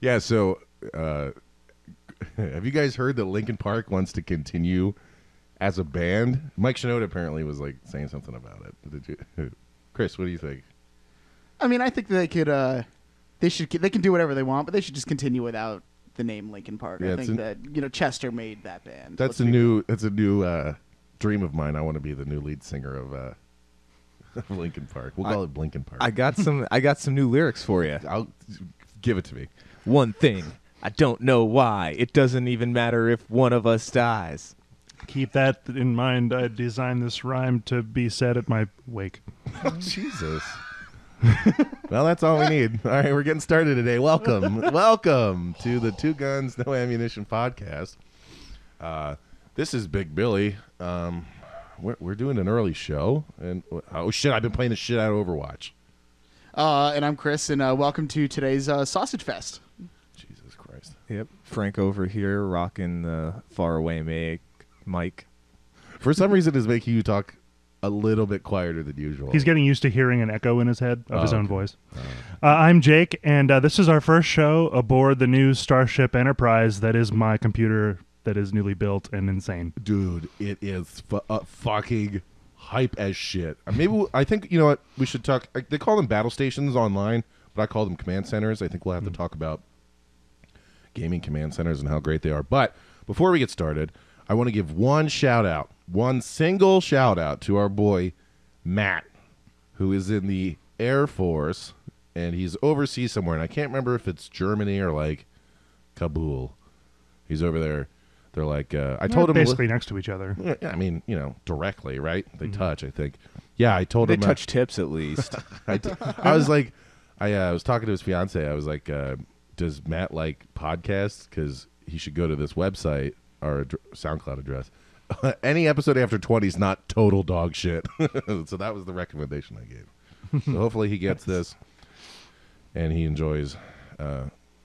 Yeah, so have you guys heard that Linkin Park wants to continue as a band? Mike Shinoda apparently was like saying something about it. Did you, Chris? What do you think? I mean, I think they could. They can do whatever they want, but they should just continue without the name Linkin Park. Yeah, I think that Chester made that band. That's a new dream of mine. I want to be the new lead singer of Linkin Park. We'll call it Blinkin Park. I got some new lyrics for you. I'll give it to me. One thing, I don't know why. It doesn't even matter if one of us dies. Keep that in mind. I designed this rhyme to be said at my wake. Jesus. Well, that's all we need. All right, we're getting started today. Welcome to the Two Guns, No Ammunition podcast. This is Big Billy. We're doing an early show, and oh shit, I've been playing the shit out of Overwatch. And I'm Chris, and welcome to today's Sausage Fest. Jesus Christ. Yep. Frank over here rocking the faraway mic. For some reason, it's making you talk a little bit quieter than usual. He's getting used to hearing an echo in his head of his own voice. I'm Jake, and this is our first show aboard the new Starship Enterprise that is my computer that is newly built and insane. Dude, it is fucking hype as shit. I think, you know what, we should talk. They call them battle stations online, but I call them command centers. I think we'll have to talk about gaming command centers and how great they are. But before we get started, I want to give one single shout out to our boy Matt, who is in the Air Force, and he's overseas somewhere, and I can't remember if it's Germany or like Kabul. He's over there. They're like, I told him basically next to each other. Yeah, I mean, directly, right? They touch, I think. Yeah, I told him. They touch tips at least. I was like, I was talking to his fiance. I was like, does Matt like podcasts? Because he should go to this website, our SoundCloud address. Any episode after 20 is not total dog shit. So that was the recommendation I gave. So hopefully he gets this and he enjoys.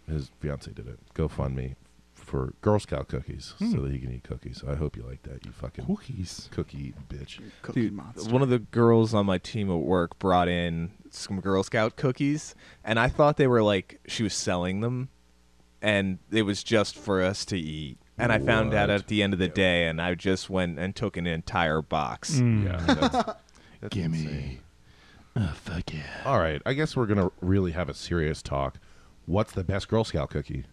His fiance did it. GoFundMe for Girl Scout cookies so that he can eat cookies. So I hope you like that, you fucking cookie bitch. Cookie monster. One of the girls on my team at work brought in some Girl Scout cookies, and I thought they were like she was selling them, and it was just for us to eat. And I found out at the end of the day, and I just went and took an entire box. Yeah, that's Gimme. insane. Oh, fuck yeah. All right, I guess we're going to really have a serious talk. What's the best Girl Scout cookie?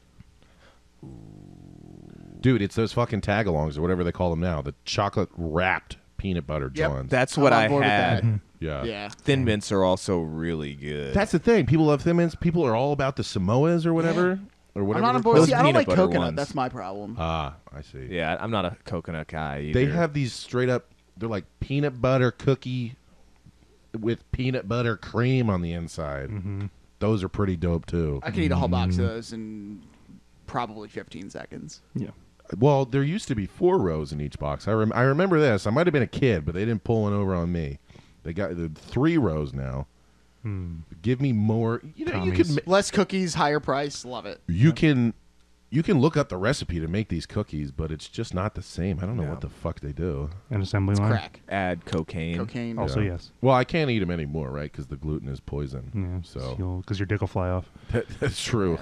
Dude, it's those fucking tag-alongs or whatever they call them now. The chocolate-wrapped peanut butter Johns. That's what I I'm on board with had. that. Yeah. Yeah. Thin Mints are also really good. That's the thing. People love Thin Mints. People are all about the Samoas or whatever. Or I'm whatever. not on board. Those See, I don't peanut like butter coconut. ones. That's my problem. Ah, I see. Yeah, I'm not a coconut guy either. They have these straight-up, they're like peanut butter cookie with peanut butter cream on the inside. Mm-hmm. Those are pretty dope, too. I can eat a whole box of those in probably 15 seconds. Yeah. Well, there used to be 4 rows in each box. I remember this. I might have been a kid, but they didn't pull one over on me. They got 3 rows now. Give me more. You know, you Commies. can Less cookies, higher price. Love it. you can look up the recipe to make these cookies, but it's just not the same. I don't know what the fuck they do. An assembly It's line. crack. Add cocaine. Cocaine. Also, Yeah. yes. Well, I can't eat them anymore, right? Because the gluten is poison. Yeah. So Because your dick will fly off. that's true.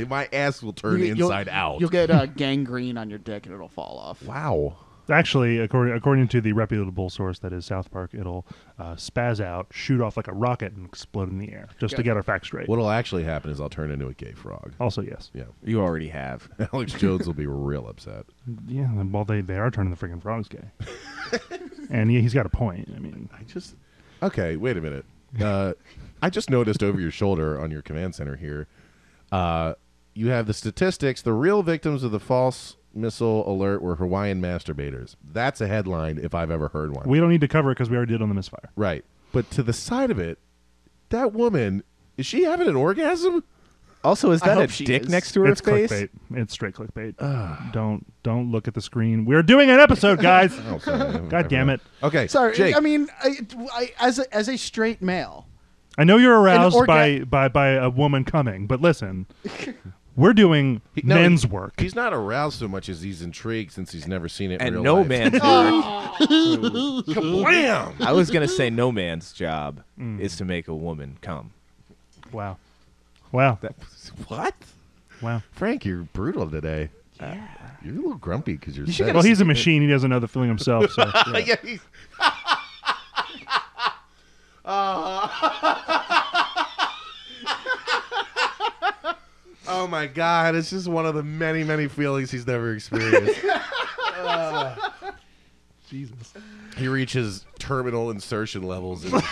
my ass will turn You'll- inside out. You'll get gangrene on your dick and it'll fall off. Wow. Actually, according to the reputable source that is South Park, it'll spaz out, shoot off like a rocket, and explode in the air. Just to get our facts straight. What'll actually happen is I'll turn into a gay frog. Also, yes. Yeah. You already have. Alex Jones will be real upset. Yeah, well, they are turning the freaking frogs gay. And he's got a point. I mean, Okay, wait a minute. I just noticed over your shoulder on your command center here, you have the statistics. The real victims of the false missile alert were Hawaiian masturbators. That's a headline if I've ever heard one. we don't need to cover it because we already did on the misfire. Right. But to the side of it, that woman, is she having an orgasm? Also, is I that a hope she dick is. next to her It's face? clickbait. It's straight clickbait. Don't look at the screen. We're doing an episode, guys. Oh, sorry. God damn it. Okay, Sorry. Jake. I mean, as a straight male. I know you're aroused orga- by a woman coming, but listen, we're doing No, men's work. He's not aroused so much as he's intrigued since he's never seen it in And real no life. man's work. Kablam! I was going to say no man's job is to make a woman come. Wow. Wow. What? Wow. Frank, you're brutal today. Yeah. You're a little grumpy because you're sick. Well, he's a machine. He doesn't know the feeling himself. So, yeah. Yeah, he's... Oh my God! It's just one of the many, many feelings he's never experienced. Jesus. He reaches terminal insertion levels and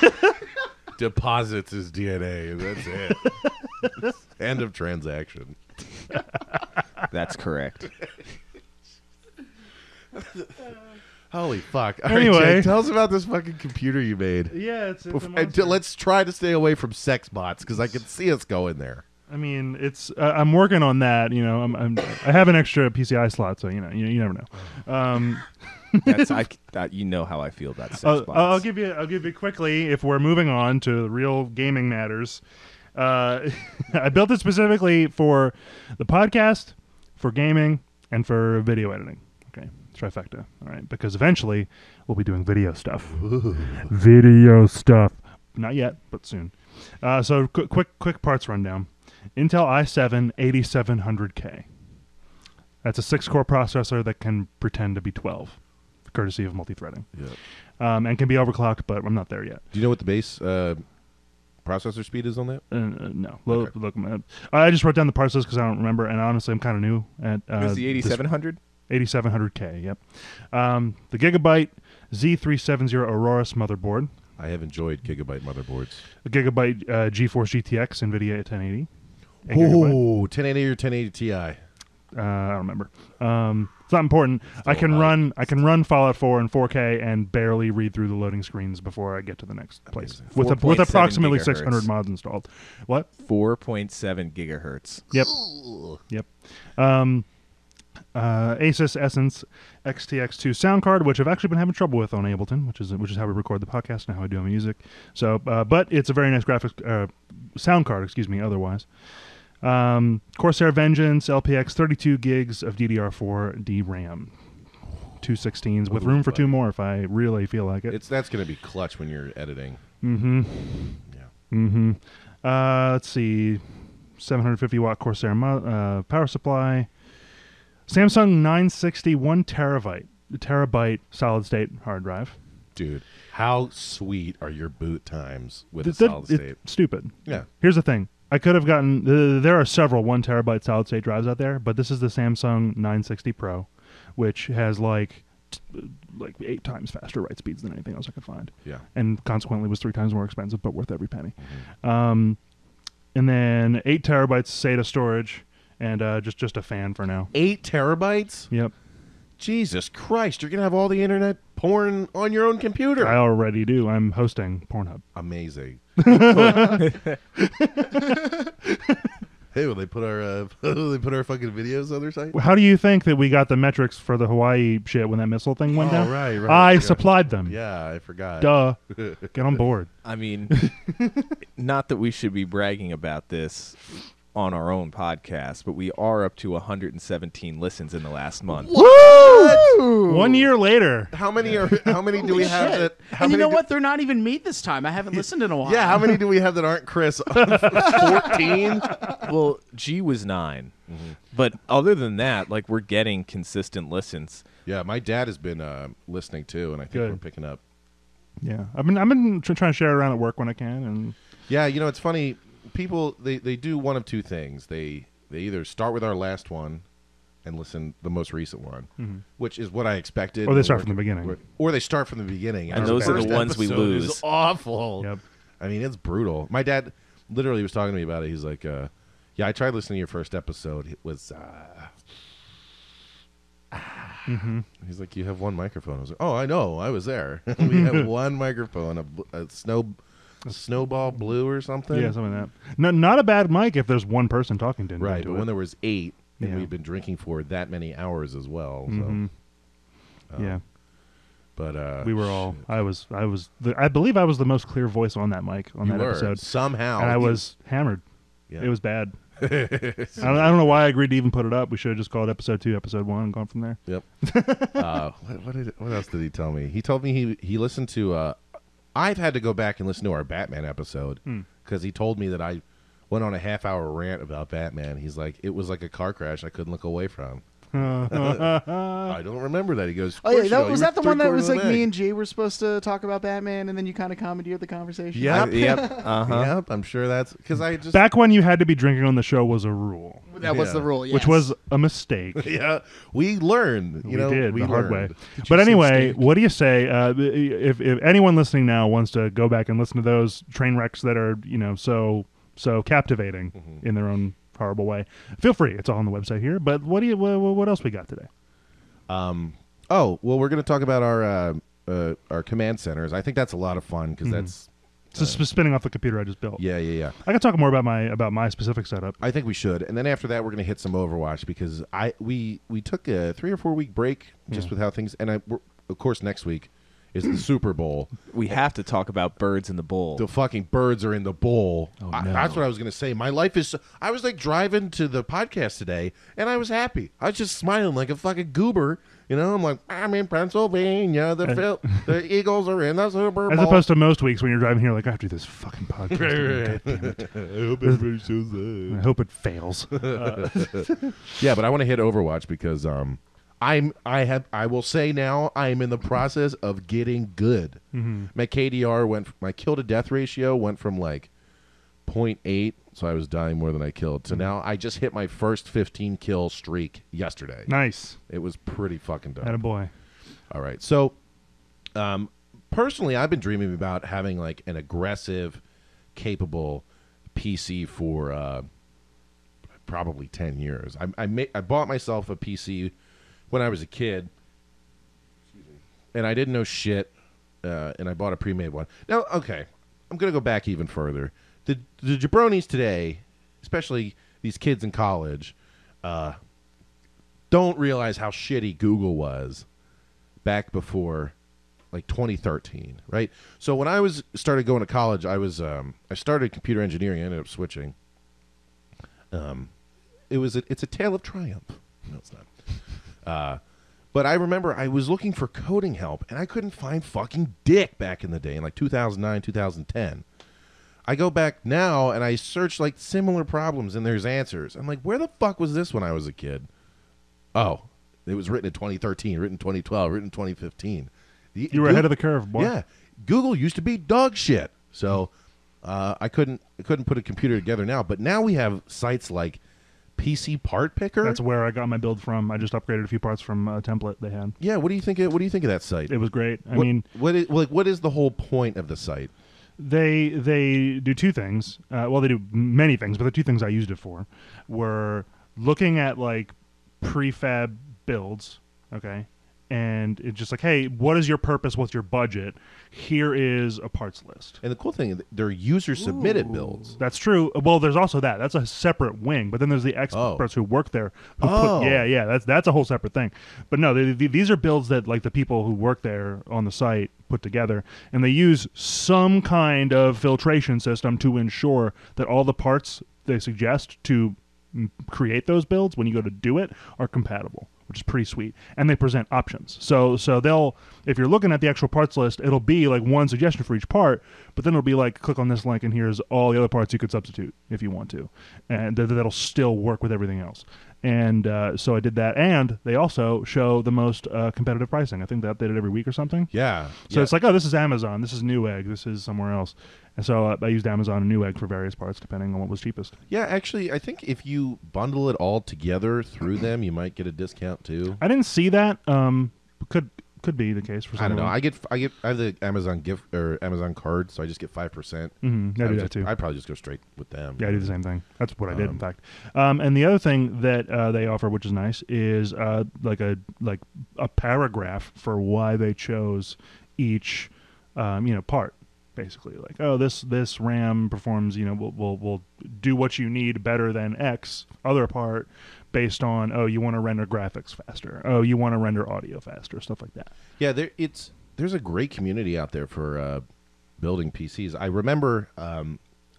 deposits his DNA, and that's it. End of transaction. That's correct. Holy fuck! All right, Anyway. Jake, tell us about this fucking computer you made. Yeah, it's Let's try to stay away from sex bots because I can see us going there. I mean, it's. I'm working on that. You know, I have an extra PCI slot, so you know, you never know. You know how I feel about sex bots. I'll give you quickly. If we're moving on to real gaming matters, I built it specifically for the podcast, for gaming, and for video editing. Okay, trifecta. All right, because eventually we'll be doing video stuff. Ooh. Video stuff. Not yet, but soon. So quick parts rundown. Intel i7 8700K. That's a 6-core processor that can pretend to be 12, courtesy of multi-threading. Yeah. And can be overclocked, but I'm not there yet. Do you know what the base processor speed is on that? No. Okay. Look, I just wrote down the parts list because I don't remember, and honestly, I'm kind of new at Is the 8700? 8700K, yep. The Gigabyte Z370 Aorus motherboard. I have enjoyed Gigabyte motherboards. The Gigabyte GeForce GTX NVIDIA 1080. 8 gigabyte. Oh, 1080 or 1080 Ti? I don't remember. It's not important. I can high. run Fallout 4 in 4K and barely read through the loading screens before I get to the next place. With 4.7 approximately gigahertz. 600 mods installed. What? 4.7 gigahertz. Yep. Yep. Asus Essence XTX2 sound card, which I've actually been having trouble with on Ableton, which is how we record the podcast and how I do my music. So, but it's a very nice graphics sound card. Otherwise, Corsair Vengeance LPX 32 gigs of DDR4 DRAM, 216s with room for 2 more if I really feel like it. That's going to be clutch when you're editing. Mm-hmm. Yeah. Mm-hmm. Let's see, 750 watt Corsair power supply. Samsung 960 1 terabyte solid state hard drive. Dude, how sweet are your boot times with a solid state? It's stupid. Yeah. Here's the thing. I could have gotten... there are several 1 terabyte solid state drives out there, but this is the Samsung 960 Pro, which has like 8 times faster write speeds than anything else I could find. Yeah. And consequently was 3 times more expensive, but worth every penny. Mm-hmm. And then 8 terabytes SATA storage, and just a fan for now. 8 terabytes? Yep. Jesus Christ, you're going to have all the internet porn on your own computer. I already do. I'm hosting Pornhub. Amazing. Hey, will they put our fucking videos on their site? How do you think that we got the metrics for the Hawaii shit when that missile thing went down? Right. I supplied them. Yeah, I forgot. Duh. Get on board. I mean, not that we should be bragging about this on our own podcast, but we are up to 117 listens in the last month. Woo! 1 year later. How many do we have that? And you know what? They're not even me this time. I haven't listened in a while. Yeah, how many do we have that aren't Chris? 14? Well, G was 9. Mm-hmm. But other than that, like, we're getting consistent listens. Yeah, my dad has been listening too, and I think Good. we're picking up. Yeah. I've been trying to share it around at work when I can. And Yeah, you know, it's funny. People, they do one of 2 things. They either start with our last one and listen the most recent one, which is what I expected. Or they start from the beginning. Or they start from the beginning. And our those are the first ones we episode lose. is awful. Yep. I mean, it's brutal. My dad literally was talking to me about it. He's like, yeah, I tried listening to your first episode. It was... He's like, you have 1 microphone. I was like, oh, I know. I was there. We have 1 microphone, a snowball blue or something. yeah, something like that. No, not a bad mic if there's 1 person talking to Right, to but it. when there was 8, and Yeah. we've been drinking for that many hours as well. Mhm. So, Yeah. but We were all... I believe I was the most clear voice on that mic on you that were episode. somehow, And I was hammered. Yeah. It was bad. I don't know why I agreed to even put it up. We should have just called episode 2 episode 1 and gone from there. Yep. What else did he tell me? He told me he listened to. I've had to go back and listen to our Batman episode because he told me that I went on a half-hour rant about Batman. He's like, it was like a car crash I couldn't look away from. I don't remember that. He goes, Oh yeah, you was were that the one that was three-quarters of like the me way. and Jay were supposed to talk about Batman, and then you kind of commandeered the conversation? Yep. Yep. Uh-huh. Yep, I'm sure that's because I just Back when you had to be drinking on the show was a rule, That was Yeah. the rule, yes. which was a mistake. yeah, we learned. You We know, did we the hard way. learned. But anyway, what do you say if anyone listening now wants to go back and listen to those train wrecks that are so captivating in their own horrible way? Feel free. It's all on the website here. But what else we got today? Oh, well, we're going to talk about our command centers. I think that's a lot of fun because that's Just spinning off the computer I just built. yeah. I can talk more about my specific setup. I think we should, and then after that, we're going to hit some Overwatch because we took a 3 or 4 week break just with how things. And of course, next week is the Super Bowl. We have to talk about birds in the bowl. The fucking birds are in the bowl. no. That's what I was going to say. My life is. I was like driving to the podcast today, and I was happy. I was just smiling like a fucking goober. You know, I'm like, I'm in Pennsylvania. The Eagles are in the Super Bowl. As opposed to most weeks when you're driving here, like I have to do this fucking podcast. God damn it. I hope everybody's so sad. I hope it fails. Yeah, but I want to hit Overwatch because I will say now I'm in the process of getting good. My KDR my kill to death ratio went from like 0.8, so I was dying more than I killed. So now I just hit my first 15 kill streak yesterday. Nice. It was pretty fucking dope. Attaboy. All right. So personally, I've been dreaming about having like an aggressive, capable PC for probably 10 years. I bought myself a PC when I was a kid, and I didn't know shit, and I bought a pre-made one. Now, okay, I'm going to go back even further. The jabronis today, especially these kids in college, don't realize how shitty Google was back before, like 2013, right? So when I started going to college, I started computer engineering. I ended up switching. It's a tale of triumph. No, it's not. But I remember I was looking for coding help, and I couldn't find fucking dick back in the day, in like 2009, 2010. I go back now, and I search like similar problems, and there's answers. I'm like, where the fuck was this when I was a kid? Oh, it was written in 2013, written in 2012, written in 2015. You were ahead of the curve, boy. Yeah, Google used to be dog shit. So I couldn't put a computer together now. But now we have sites like PC Part Picker. That's where I got my build from. I just upgraded a few parts from a template they had. Yeah, what do you think of that site? It was great. I What- mean, what is the whole point of the site? they do two things. Well, they do many things, but the two things I used it for were looking at like prefab builds, okay? And it's just like, hey, what is your purpose? What's your budget? Here is a parts list. And the cool thing, they're user-submitted builds. That's true. Well, there's also that. That's a separate wing. But then there's the experts who work there. That's a whole separate thing. But no, these are builds that like the people who work there on the site put together, and they use some kind of filtration system to ensure that all the parts they suggest to create those builds when you go to do it are compatible, which is pretty sweet. And they present options. So they'll, if you're looking at the actual parts list, it'll be like one suggestion for each part, but then it'll be like, click on this link and here's all the other parts you could substitute if you want to. And that'll still work with everything else. And so I did that. And they also show the most competitive pricing. I think they update it every week or something. Yeah. So it's like, oh, this is Amazon, this is Newegg, this is somewhere else. And so I used Amazon and Newegg for various parts depending on what was cheapest. Yeah, actually, I think if you bundle it all together through them, you might get a discount too. I didn't see that. Could be the case for some. I don't of know. them. I have the Amazon gift or Amazon card, so I just get 5%. I do that too. I'd probably just go straight with them. Yeah, I do the same thing. That's what I did, in fact. And the other thing that they offer, which is nice, is like a paragraph for why they chose each part. Basically, like, oh, this RAM performs, will do what you need better than X other part based on, oh, you want to render graphics faster, oh, you want to render audio faster, stuff like that. Yeah, there's a great community out there for building PCs. I remember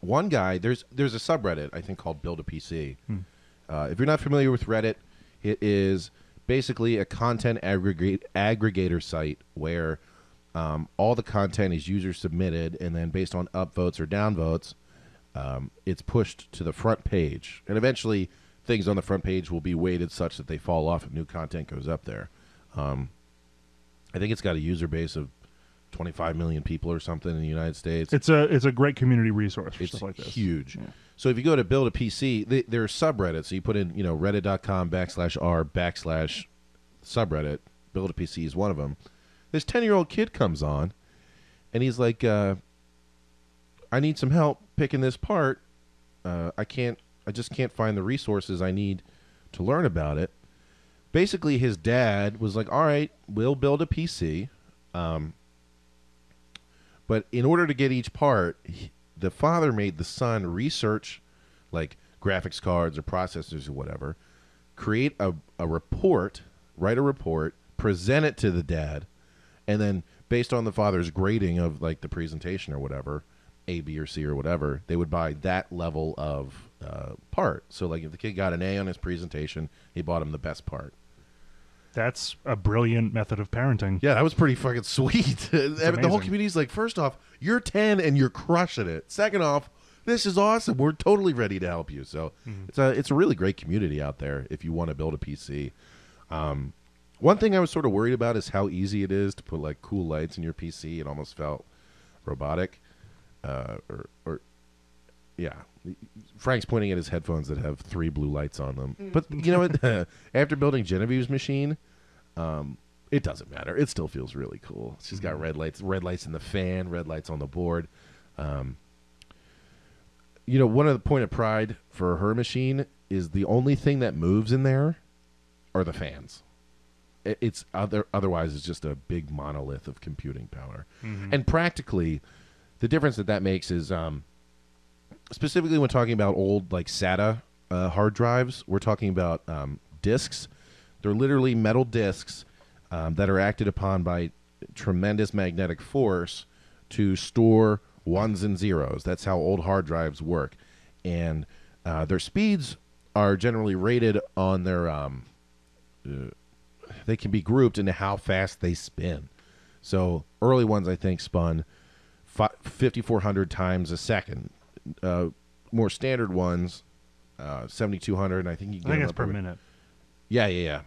one guy. There's a subreddit I think called Build a PC. If you're not familiar with Reddit, it is basically a content aggregator site where all the content is user submitted, and then based on upvotes or downvotes, it's pushed to the front page, and eventually things on the front page will be weighted such that they fall off if new content goes up there. I think it's got a user base of 25 million people or something in the United States. It's a great community resource for It's stuff like this. huge. Yeah. So if you go to build a PC, there's subreddits. So you put in, reddit.com/r/subreddit. Build a PC is one of them. This 10-year-old kid comes on, and he's like, I need some help picking this part. I just can't find the resources I need to learn about it. Basically, his dad was like, all right, we'll build a PC. But in order to get each part, the father made the son research like graphics cards or processors or whatever, create a report, write a report, present it to the dad, and then based on the father's grading of like the presentation or whatever, A, B, or C or whatever, they would buy that level of part. So like if the kid got an A on his presentation, he bought him the best part. That's a brilliant method of parenting. Yeah, that was pretty fucking sweet. The whole amazing. community's like, first off, you're 10 and you're crushing it. Second off, this is awesome. We're totally ready to help you. So it's a really great community out there if you want to build a PC. One thing I was sort of worried about is how easy it is to put like cool lights in your PC. It almost felt robotic. Yeah. Frank's pointing at his headphones that have 3 blue lights on them. But you know what? After building Genevieve's machine, it doesn't matter. It still feels really cool. She's got red lights in the fan, red lights on the board. One of the point of pride for her machine is the only thing that moves in there are the fans. Otherwise it's just a big monolith of computing power. And practically, the difference that makes is specifically when talking about old like SATA hard drives, we're talking about disks. They're literally metal disks that are acted upon by tremendous magnetic force to store ones and zeros. That's how old hard drives work. And their speeds are generally rated on their they can be grouped into how fast they spin. So early ones, I think, spun 5,400 times a second. More standard ones, 7,200. And I think you can get I think them it's up per over- minute. Yeah.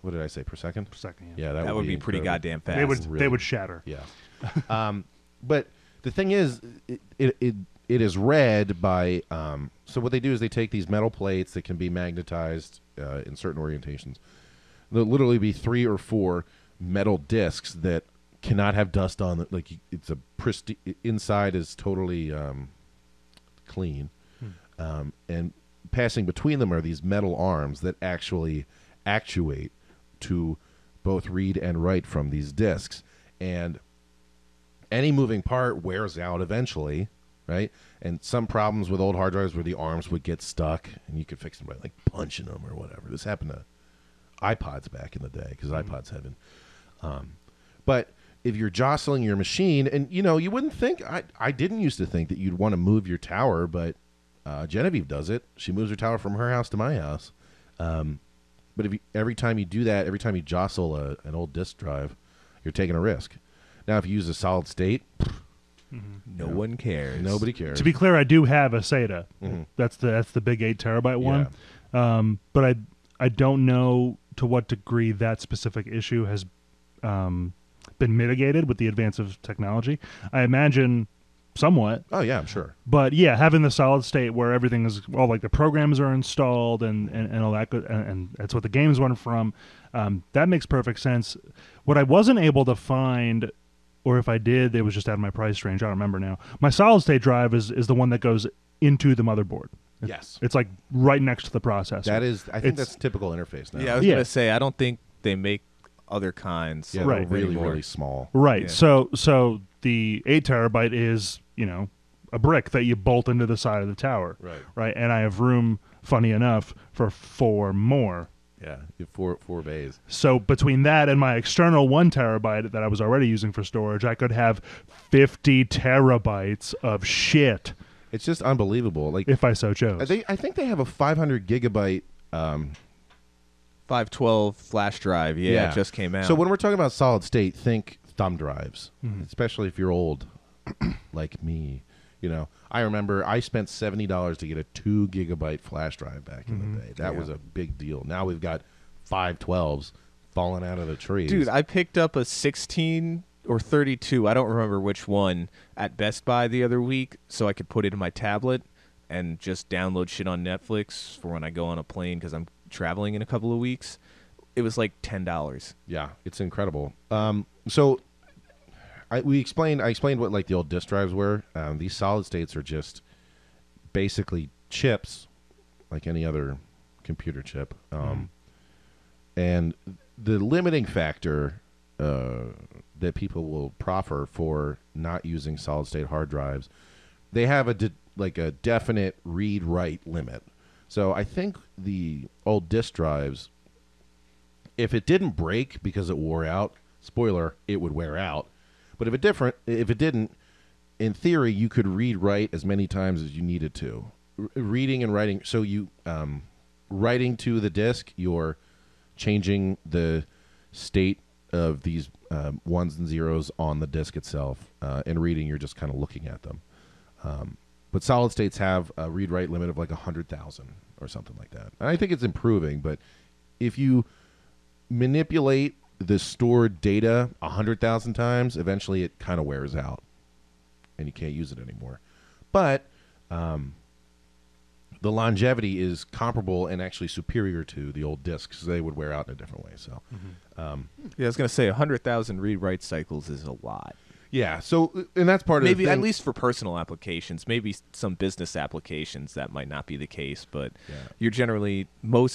What did I say? Per second? Per second. Yeah, That would be pretty incredible. goddamn fast. They would shatter. Yeah. But the thing is, it is read by. So what they do is they take these metal plates that can be magnetized in certain orientations. There'll literally be 3 or 4 metal discs that cannot have dust on it. Like it's a pristine. Inside is totally clean, and passing between them are these metal arms that actually actuate to both read and write from these discs. And any moving part wears out eventually, right? And some problems with old hard drives where the arms would get stuck, and you could fix them by like punching them or whatever. This happened to iPods back in the day because iPods had been. But if you're jostling your machine, and you wouldn't think, I didn't used to think that you'd want to move your tower, but Genevieve does it. She moves her tower from her house to my house. But every time you do that, every time you jostle an old disk drive, you're taking a risk. Now, if you use a solid state, No one cares. nobody cares. To be clear, I do have a SATA. That's the big 8 terabyte one. But I don't know to what degree that specific issue has been mitigated with the advance of technology. I imagine somewhat. Oh yeah, I'm sure. But yeah, having the solid state where everything is all like the programs are installed and all that good, and that's what the games run from. That makes perfect sense. What I wasn't able to find, or if I did, it was just out of my price range. I don't remember now. My solid state drive is the one that goes into the motherboard. Yes. It's like right next to the processor. That is, I think It's- that's typical interface now. Yeah, I was Yeah. gonna say I don't think they make other kinds. Yeah, Right. they're really, anymore. really small. Right. Yeah. So the 8 terabyte is, a brick that you bolt into the side of the tower. Right. Right. And I have room, funny enough, for 4 more. Yeah, you have four bays. So between that and my external 1 terabyte that I was already using for storage, I could have 50 terabytes of shit It's just unbelievable. Like if I so chose. I think they have a 500 gigabyte. 512 flash drive. Yeah, it just came out. So when we're talking about solid state, think thumb drives, Mm-hmm. especially if you're old, like me. I remember I spent $70 to get a 2 gigabyte flash drive back in the day. That was a big deal. Now we've got 512s falling out of the trees. Dude, I picked up a 16 or 32, I don't remember which one, at Best Buy the other week so I could put it in my tablet and just download shit on Netflix for when I go on a plane because I'm traveling in a couple of weeks. It was like $10. Yeah, it's incredible. So I explained what like the old disk drives were. These solid states are just basically chips, like any other computer chip. And the limiting factor that people will proffer for not using solid state hard drives, they have a definite read write limit. So I think the old disk drives, if it didn't break because it wore out, spoiler, it would wear out. But if it didn't, in theory, you could read write as many times as you needed to. Reading and writing. So you writing to the disk, you're changing the state of these ones and zeros on the disk itself. And reading, you're just kind of looking at them. But solid states have a read write limit of like 100,000 or something like that. And I think it's improving, but if you manipulate the stored data 100,000 times, eventually it kind of wears out and you can't use it anymore. But the longevity is comparable and actually superior to the old discs. They would wear out in a different way. So, Yeah, I was going to say 100,000 read-write cycles is a lot. yeah. So, and that's part Maybe of the at thing. least for personal applications. Maybe some business applications that might not be the case, but you're generally,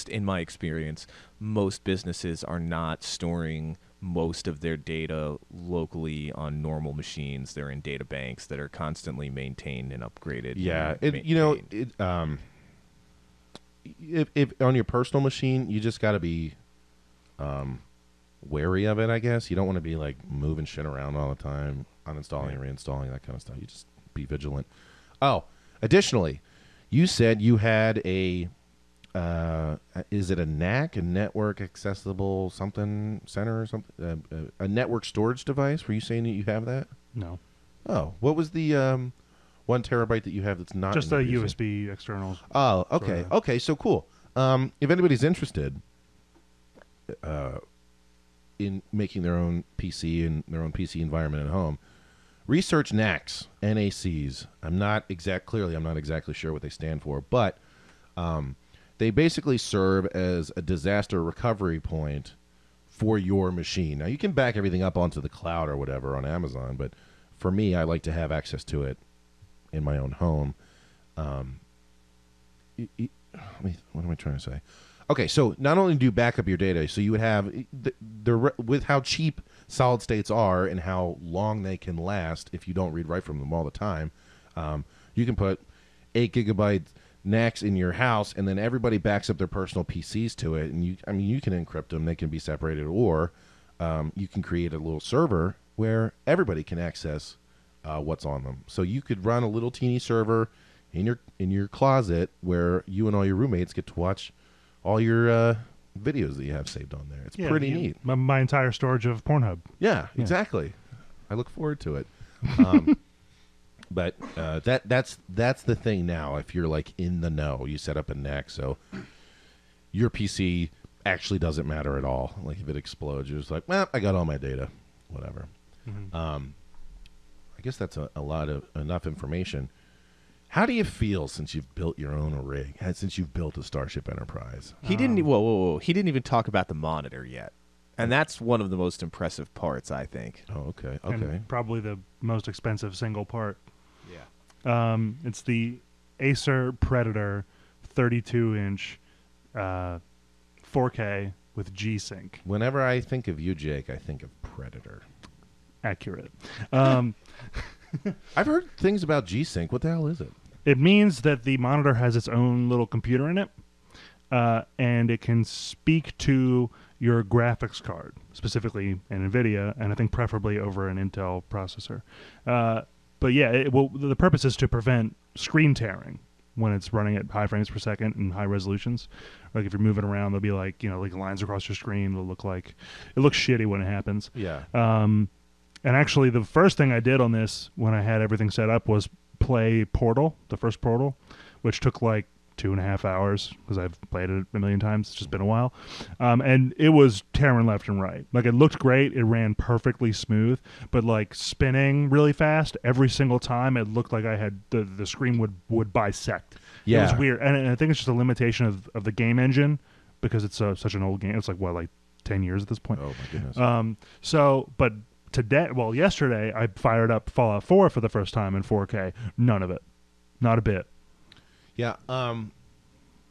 in my experience, most businesses are not storing most of their data locally on normal machines. They're in data banks that are constantly maintained and upgraded. Yeah, and if on your personal machine, you just got to be wary of it, I guess. You don't want to be like moving shit around all the time, uninstalling and reinstalling, that kind of stuff. You just be vigilant. Oh, additionally, you said you had a is it a NAC, a network accessible something center or something, a network storage device? Were you saying that you have that? No. Oh, what was the 1 terabyte that you have that's not Just in a the PC? USB external. Oh, okay. Sorta. Okay, so cool. If anybody's interested in making their own PC and their own PC environment at home, research NACs, NACs. I'm not exactly sure what they stand for, but they basically serve as a disaster recovery point for your machine. Now, you can back everything up onto the cloud or whatever on Amazon, but for me, I like to have access to it in my own home. What am I trying to say? Okay, so not only do you back up your data, so you would have with how cheap solid states are and how long they can last if you don't read write from them all the time, you can put 8 gigabyte NACs in your house, and then everybody backs up their personal PCs to it, and you can encrypt them; they can be separated, or you can create a little server where everybody can access what's on them. So you could run a little teeny server in your closet where you and all your roommates get to watch all your videos that you have saved on there. It's pretty neat. My entire storage of Pornhub. Yeah, exactly. I look forward to it. But that's the thing now. If you're like in the know, you set up a NAC, so your PC actually doesn't matter at all. Like if it explodes, you're just like, well, I got all my data, whatever. I guess that's enough information. How do you feel since you've built your own rig? Since you've built a Starship Enterprise? He didn't. Whoa! He didn't even talk about the monitor yet, and that's one of the most impressive parts, I think. Oh, okay. And probably the most expensive single part. Yeah. It's the Acer Predator 32-inch 4K with G-Sync. Whenever I think of you, Jake, I think of Predator. Accurate. I've heard things about G-Sync. What the hell is it? It means that the monitor has its own little computer in it, and it can speak to your graphics card, specifically an NVIDIA, and I think preferably over an Intel processor. But yeah, the purpose is to prevent screen tearing when it's running at high frames per second and high resolutions. Like if you're moving around, there'll be like lines across your screen. It looks shitty when it happens. Yeah. And actually, the first thing I did on this when I had everything set up was play Portal, the first Portal, which took like 2.5 hours because I've played it a million times. It's just been a while. And it was tearing left and right. Like, it looked great. It ran perfectly smooth, but like spinning really fast every single time. It looked like I had the screen would bisect. Yeah. It was weird. And I think it's just a limitation of the game engine because it's such an old game. It's like, what, like 10 years at this point? Oh, my goodness. But yesterday I fired up Fallout 4 for the first time in 4K. None of it. Not a bit. Yeah.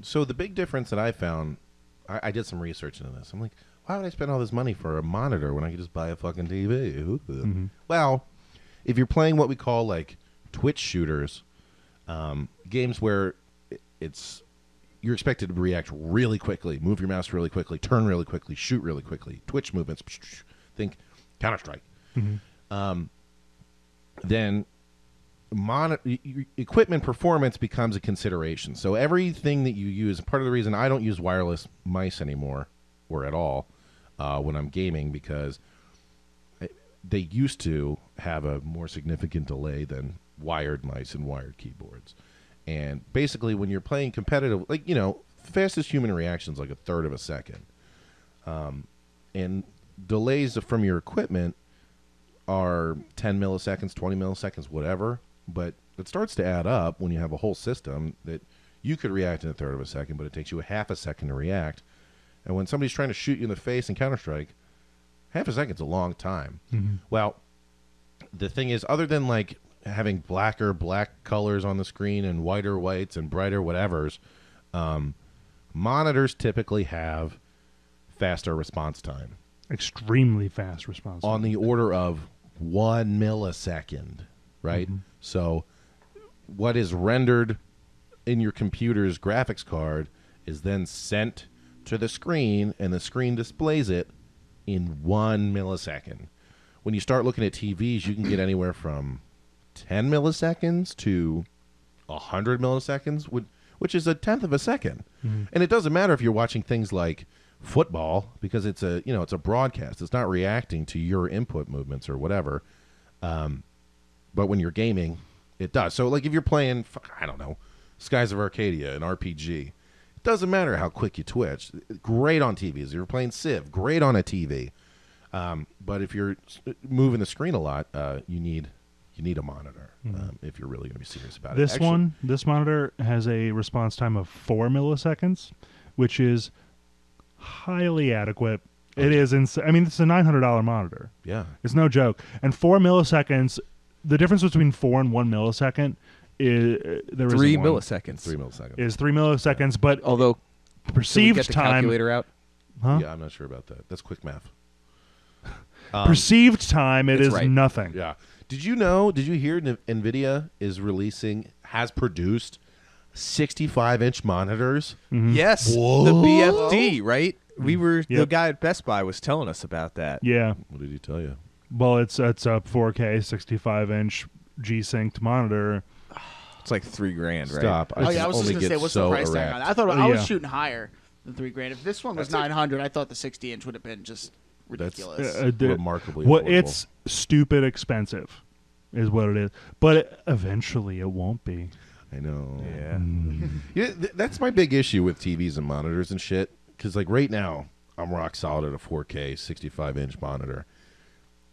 So the big difference that I found, I did some research into this. I'm like, why would I spend all this money for a monitor when I could just buy a fucking TV? Mm-hmm. Well, if you're playing what we call like Twitch shooters, games where you're expected to react really quickly, move your mouse really quickly, turn really quickly, shoot really quickly, Twitch movements, think Counter-Strike. Mm-hmm. Then equipment performance becomes a consideration. So everything that you use, part of the reason I don't use wireless mice anymore, or at all, when I'm gaming, because they used to have a more significant delay than wired mice and wired keyboards. And basically, when you're playing competitive, like, fastest human reaction is like a third of a second. And delays from your equipment are 10 milliseconds, 20 milliseconds, whatever. But it starts to add up when you have a whole system that you could react in a third of a second, but it takes you a half a second to react. And when somebody's trying to shoot you in the face in Counter-Strike, half a second's a long time. Mm-hmm. Well, the thing is, other than like having black colors on the screen and whiter whites and brighter whatevers, monitors typically have faster response time. Extremely fast response. On the order of 1 millisecond, right? Mm-hmm. So what is rendered in your computer's graphics card is then sent to the screen, and the screen displays it in 1 millisecond. When you start looking at TVs, you can get anywhere from 10 milliseconds to 100 milliseconds, which is a tenth of a second. Mm-hmm. And it doesn't matter if you're watching things like football, because it's a broadcast. It's not reacting to your input movements or whatever. But when you're gaming, it does. So, like, if you're playing, I don't know, Skies of Arcadia, an RPG, it doesn't matter how quick you twitch. Great on TVs. If you're playing Civ, great on a TV. But if you're moving the screen a lot, you need a monitor if you're really going to be serious about it. This monitor has a response time of 4 milliseconds, which is highly adequate. It is I mean, it's a $900 monitor. Yeah. It's no joke. And 4 milliseconds, the difference between 4 and 1 millisecond is 3 milliseconds. 3 milliseconds. Is 3 milliseconds, but Although perceived get the time. calculator out. Huh? Yeah, I'm not sure about that. That's quick math. Perceived time, it it's is right. nothing. Yeah. Did you hear NVIDIA has produced 65-inch monitors? Mm-hmm. Yes, Whoa. the BFD, right? We were the Yep. guy at Best Buy was telling us about that. Yeah. What did he tell you? Well, it's a 4K 65-inch G-Synced monitor. It's like $3,000, right? Stop. Oh yeah, I was just only gonna say, get what's so the price tag on erect. that? I thought I was Yeah. shooting higher than $3,000. If this one was That's 900, I thought the 60-inch would have been just ridiculous. Remarkably Well, affordable. it's stupid expensive, is what it is. But eventually, it won't be. I know. Yeah. Yeah, that's my big issue with TVs and monitors and shit. Because, like, right now, I'm rock solid at a 4K 65-inch monitor.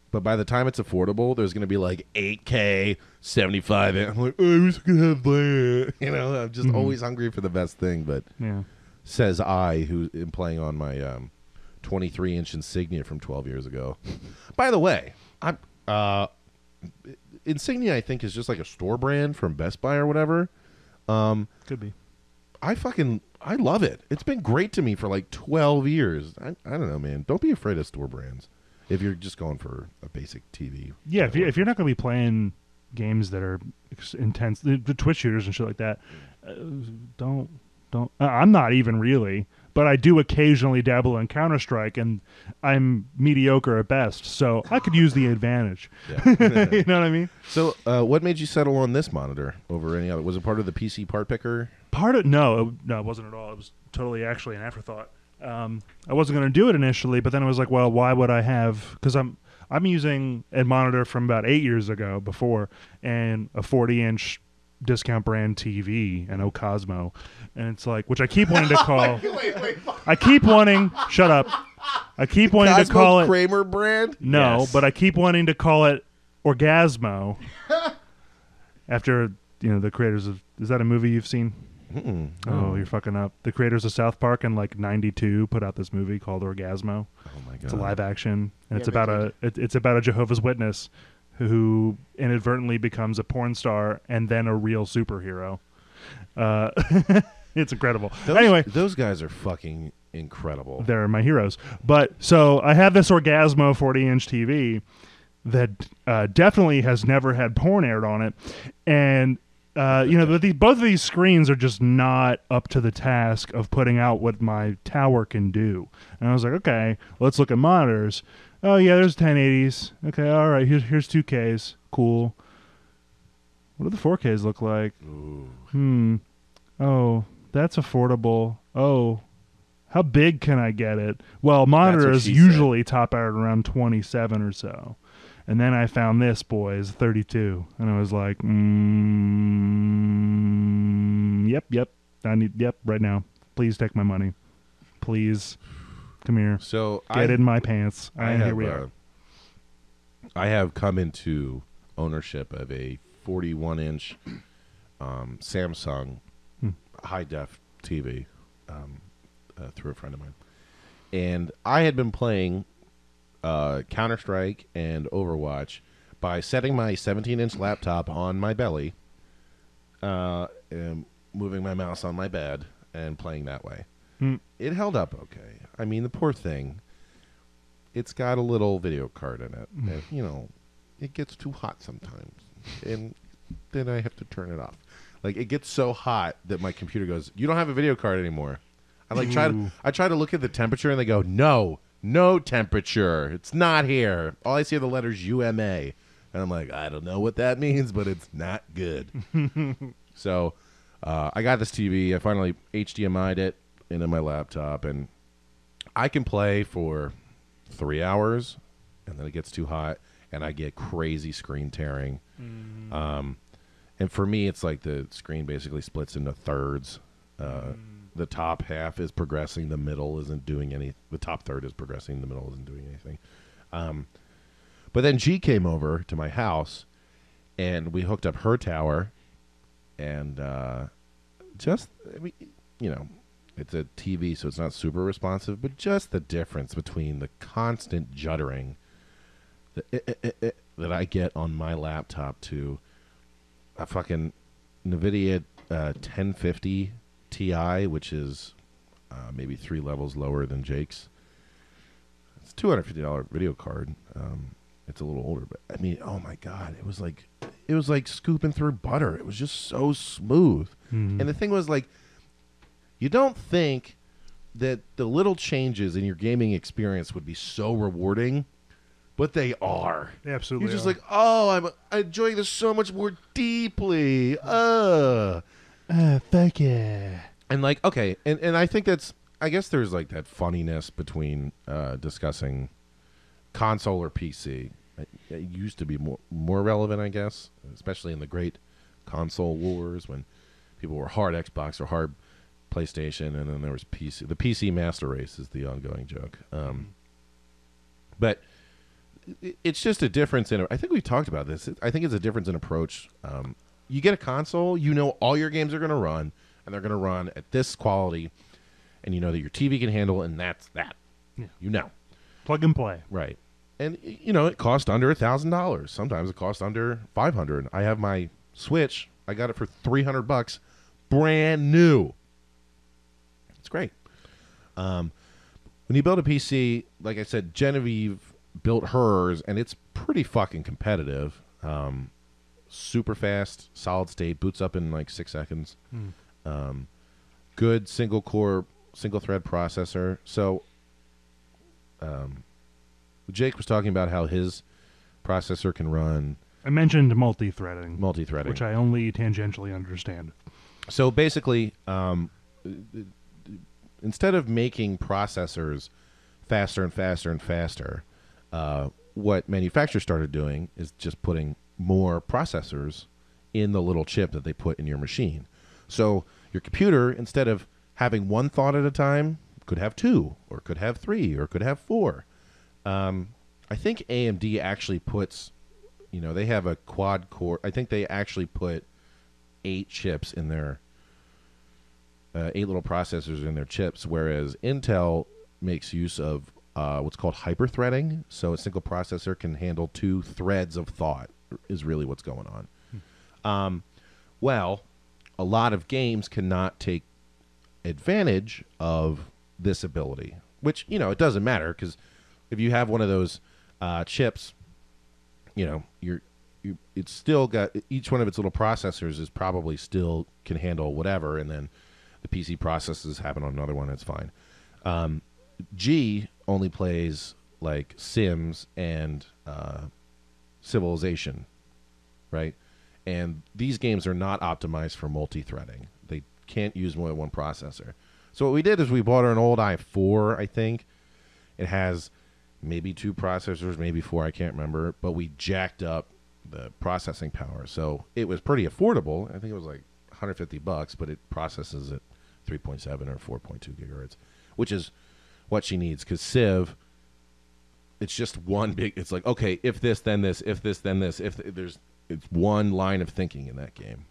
But by the time it's affordable, there's going to be, like, 8K 75-inch. I'm like, oh, I wish I could have that. I'm just always hungry for the best thing. But Yeah. says I, who am playing on my 23-inch Insignia from 12 years ago. By the way, Insignia, I think, is just like a store brand from Best Buy or whatever. Could be. I love it. It's been great to me for like 12 years. I don't know, man. Don't be afraid of store brands if you're just going for a basic TV. Yeah, if you're not going to be playing games that are intense, the Twitch shooters and shit like that, don't. I'm not even really, but I do occasionally dabble in Counter-Strike, and I'm mediocre at best, so I could use the advantage. Yeah. You know what I mean? So, what made you settle on this monitor over any other? Was it part of the PC part picker? No, it wasn't at all. It was totally actually an afterthought. I wasn't going to do it initially, but then I was like, well, why would I have? Because I'm using a monitor from about 8 years ago before, and a 40-inch discount brand TV and Cosmo, and it's like, which I keep wanting to call. Wait. I keep wanting. Shut up. I keep wanting to call it Kramer brand. No, Yes. but I keep wanting to call it Orgasmo. After the creators of, is that a movie you've seen? Mm-mm. Oh, you're fucking up. The creators of South Park in like '92 put out this movie called Orgasmo. Oh my god. It's a live action, and Yeah, it's they about it's about a Jehovah's Witness who inadvertently becomes a porn star and then a real superhero. It's incredible. Anyway, those guys are fucking incredible. they're my heroes. But so I have this Orgasmo 40-inch TV that definitely has never had porn aired on it, and but both of these screens are just not up to the task of putting out what my tower can do. And I was like, okay, let's look at monitors. Oh yeah, there's 1080s. Okay, all right. Here's 2Ks. Cool. What do the 4Ks look like? Ooh. Oh, that's affordable. Oh, how big can I get it? Well, monitors she usually top out around 27 or so. And then I found this, boys, 32. And I was like, yep. Yep, right now. Please take my money. Please. Come here. So Get in my pants. And here we are. I have come into ownership of a 41-inch Samsung high-def TV through a friend of mine. And I had been playing Counter-Strike and Overwatch by setting my 17-inch laptop on my belly, and moving my mouse on my bed, and playing that way. It held up okay. I mean, the poor thing, it's got a little video card in it. And, it gets too hot sometimes. And then I have to turn it off. Like, it gets so hot that my computer goes, you don't have a video card anymore. I try to look at the temperature, and they go, no temperature. It's not here. All I see are the letters UMA. And I'm like, I don't know what that means, but it's not good. So I got this TV. I finally HDMI'd it into my laptop, and I can play for 3 hours, and then it gets too hot, and I get crazy screen tearing. And for me, it's like the screen basically splits into thirds. The top half is progressing. The middle isn't doing any. The top third is progressing. The middle isn't doing anything. But then G came over to my house, and we hooked up her tower, and it's a TV, so it's not super responsive, but just the difference between the constant juddering that I get on my laptop to a fucking NVIDIA 1050 Ti, which is maybe 3 levels lower than Jake's. It's a $250 video card. It's a little older, but I mean, oh my god, it was like scooping through butter. It was just so smooth. And the thing was, like, you don't think that the little changes in your gaming experience would be so rewarding, but they are. They absolutely You're just are. like, oh, I'm enjoying this so much more deeply. Fuck yeah. And like, okay, and I think I guess there's like that funniness between discussing console or PC. It used to be more relevant, I guess, especially in the great console wars when people were hard Xbox or hard PlayStation, and then there was PC. The PC master race is the ongoing joke. But it's just a difference in. I think we've talked about this. I think it's a difference in approach. You get a console, you know all your games are going to run, and they're going to run at this quality, and you know that your TV can handle, and that's that. Yeah. You know. Plug and play. Right. And, it cost under $1,000. Sometimes it costs under $500. I have my Switch. I got it for $300, brand new. It's great. When you build a PC, like I said, Genevieve built hers, and it's pretty fucking competitive. Super fast, solid state, boots up in like 6 seconds. Good single core, single thread processor. So, Jake was talking about how his processor can run I mentioned multi-threading, multi-threading, which I only tangentially understand. So basically, instead of making processors faster and faster and faster, what manufacturers started doing is just putting more processors in the little chip that they put in your machine. So your computer, instead of having one thought at a time, could have 2, or could have 3, or could have 4. I think AMD actually puts, they have a quad core. I think they actually put 8 chips in their 8 little processors in their chips, whereas Intel makes use of what's called hyper-threading. So a single processor can handle 2 threads of thought is really what's going on. Well, a lot of games cannot take advantage of this ability, which, it doesn't matter, because if you have one of those chips, it's still got, each one of its little processors is probably still can handle whatever, and then the PC processes happen on another one, it's fine. G only plays like Sims and Civilization, right? And these games are not optimized for multi-threading. They can't use more than one processor. So what we did is we bought her an old i4, I think. It has maybe 2 processors, maybe 4, I can't remember. But we jacked up the processing power. So it was pretty affordable. I think it was like $150, but it processes at 3.7 or 4.2 gigahertz, which is what she needs. Because Civ, it's just one big, it's like, okay, if this, then this, if this, then this. It's one line of thinking in that game.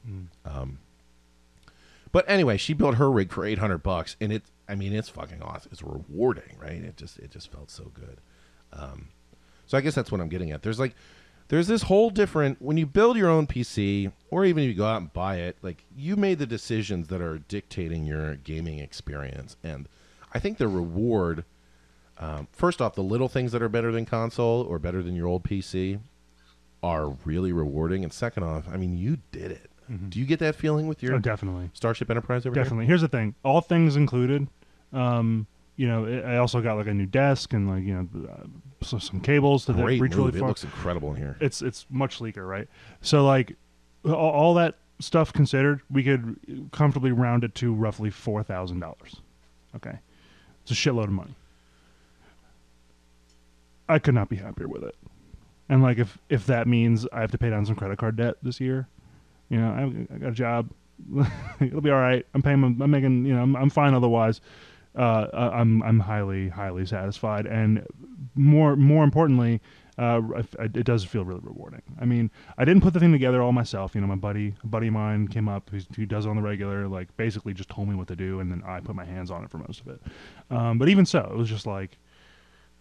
But anyway, she built her rig for $800, and it's fucking awesome. It's rewarding, right? It just felt so good. So I guess that's what I'm getting at. There's this whole different, when you build your own PC, or even if you go out and buy it, like, you made the decisions that are dictating your gaming experience. And I think the reward, first off, the little things that are better than console or better than your old PC are really rewarding. And second off, you did it. Mm-hmm. Do you get that feeling with your definitely Starship Enterprise over Definitely. Here's the thing. All things included, I also got like a new desk and some cables to Great reach move. really far. It looks incredible in here. It's much sleeker, right? So like all that stuff considered, we could comfortably round it to roughly $4,000. Okay. It's a shitload of money. I could not be happier with it. And like if that means I have to pay down some credit card debt this year, I got a job. It'll be all right. I'm making, I'm fine otherwise. I'm highly satisfied, and more importantly, it does feel really rewarding. I didn't put the thing together all myself. A buddy of mine came up who does it on the regular, like basically just told me what to do, and then I put my hands on it for most of it. But even so, it was just like,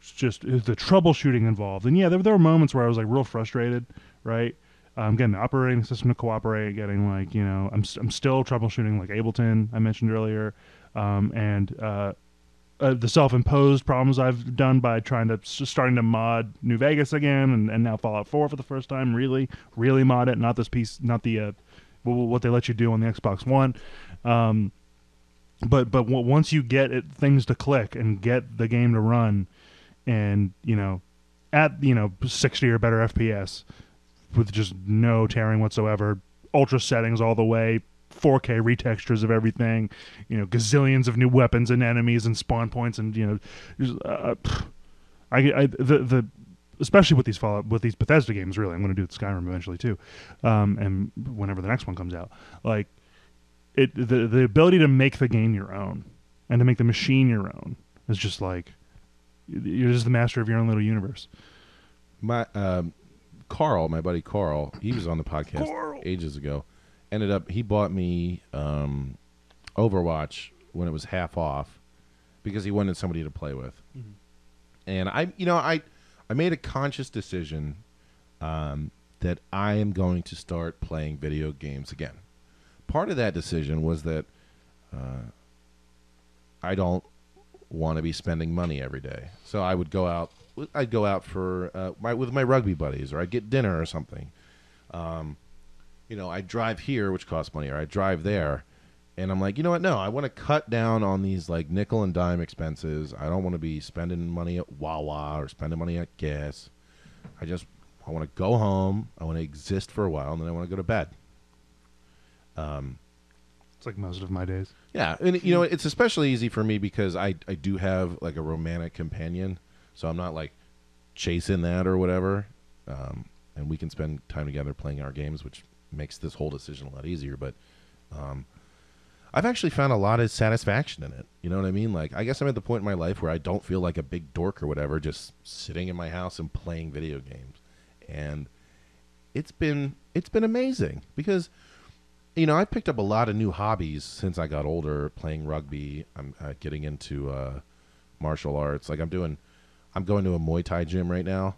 it was the troubleshooting involved. And yeah, there were moments where I was like real frustrated, right? Getting the operating system to cooperate, getting like, I'm still troubleshooting like Ableton, I mentioned earlier, and the self-imposed problems I've done by starting to mod New Vegas again, and now Fallout 4 for the first time, really mod it, not this piece, not the what they let you do on the Xbox One. But once you get things to click and get the game to run, and at 60 or better FPS with just no tearing whatsoever, ultra settings all the way, 4K retextures of everything, gazillions of new weapons and enemies and spawn points, and especially with these Bethesda games, really, I'm going to do Skyrim eventually too, and whenever the next one comes out, like the ability to make the game your own and to make the machine your own is just like, you're just the master of your own little universe. My Carl, my buddy Carl, he was on the podcast ages ago. He bought me Overwatch when it was half off because he wanted somebody to play with. Mm-hmm. And I made a conscious decision that I am going to start playing video games again. Part of that decision was that I don't want to be spending money every day. So I would go out. I'd go out for with my rugby buddies, or I'd get dinner or something. I'd drive here, which costs money, or I'd drive there, and I'm like, you know what? No, I want to cut down on these like nickel and dime expenses. I don't want to be spending money at Wawa or spending money at gas. I want to go home. I want to exist for a while, and then I want to go to bed. It's like most of my days. Yeah, and it's especially easy for me because I do have like a romantic companion, so I'm not like chasing that or whatever, and we can spend time together playing our games, which makes this whole decision a lot easier. But I've actually found a lot of satisfaction in it. You know what I mean? Like, I guess I'm at the point in my life where I don't feel like a big dork or whatever, just sitting in my house and playing video games. And it's been amazing because, you know, I picked up a lot of new hobbies since I got older, playing rugby. I'm getting into martial arts. Like I'm going to a Muay Thai gym right now.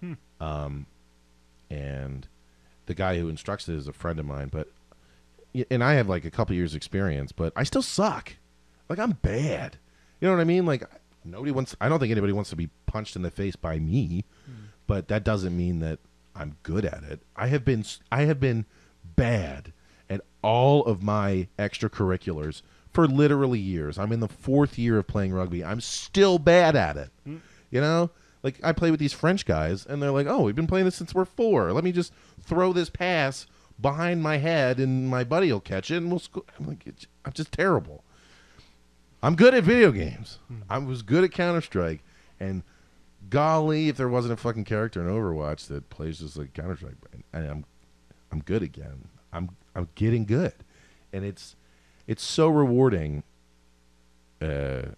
And the guy who instructs it is a friend of mine, and I have like a couple years experience, but I still suck. Like I'm bad. You know what I mean? Like I don't think anybody wants to be punched in the face by me, but that doesn't mean that I'm good at it. I have been bad at all of my extracurriculars for literally years. I'm in the 4th year of playing rugby. I'm still bad at it. You know? Like I play with these French guys and they're like, "Oh, we've been playing this since we're 4. Let me just throw this pass behind my head and my buddy will catch it and we'll score." I'm like, I'm just terrible. I'm good at video games. I was good at Counter-Strike, and golly, if there wasn't a fucking character in Overwatch that plays just like Counter-Strike, and I'm good again. I'm getting good, and it's so rewarding to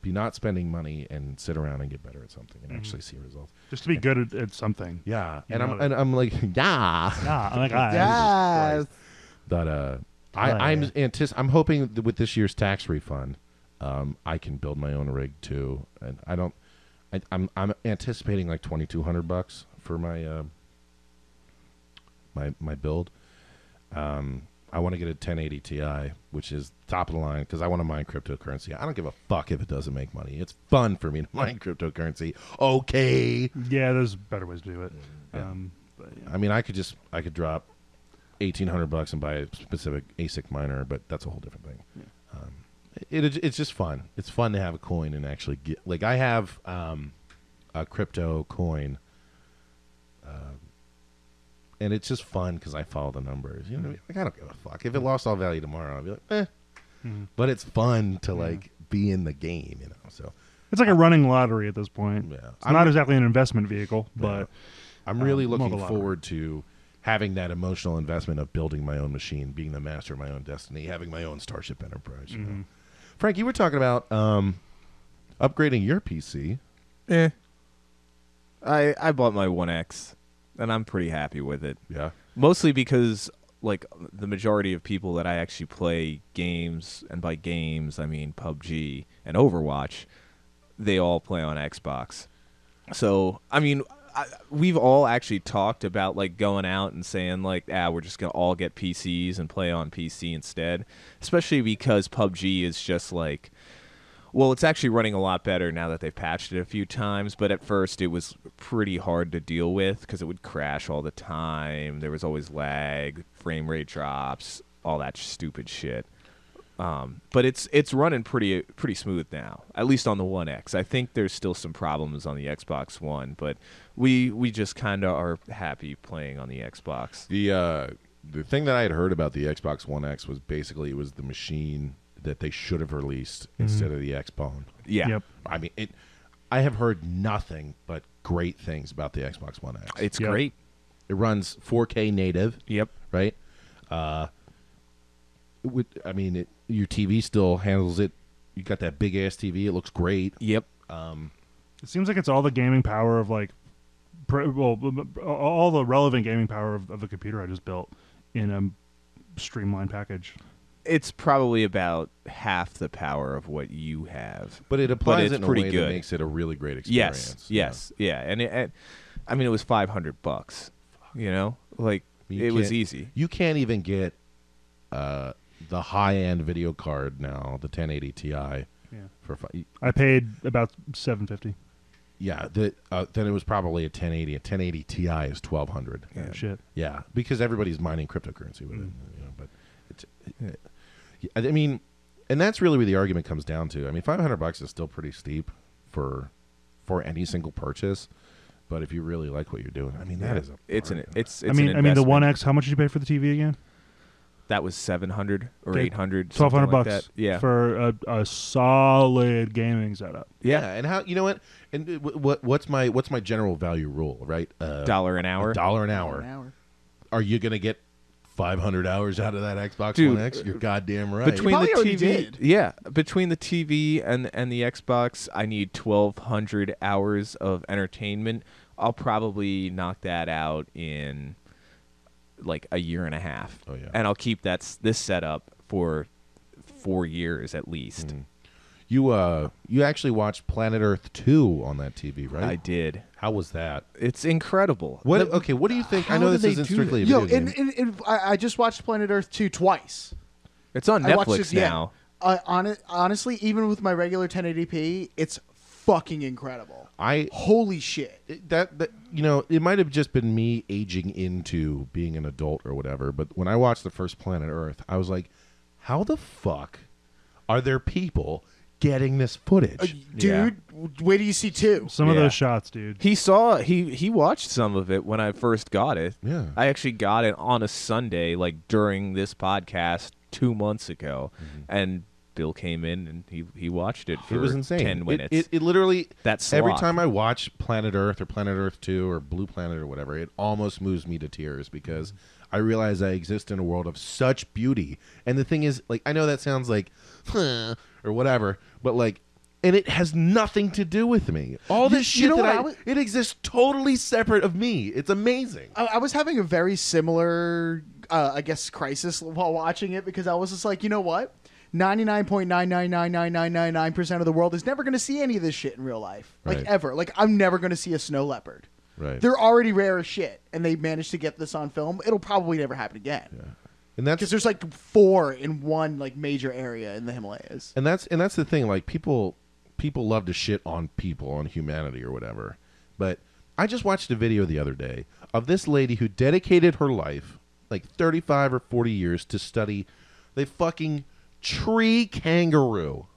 be not spending money and sit around and get better at something and actually see results. Just to be good at something. Yeah, and I'm like, yeah. Yeah, I'm like, ah, Yes. But I'm hoping that with this year's tax refund, I can build my own rig too, and I'm anticipating like $2,200 for my my build. I want to get a 1080 Ti, which is top of the line, because I want to mine cryptocurrency. I don't give a fuck if it doesn't make money. It's fun for me to mine cryptocurrency. Okay. Yeah, there's better ways to do it. Yeah. But, yeah. I mean, I could drop $1,800 and buy a specific ASIC miner, but that's a whole different thing. Yeah. It's just fun. It's fun to have a coin and actually get, like, I have a crypto coin, and it's just fun because I follow the numbers. You know what I mean? Like, I don't give a fuck. If it lost all value tomorrow, I'd be like, eh. But it's fun to like be in the game, you know. So it's like a running lottery at this point. Yeah. It's not exactly an investment vehicle, but I'm really more of a looking lottery. forward to having that emotional investment of building my own machine, being the master of my own destiny, having my own Starship Enterprise. You know? Frank, you were talking about upgrading your PC. I bought my 1X, and I'm pretty happy with it. Yeah. Mostly because, like, the majority of people that I actually play games, and by games I mean PUBG and Overwatch, they all play on Xbox. So, I mean, we've all actually talked about, like, going out and saying, like, we're just going to all get PCs and play on PC instead. Especially because PUBG is just, like, well, it's actually running a lot better now that they've patched it a few times, but at first it was pretty hard to deal with because it would crash all the time. There was always lag, frame rate drops, all that stupid shit. But it's running pretty smooth now, at least on the 1X. I think there's still some problems on the Xbox One, but we just kind of are happy playing on the Xbox. The thing that I had heard about the Xbox One X was basically it was the machine that they should have released instead of the Xbone. Yeah. Yep. I mean, I have heard nothing but great things about the Xbox One X. It's great. It runs 4K native. Yep. Right? Your TV still handles it. You got that big ass TV. It looks great. Yep. It seems like it's all the gaming power of, like, all the relevant gaming power of the computer I just built in a streamlined package. It's probably about half the power of what you have. But it applies it's it in a pretty way good. that makes it a really great experience. Yes. And it was $500. You know, like, it was easy. You can't even get the high-end video card now, the 1080 Ti. Yeah. I paid about $750. Yeah, then it was probably a 1080. A 1080 Ti is $1,200. Yeah. Shit. Yeah, because everybody's mining cryptocurrency with it. You know, but I mean, and that's really where the argument comes down to. I mean, $500 is still pretty steep for any single purchase. But if you really like what you're doing, I mean, that is a. It's an I mean, the investment. 1X. How much did you pay for the TV again? that was 700 or Okay, 800, $1,200 something like bucks that. Yeah. for a solid gaming setup. Yeah, and how, you know what? And what's my general value rule, right? $1 an hour. $1 an An hour. hour. Are you gonna get 500 hours out of that Xbox Dude, One X? You're goddamn right. Between the probably already TV, did. yeah, between the TV and the Xbox, I need 1,200 hours of entertainment. I'll probably knock that out in like a year and a half. Oh, yeah. And I'll keep this setup for 4 years at least. Mm. You actually watched Planet Earth 2 on that TV, right? I did. How was that? It's incredible. What? Okay, what do you think? I How know did this they isn't do strictly a Yo, video game. I just watched Planet Earth 2 twice. It's on I watched Netflix it, yeah. now. Honestly, even with my regular 1080p, it's fucking incredible. Holy shit. That you know, it might have just been me aging into being an adult or whatever, but when I watched the first Planet Earth, I was like, how the fuck are there people getting this footage? Dude, wait till you see 2. Some of Yeah. those shots, dude. He watched some of it when I first got it. Yeah. I actually got it on a Sunday, like during this podcast 2 months ago, and Bill came in and he watched it for It was insane. 10 minutes. It literally, That every slot. time I watch Planet Earth or Planet Earth 2 or Blue Planet or whatever, it almost moves me to tears because I realize I exist in a world of such beauty. And the thing is, like, I know that sounds like, or whatever, but like, and it has nothing to do with me. All this shit know that what it exists totally separate of me. It's amazing. I was having a very similar, I guess, crisis while watching it because I was just like, you know what? 99.9999999% of the world is never going to see any of this shit in real life. Like, Right. ever. Like, I'm never going to see a snow leopard. Right. They're already rare as shit, and they managed to get this on film. It'll probably never happen again. And that's Because there's like 4 in one like major area in the Himalayas. And that's the thing. Like people love to shit on people, on humanity or whatever. But I just watched a video the other day of this lady who dedicated her life, like 35 or 40 years, to study the fucking tree kangaroo.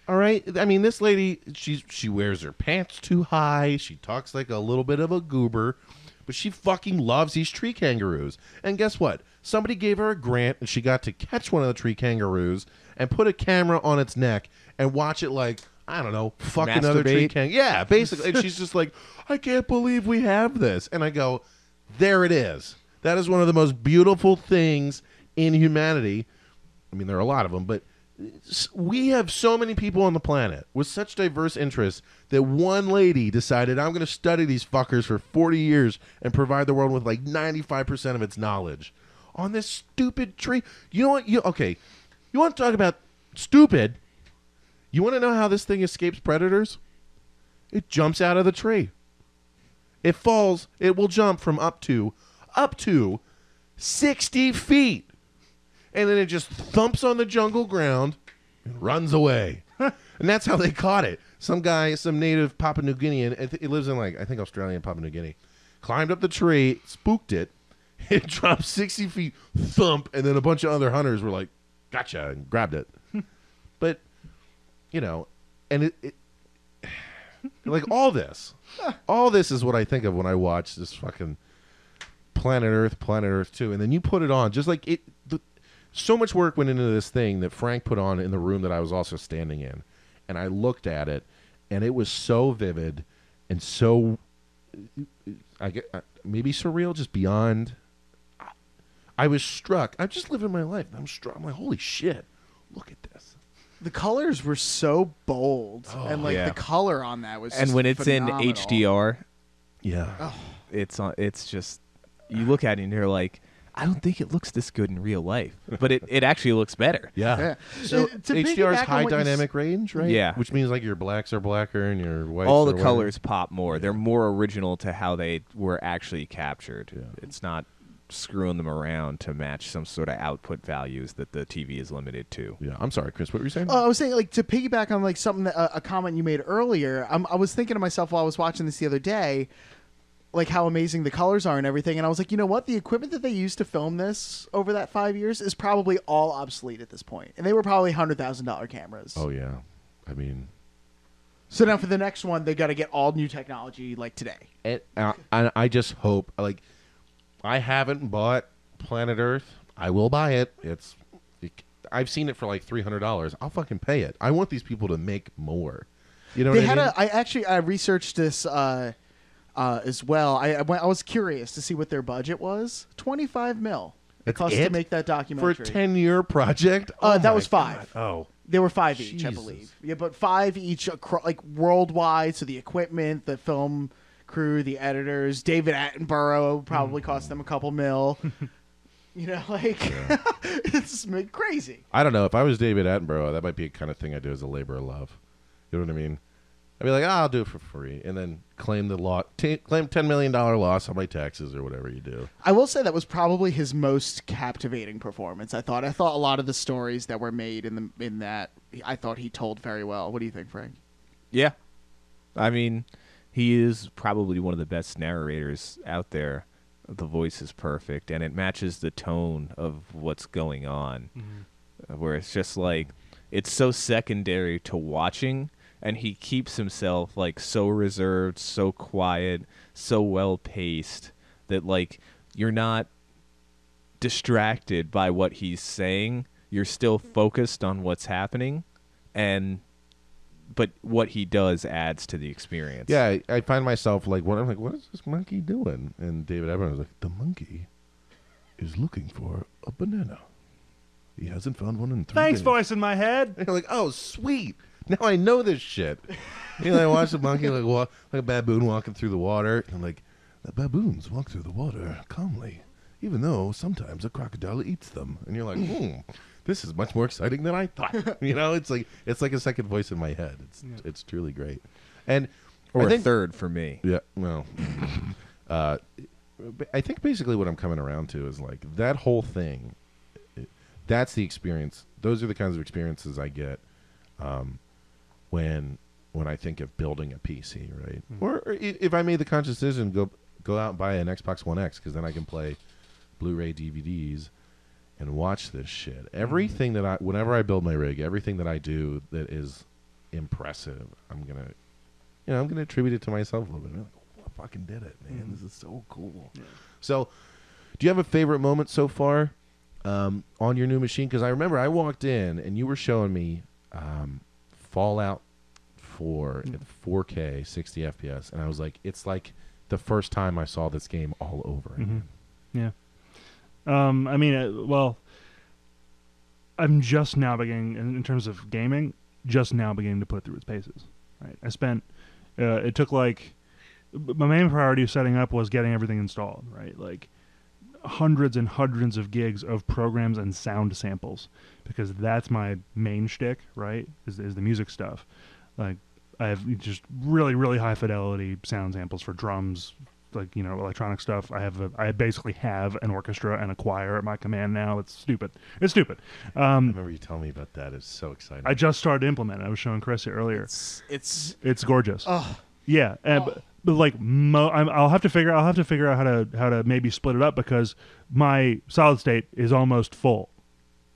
All right. I mean, this lady, she wears her pants too high. She talks like a little bit of a goober. But she fucking loves these tree kangaroos. And guess what? Somebody gave her a grant, and she got to catch one of the tree kangaroos and put a camera on its neck and watch it like, I don't know, fuck another tree Masturbate? kangaroo. Yeah, basically. And she's just like, I can't believe we have this. And I go, there it is. That is one of the most beautiful things in humanity. I mean, there are a lot of them, but we have so many people on the planet with such diverse interests that one lady decided, I'm going to study these fuckers for 40 years and provide the world with like 95% of its knowledge on this stupid tree. You know what? Okay. You want to talk about stupid? You want to know how this thing escapes predators? It jumps out of the tree. It falls. It will jump from up to 60 feet. And then it just thumps on the jungle ground and runs away. And that's how they caught it. Some guy, some native Papua New Guinean, it lives in like, I think Australia and Papua New Guinea, climbed up the tree, spooked it, it dropped 60 feet, thump, and then a bunch of other hunters were like, gotcha, and grabbed it. But, you know, and it like all this is what I think of when I watch this fucking Planet Earth 2, and then you put it on, just like it, so much work went into this thing that Frank put on in the room that I was also standing in. And I looked at it, and it was so vivid and so, maybe surreal, just beyond. I was struck. I'm just living my life. I'm struck. I'm like, holy shit, look at this. The colors were so bold, and like yeah. the color on that was. And just when it's phenomenal. in HDR, Yeah. it's just, you look at it and you're like, I don't think it looks this good in real life, but it actually looks better. Yeah. Yeah. So To HDR is piggyback on high what you dynamic range, right? Yeah. Which means like your blacks are blacker and your whites All are the whiter. colors pop more. They're more original to how they were actually captured. Yeah. It's not screwing them around to match some sort of output values that the TV is limited to. Yeah. I'm sorry, Chris. What were you saying? I was saying, like, to piggyback on like something that a comment you made earlier. I was thinking to myself while I was watching this the other day, like how amazing the colors are and everything, and I was like, you know what? The equipment that they used to film this over that 5 years is probably all obsolete at this point, and they were probably $100,000 cameras. Oh yeah. I mean, So now for the next one, they got to get all new technology like today. and I just hope, like, I haven't bought Planet Earth, I will buy it. I've seen it for like $300. I'll fucking pay it. I want these people to make more. You know They what I had mean? I researched this as well. I was curious to see what their budget was. 25 mil. It That's cost it? to make that documentary. For a 10-year project? Oh that my was 5. God. Oh. They were 5 each, I Jesus. believe. Yeah, but 5 each, like worldwide. So the equipment, the film crew, the editors, David Attenborough probably cost them a couple mil. You know, like it's crazy. I don't know. If I was David Attenborough, that might be a kind of thing I do as a labor of love. You know what I mean? I'd be like, I'll do it for free, and then claim the claim $10 million loss on my taxes or whatever you do. I will say that was probably his most captivating performance. I thought a lot of the stories that were made in that I thought he told very well. What do you think, Frank? Yeah. I mean, he is probably one of the best narrators out there. The voice is perfect, and it matches the tone of what's going on, where it's just like, it's so secondary to watching, and he keeps himself like so reserved, so quiet, so well paced that like you're not distracted by what he's saying. You're still focused on what's happening, but what he does adds to the experience. Yeah, I find myself like, I'm like, what is this monkey doing? And David Attenborough was like, the monkey is looking for a banana. He hasn't found one in 3 Thanks, days. voice in my head. And you're like, oh, sweet. Now I know this shit. You know, I watch the monkey like a baboon walking through the water. And I'm like, the baboons walk through the water calmly, even though sometimes a crocodile eats them. And you're like, this is much more exciting than I thought. You know, it's like a second voice in my head. It's truly great. And Or I think, a third for me. Yeah, well, I think basically what I'm coming around to is like that whole thing. That's the experience. Those are the kinds of experiences I get when I think of building a PC, right? Or if I made the conscious decision, go out and buy an Xbox One X, because then I can play Blu-ray DVDs and watch this shit. Everything whenever I build my rig, everything that I do that is impressive, I'm gonna attribute it to myself a little bit. I'm like, I fucking did it, man. This is so cool. Yeah. So, do you have a favorite moment so far on your new machine? Because I remember I walked in and you were showing me Fallout 4 at 4K 60 FPS, and I was like, it's like the first time I saw this game all over again. Yeah. I mean, well, I'm just now beginning, in terms of gaming, just now beginning to put through its paces. Right. I spent, it took like, my main priority of setting up was getting everything installed, right? Like hundreds and hundreds of gigs of programs and sound samples, because that's my main shtick, right? Is the music stuff. Like I have just really, really high fidelity sound samples for drums, like, you know, electronic stuff. I basically have an orchestra and a choir at my command now. It's stupid. I remember you telling me about that. It's so exciting. I just started to implement it. I was showing Chris it earlier. It's gorgeous. Oh. Yeah, but like I'll have to figure out how to maybe split it up, because my solid state is almost full,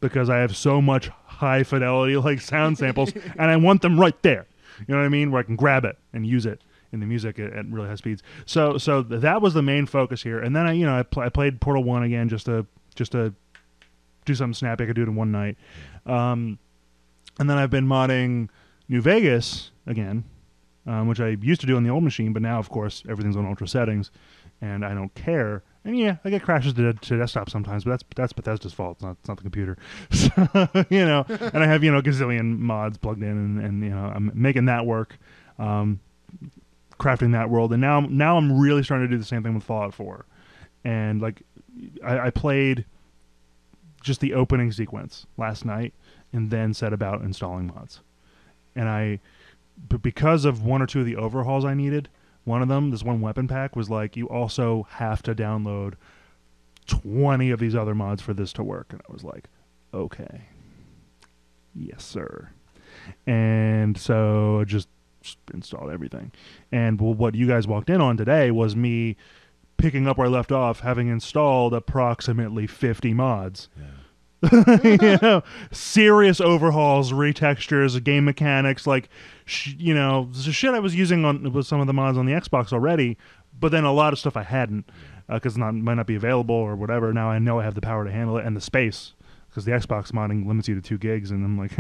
because I have so much high fidelity like sound samples and I want them right there. You know what I mean? Where I can grab it and use it in the music at really high speeds. So that was the main focus here. And then I played Portal 1 again just to do something snappy. I could do it in one night. And then I've been modding New Vegas again, which I used to do on the old machine, but now, of course, everything's on ultra settings, and I don't care. And yeah, I get crashes to desktop sometimes, but that's Bethesda's fault. It's not the computer. So, you know, and I have, you know, a gazillion mods plugged in, and you know, I'm making that work, crafting that world, and now I'm really starting to do the same thing with Fallout 4, and like I played just the opening sequence last night, and then set about installing mods, but because of one or two of the overhauls I needed, one of them, this one weapon pack, was like, you also have to download 20 of these other mods for this to work. And I was like, okay. Yes, sir. And so I just installed everything. And what you guys walked in on today was me picking up where I left off, having installed approximately 50 mods. Yeah. You know, serious overhauls, retextures, game mechanics, like, you know, the shit I was using with some of the mods on the Xbox already, but then a lot of stuff I hadn't. because might not be available or whatever. Now I know I have the power to handle it and the space, because the Xbox modding limits you to 2 gigs, and I'm like,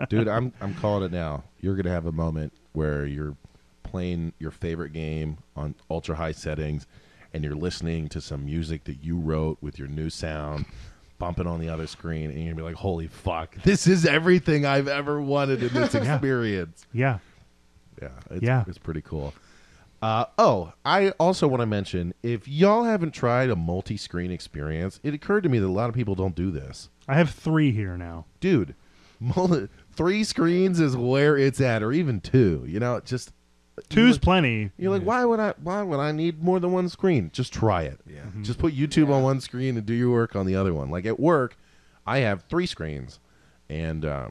dude, I'm calling it now. You're gonna have a moment where you're playing your favorite game on ultra high settings, and you're listening to some music that you wrote with your new sound, bumping on the other screen, and you're gonna be like, "Holy fuck! This is everything I've ever wanted in this experience." yeah. It's pretty cool. I also want to mention, if y'all haven't tried a multi-screen experience, it occurred to me that a lot of people don't do this. I have 3 here now. Dude, 3 screens is where it's at, or even 2. You know, just 2's plenty. You're like, why would I need more than 1 screen? Just try it. Yeah. Mm-hmm. Just put YouTube on 1 screen and do your work on the other one. Like at work, I have 3 screens, and I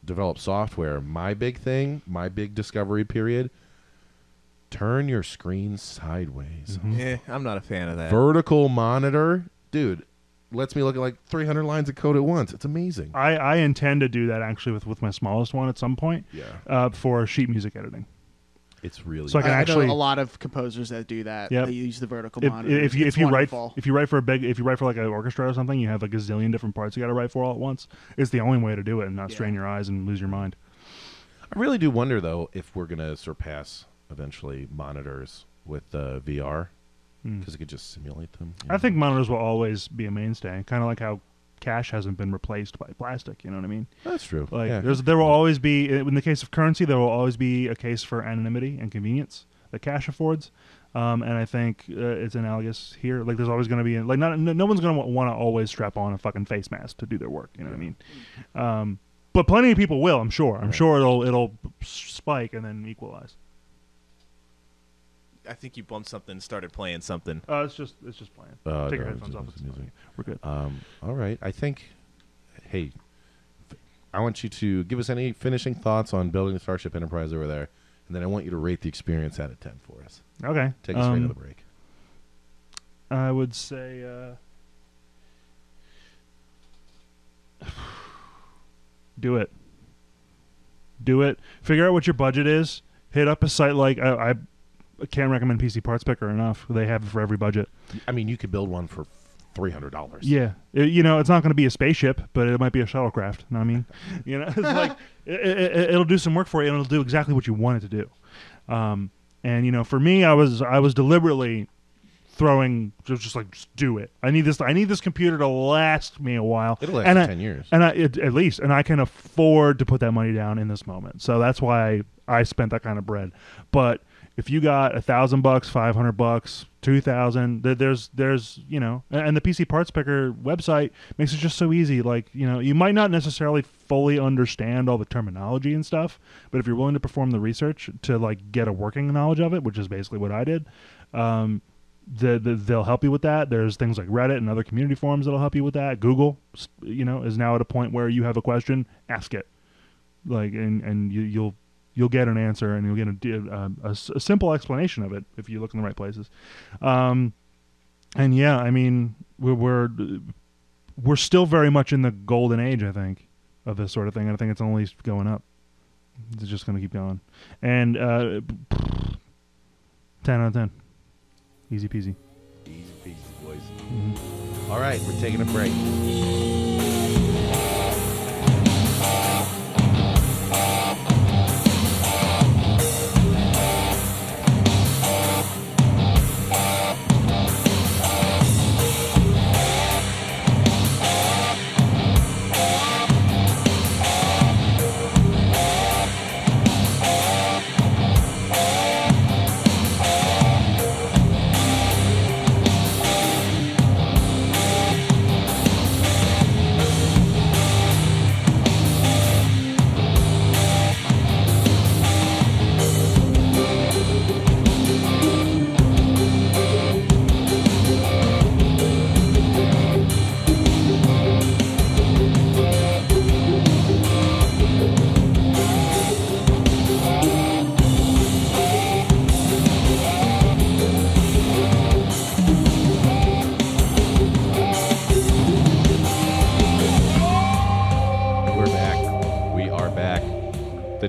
develop software. My big discovery period: turn your screen sideways. I'm not a fan of that. Vertical monitor, dude, lets me look at like 300 lines of code at once. It's amazing. I intend to do that actually with my smallest one at some point. Yeah. For sheet music editing. It's really So I can I actually know a lot of composers that do that. Yep. They use the vertical monitor. If you It's write wonderful. for like an orchestra or something, you have like a zillion different parts you got to write for all at once. It's the only way to do it and not strain your eyes and lose your mind. I really do wonder though if we're gonna surpass eventually monitors with VR, because it could just simulate them. I think monitors will always be a mainstay, kind of like how cash hasn't been replaced by plastic. You know what I mean? that's true. Like Yeah. there will always be, in the case of currency, there will always be a case for anonymity and convenience that cash affords. And I think it's analogous here. Like there's always going to be like no one's going to want to always strap on a fucking face mask to do their work. You know what I mean? But plenty of people will. I'm sure. I'm sure it'll spike and then equalize. I think you bumped something and started playing something. It's just playing. Take your headphones off. it's It's music. fine. We're good. All right. I think. Hey, I want you to give us any finishing thoughts on building the Starship Enterprise over there, and then I want you to rate the experience out of 10 for us. Okay. Take us straight to the break. I would say do it. Figure out what your budget is. Hit up a site like I can't recommend PC Parts Picker enough. They have it for every budget. I mean, you could build one for $300. Yeah, it's not going to be a spaceship, but it might be a shuttlecraft. You know what I mean? It's like it'll do some work for you, and it'll do exactly what you want it to do. And for me, I was deliberately throwing just do it. I need this computer to last me a while. It'll last you 10 years. And at least I can afford to put that money down in this moment. So that's why I spent that kind of bread. But if you got $1,000, $500, $2,000, there's and the PC Parts Picker website makes it just so easy. Like you might not necessarily fully understand all the terminology and stuff, but if you're willing to perform the research to like get a working knowledge of it, which is basically what I did, they'll help you with that. There's things like Reddit and other community forums that'll help you with that. Google, is now at a point where you have a question, ask it, and you'll get an answer, and you'll get a simple explanation of it if you look in the right places. And yeah, I mean, we're still very much in the golden age, I think, of this sort of thing. And I think it's only going up. It's just going to keep going. And 10 out of 10. Easy peasy. Easy peasy, boys. All right, we're taking a break.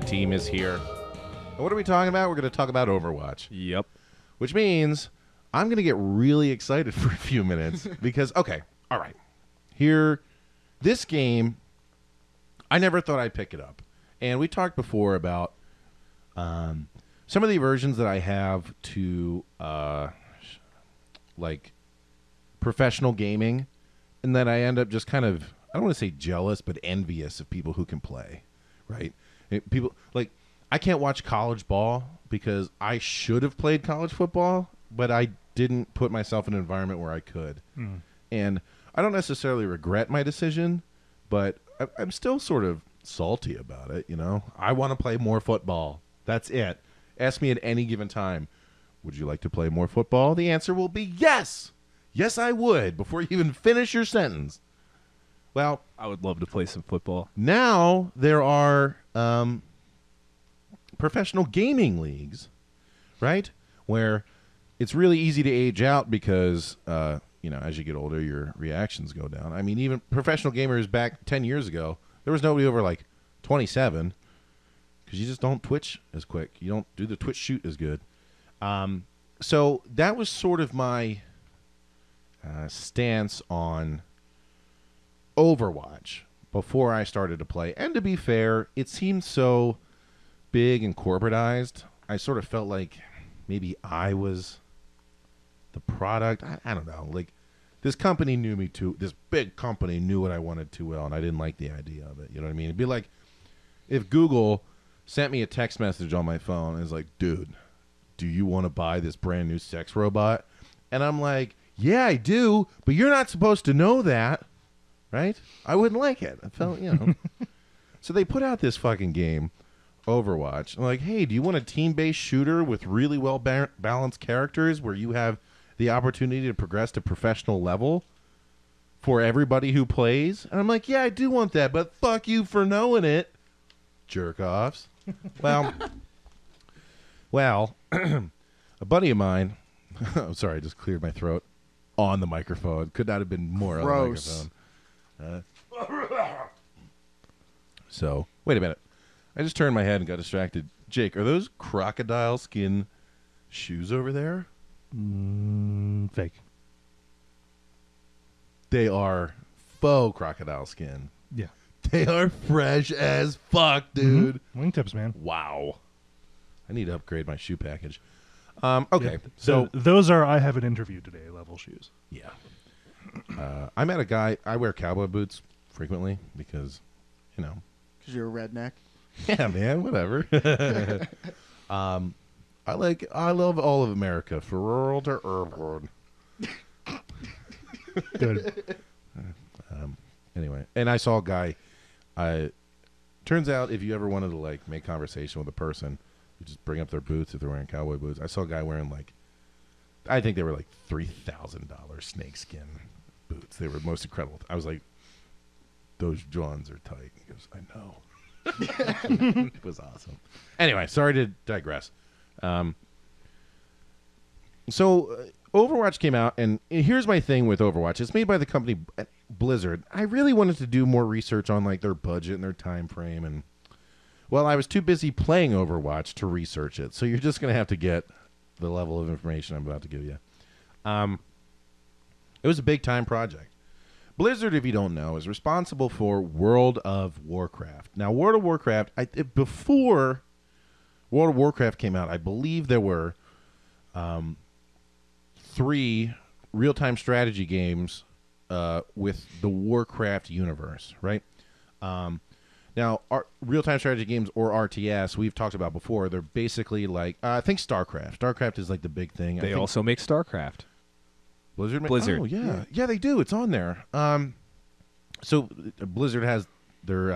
Team is here. And what are we talking about? We're going to talk about Overwatch. Yep. which means I'm going to get really excited for a few minutes because, okay, all right. Here, this game, I never thought I'd pick it up. And we talked before about some of the aversions that I have to, like, professional gaming, and that I end up just kind of, I don't want to say jealous, but envious of people who can play, right? People, like, I can't watch college ball because I should have played college football, but I didn't put myself in an environment where I could. And I don't necessarily regret my decision, but I'm still sort of salty about it, you know? I want to play more football. That's it. Ask me at any given time, would you like to play more football? The answer will be yes. Yes, I would, before you even finish your sentence. Well, I would love to play some football. now there are professional gaming leagues, right? Where it's really easy to age out because, you know, as you get older, your reactions go down. I mean, even professional gamers back 10 years ago, there was nobody over like 27 because you just don't twitch as quick. You don't do the twitch shoot as good. So that was sort of my stance on Overwatch before I started to play. And to be fair, it seemed so big and corporatized. I sort of felt like maybe I was the product. I don't know. Like, this company knew me too. This big company knew what I wanted too well, and I didn't like the idea of it. You know what I mean? It'd be like if Google sent me a text message on my phone and was like, dude, do you want to buy this brand new sex robot? And I'm like, yeah, I do, but you're not supposed to know that, right? I wouldn't like it. I felt, you know. So they put out this fucking game, Overwatch. I'm like, hey, do you want a team-based shooter with really well-balanced characters where you have the opportunity to progress to professional level for everybody who plays? And I'm like, yeah, I do want that, but fuck you for knowing it, jerk-offs. Well, a buddy of mine, I'm sorry, I just cleared my throat on the microphone. Could not have been more Gross. on the microphone. So, wait a minute. I just turned my head and got distracted. Jake, are those crocodile skin shoes over there? Fake. They are faux crocodile skin. Yeah. They are fresh as fuck, dude. Wingtips, man. Wow. I need to upgrade my shoe package. Okay, Yeah, so those are I have an interview today level shoes. yeah, I met a guy. I wear cowboy boots frequently because, you know, Because you're a redneck. yeah, man, whatever. I love all of America, from rural to urban. Good. Anyway, and I saw a guy. Turns out, if you ever wanted to like make conversation with a person, you just bring up their boots if they're wearing cowboy boots. I saw a guy wearing like, I think they were like $3,000 snakeskin boots. They were most incredible. I was like, those Johns are tight. He goes, I know. It was awesome. Anyway, sorry to digress. So Overwatch came out, and here's my thing with Overwatch. It's made by the company Blizzard. I really wanted to do more research on like their budget and their time frame, and well, I was too busy playing Overwatch to research it. So you're just going to have to get the level of information I'm about to give you. It was a big time project. Blizzard, if you don't know, is responsible for World of Warcraft. Now, World of Warcraft, before World of Warcraft came out, I believe there were 3 real-time strategy games with the Warcraft universe, right? Now, real-time strategy games, or RTS, we've talked about before. They're basically like, I think StarCraft. StarCraft is like the big thing. They also make StarCraft. Blizzard. Blizzard. Oh, yeah, they do. It's on there. So Blizzard has their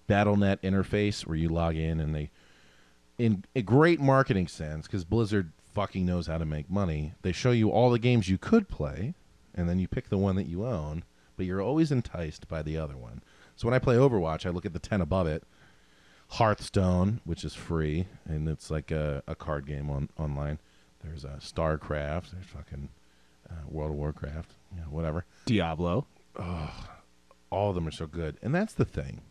BattleNet interface where you log in, and they, in a great marketing sense, because Blizzard fucking knows how to make money, they show you all the games you could play, and then you pick the one that you own, but you're always enticed by the other one. So when I play Overwatch, I look at the 10 above it. Hearthstone, which is free, and it's like a card game online. There's StarCraft. There's fucking World of Warcraft. You know, whatever. Diablo. All of them are so good. And that's the thing.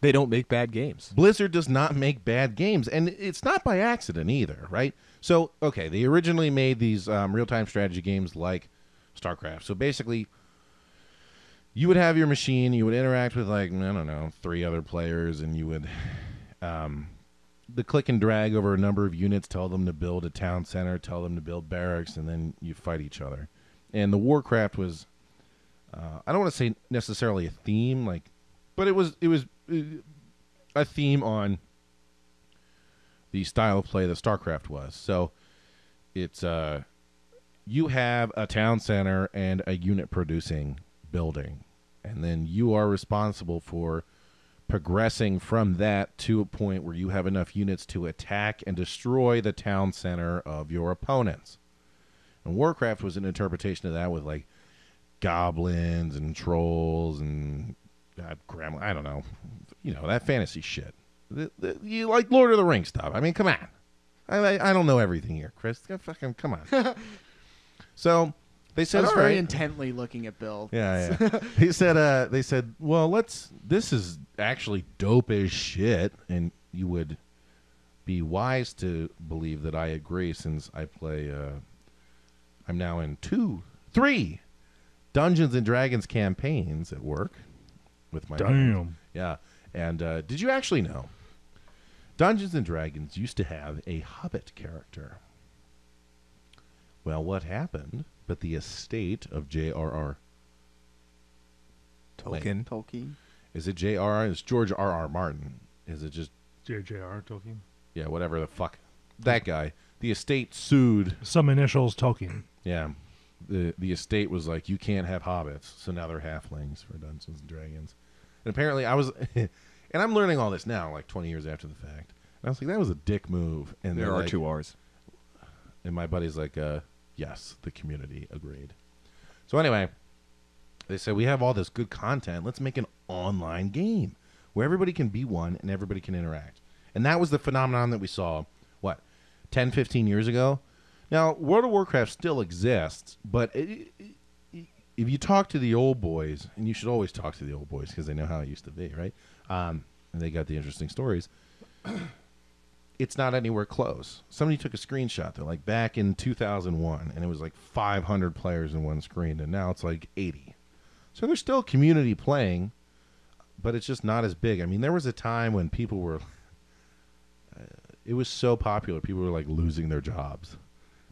They don't make bad games. Blizzard does not make bad games, and it's not by accident either, right? So, okay, they originally made these real-time strategy games like StarCraft. So basically, you would have your machine, you would interact with, like, I don't know, 3 other players, and you would the click and drag over a number of units, tell them to build a town center, tell them to build barracks, and then you fight each other. And the Warcraft was, I don't want to say necessarily a theme, like, but it was a theme on the style of play that StarCraft was. So it's you have a town center and a unit producing building, and then you are responsible for progressing from that to a point where you have enough units to attack and destroy the town center of your opponents. And Warcraft was an interpretation of that with like goblins and trolls and gremlins. I don't know, that fantasy shit. You like Lord of the Rings stuff. I mean, come on. I don't know everything here, Chris. Fucking come on. So they said, I was all very right. intently looking at Bill. Yeah. They said, well, this is actually dope as shit, and you would be wise to believe that I agree, since I play. I'm now in 3 Dungeons and Dragons campaigns at work with my friends. Damn. Yeah. And did you actually know Dungeons and Dragons used to have a Hobbit character? Well, what happened? But the estate of J.R.R. Tolkien. Tolkien. Is it J.R.R.? It's George R.R. Martin. Is it just J.J.R. Tolkien. yeah, whatever the fuck that guy? The estate sued. Some initials Tolkien. Yeah, the estate was like, you can't have hobbits, so now they're halflings for Dungeons and Dragons. And apparently, I was, and I'm learning all this now, like 20 years after the fact. And I was like, that was a dick move. And There they're are like, 2 R's. And my buddy's like, yes, the community agreed. So anyway, they said, we have all this good content. Let's make an online game where everybody can be one and everybody can interact. And that was the phenomenon that we saw, 10, 15 years ago? Now, World of Warcraft still exists, but if you talk to the old boys, and you should always talk to the old boys because they know how it used to be, right? And they got the interesting stories. It's not anywhere close. Somebody took a screenshot. They're like, back in 2001, and it was like 500 players in one screen, and now it's like 80. So there's still community playing, but it's just not as big. I mean, there was a time when people were... it was so popular, people were like losing their jobs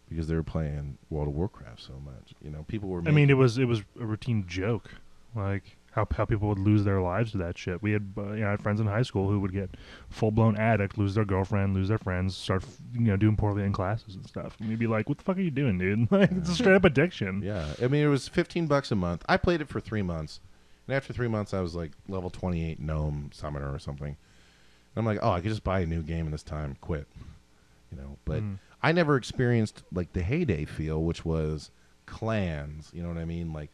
because they were playing World of Warcraft so much. People were... I mean, it was a routine joke, like how people would lose their lives to that shit. We had I had friends in high school who would get full blown addict, lose their girlfriend, lose their friends, start doing poorly in classes and stuff. And we'd be like, "What the fuck are you doing, dude?" Like, it's a straight up addiction. Yeah, I mean, it was $15 a month. I played it for 3 months, and after 3 months, I was like level 28 gnome summoner or something. And I'm like, oh, I could just buy a new game in this time, quit. But I never experienced like the heyday feel, which was clans. You know what I mean? Like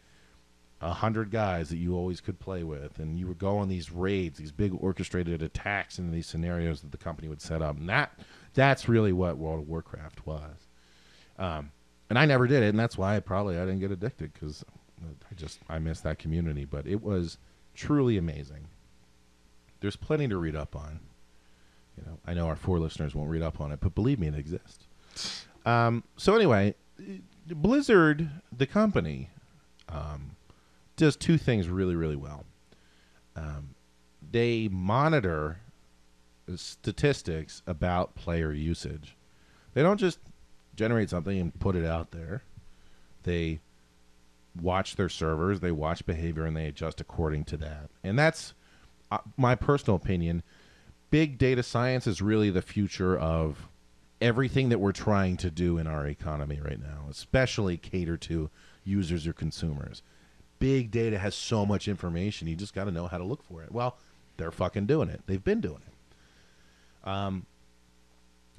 100 guys that you always could play with, and you would go on these raids, these big orchestrated attacks into these scenarios that the company would set up. And that's really what World of Warcraft was. And I never did it, and that's why I didn't get addicted, because I miss that community. But it was truly amazing. There's plenty to read up on. I know our 4 listeners won't read up on it, but believe me, it exists. So anyway, Blizzard, the company, does 2 things really, really well. They monitor statistics about player usage. They don't just generate something and put it out there. They watch their servers, they watch behavior, and they adjust according to that. And that's my personal opinion. Big data science is really the future of everything that we're trying to do in our economy right now, especially cater to users or consumers. Big data has so much information, you just got to know how to look for it. Well, they're fucking doing it. They've been doing it.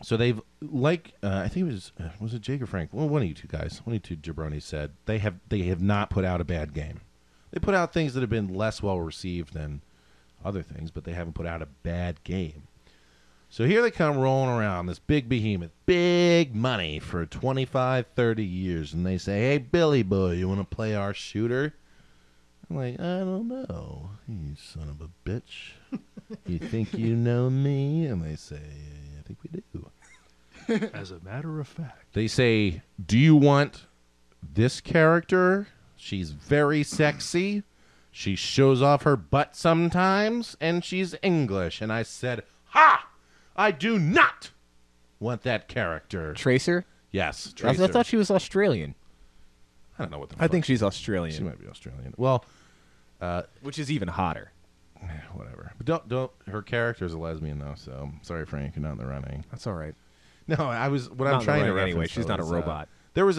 So they've, I think it was it Jake or Frank? Well, one of you two guys, one of you two jabronis said they have not put out a bad game. They put out things that have been less well received than other things, but they haven't put out a bad game. So here they come rolling around, this big behemoth, big money for 25, 30 years, and they say, hey, Billy boy, you want to play our shooter? I'm like, I don't know, you son of a bitch. You think you know me? And they say, I think we do. As a matter of fact. They say, do you want this character? She's very sexy. She shows off her butt sometimes, and she's English. And I said, ha! I do not want that character. Tracer? Yes, I Tracer. thought she was Australian. I don't know what the I fuck. think she's She Australian, might be Australian. Well, which is even hotter. whatever. But don't. Her character's a lesbian though, so sorry, Frank, you're not in the running. That's all right. No, I was. What Not I'm in the trying to running reference anyway. She's though, not a is, robot. There was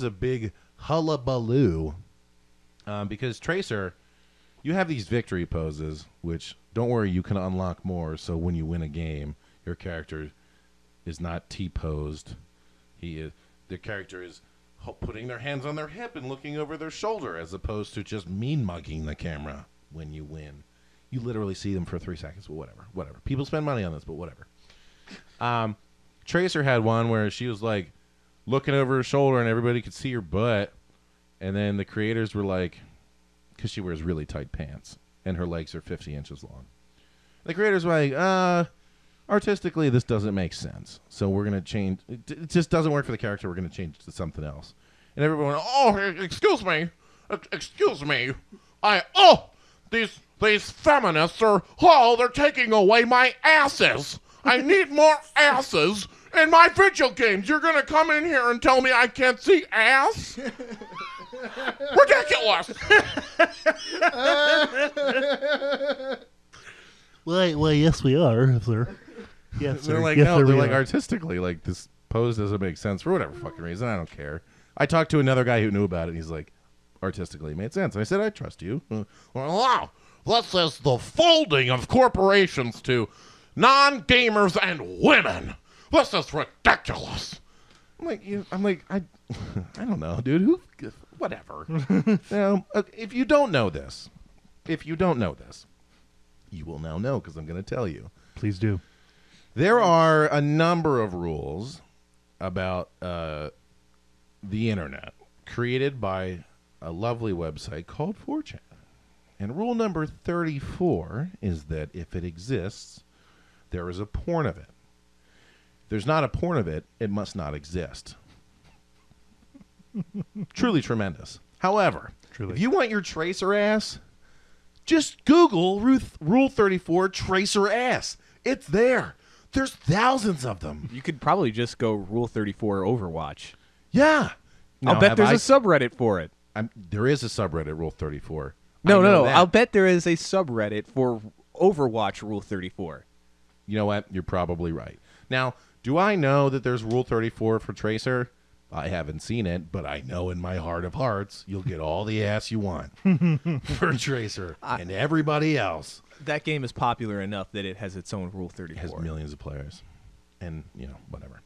a big hullabaloo because Tracer, you have these victory poses, which don't worry, you can unlock more. So when you win a game, your character is not T-posed. The character is putting their hands on their hip and looking over their shoulder, as opposed to just mean mugging the camera when you win. You literally see them for 3 seconds, but whatever. People spend money on this, but whatever. Tracer had one where she was like looking over her shoulder and everybody could see her butt, and then the creators were like, because she wears really tight pants and her legs are 50 inches long. The creators were like, artistically, this doesn't make sense. So we're going to change. It just doesn't work for the character. We're going to change to something else. And everyone went, oh, excuse me. These feminists they're taking away my asses. I need more asses in my video games. You're going to come in here and tell me I can't see ass? Ridiculous. Well, yes, we are, sir. Yes, sir. They're like, yes, no, sir, they're we like are. artistically, like this pose doesn't make sense for whatever fucking reason. I don't care. I talked to another guy who knew about it, and he's like, artistically it made sense. And I said, I trust you. Well, wow, this is the folding of corporations to non-gamers and women. This is ridiculous. I don't know, dude. Whatever. If you don't know this, you will now know because I'm going to tell you. Please do. There are a number of rules about the internet created by a lovely website called 4chan. And rule number 34 is that if it exists, there is a porn of it. If there's not a porn of it, it must not exist. Truly tremendous. However, Truly. if you want your tracer ass, just Google Rule 34 tracer ass. It's there. There's thousands of them. You could probably just go Rule 34 Overwatch. Yeah. I'll Now, bet have there's I- a subreddit for it. there is a subreddit, Rule 34. No. I know that. I'll bet there is a subreddit for Overwatch Rule 34. You know what? You're probably right. Now, do I know that there's Rule 34 for Tracer? I haven't seen it, but I know in my heart of hearts you'll get all the ass you want for Tracer and everybody else. That game is popular enough that it has its own Rule 34. It has millions of players, and whatever.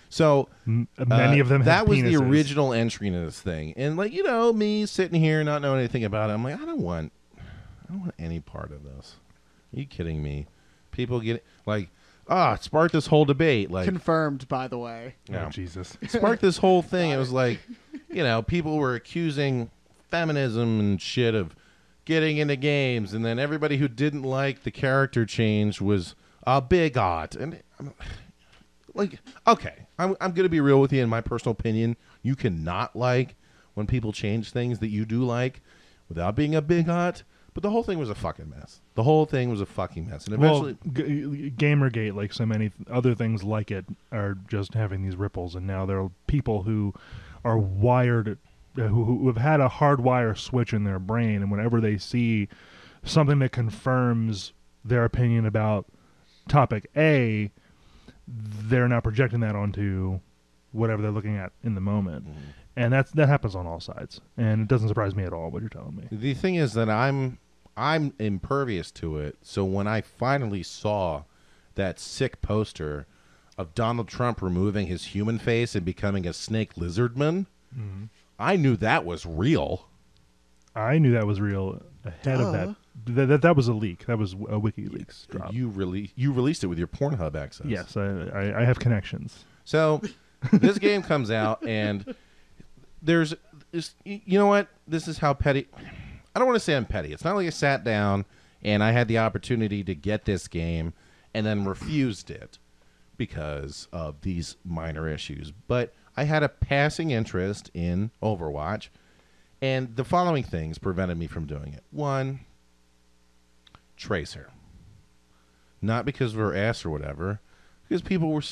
So Many of them have that was the penises. original entry into this thing, and me sitting here not knowing anything about it, I'm like, I don't want any part of this. Are you kidding me? People get like, it sparked this whole debate. Like, Confirmed, by the way. yeah. Oh, Jesus. Sparked this whole thing. It was like, people were accusing feminism and shit of getting into games, and then everybody who didn't like the character change was a bigot. And I'm like, okay, I'm going to be real with you. In my personal opinion, you cannot like when people change things that you do like without being a bigot. But the whole thing was a fucking mess. The whole thing was a fucking mess. And eventually, Gamergate, like so many other things like it, are just having these ripples, and now there are people who are wired, who have had a hardwire switch in their brain, and whenever they see something that confirms their opinion about topic A, they're now projecting that onto whatever they're looking at in the moment. Mm-hmm. And that happens on all sides, and it doesn't surprise me at all what you're telling me. the thing is that I'm impervious to it. So when I finally saw that sick poster of Donald Trump removing his human face and becoming a snake lizardman, I knew that was real. I knew that was real ahead of that. That was a leak. That was a WikiLeaks drop. You released it with your Pornhub access. Yes, I have connections. So this game comes out, and you know what? This is how petty. I don't want to say I'm petty. It's not like I sat down And I had the opportunity to get this game and then refused it because of these minor issues. But I had a passing interest in Overwatch, and the following things prevented me from doing it. One, Tracer. Not because of her ass or whatever, because people were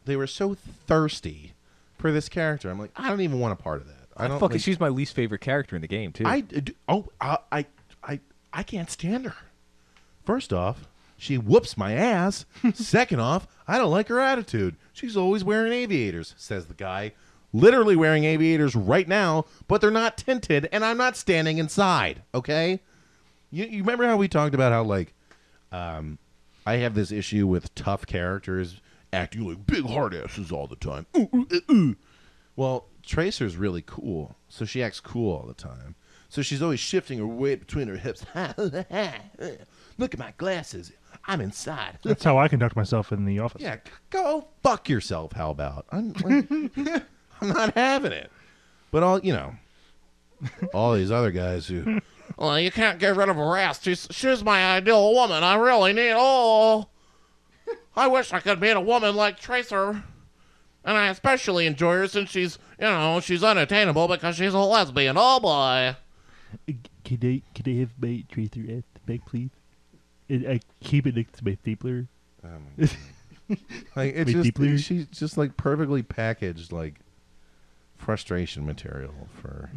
they were so thirsty for this character. I'm like, I don't even want a part of that. I don't. Fucking, she's my least favorite character in the game too. I can't stand her. First off, she whoops my ass. Second off, I don't like her attitude. She's always wearing aviators, says the guy. Literally wearing aviators right now, but they're not tinted, and I'm not standing inside, okay? You remember how we talked about how, like, I have this issue with tough characters acting like big hard asses all the time. Well, Tracer's really cool, so she acts cool all the time. So she's always shifting her weight between her hips. Look at my glasses. I'm inside. That's how I conduct myself in the office. Yeah, go fuck yourself, how about? I'm not having it. But all these other guys who, well, you can't get rid of her ass. She's my ideal woman. I really need, I wish I could meet a woman like Tracer. And I especially enjoy her since she's unattainable because she's a lesbian. Oh, boy. Can I have my Tracer at the back, please? And I keep it next to my stapler. Like, it's just, she's just like perfectly packaged, like, frustration material for.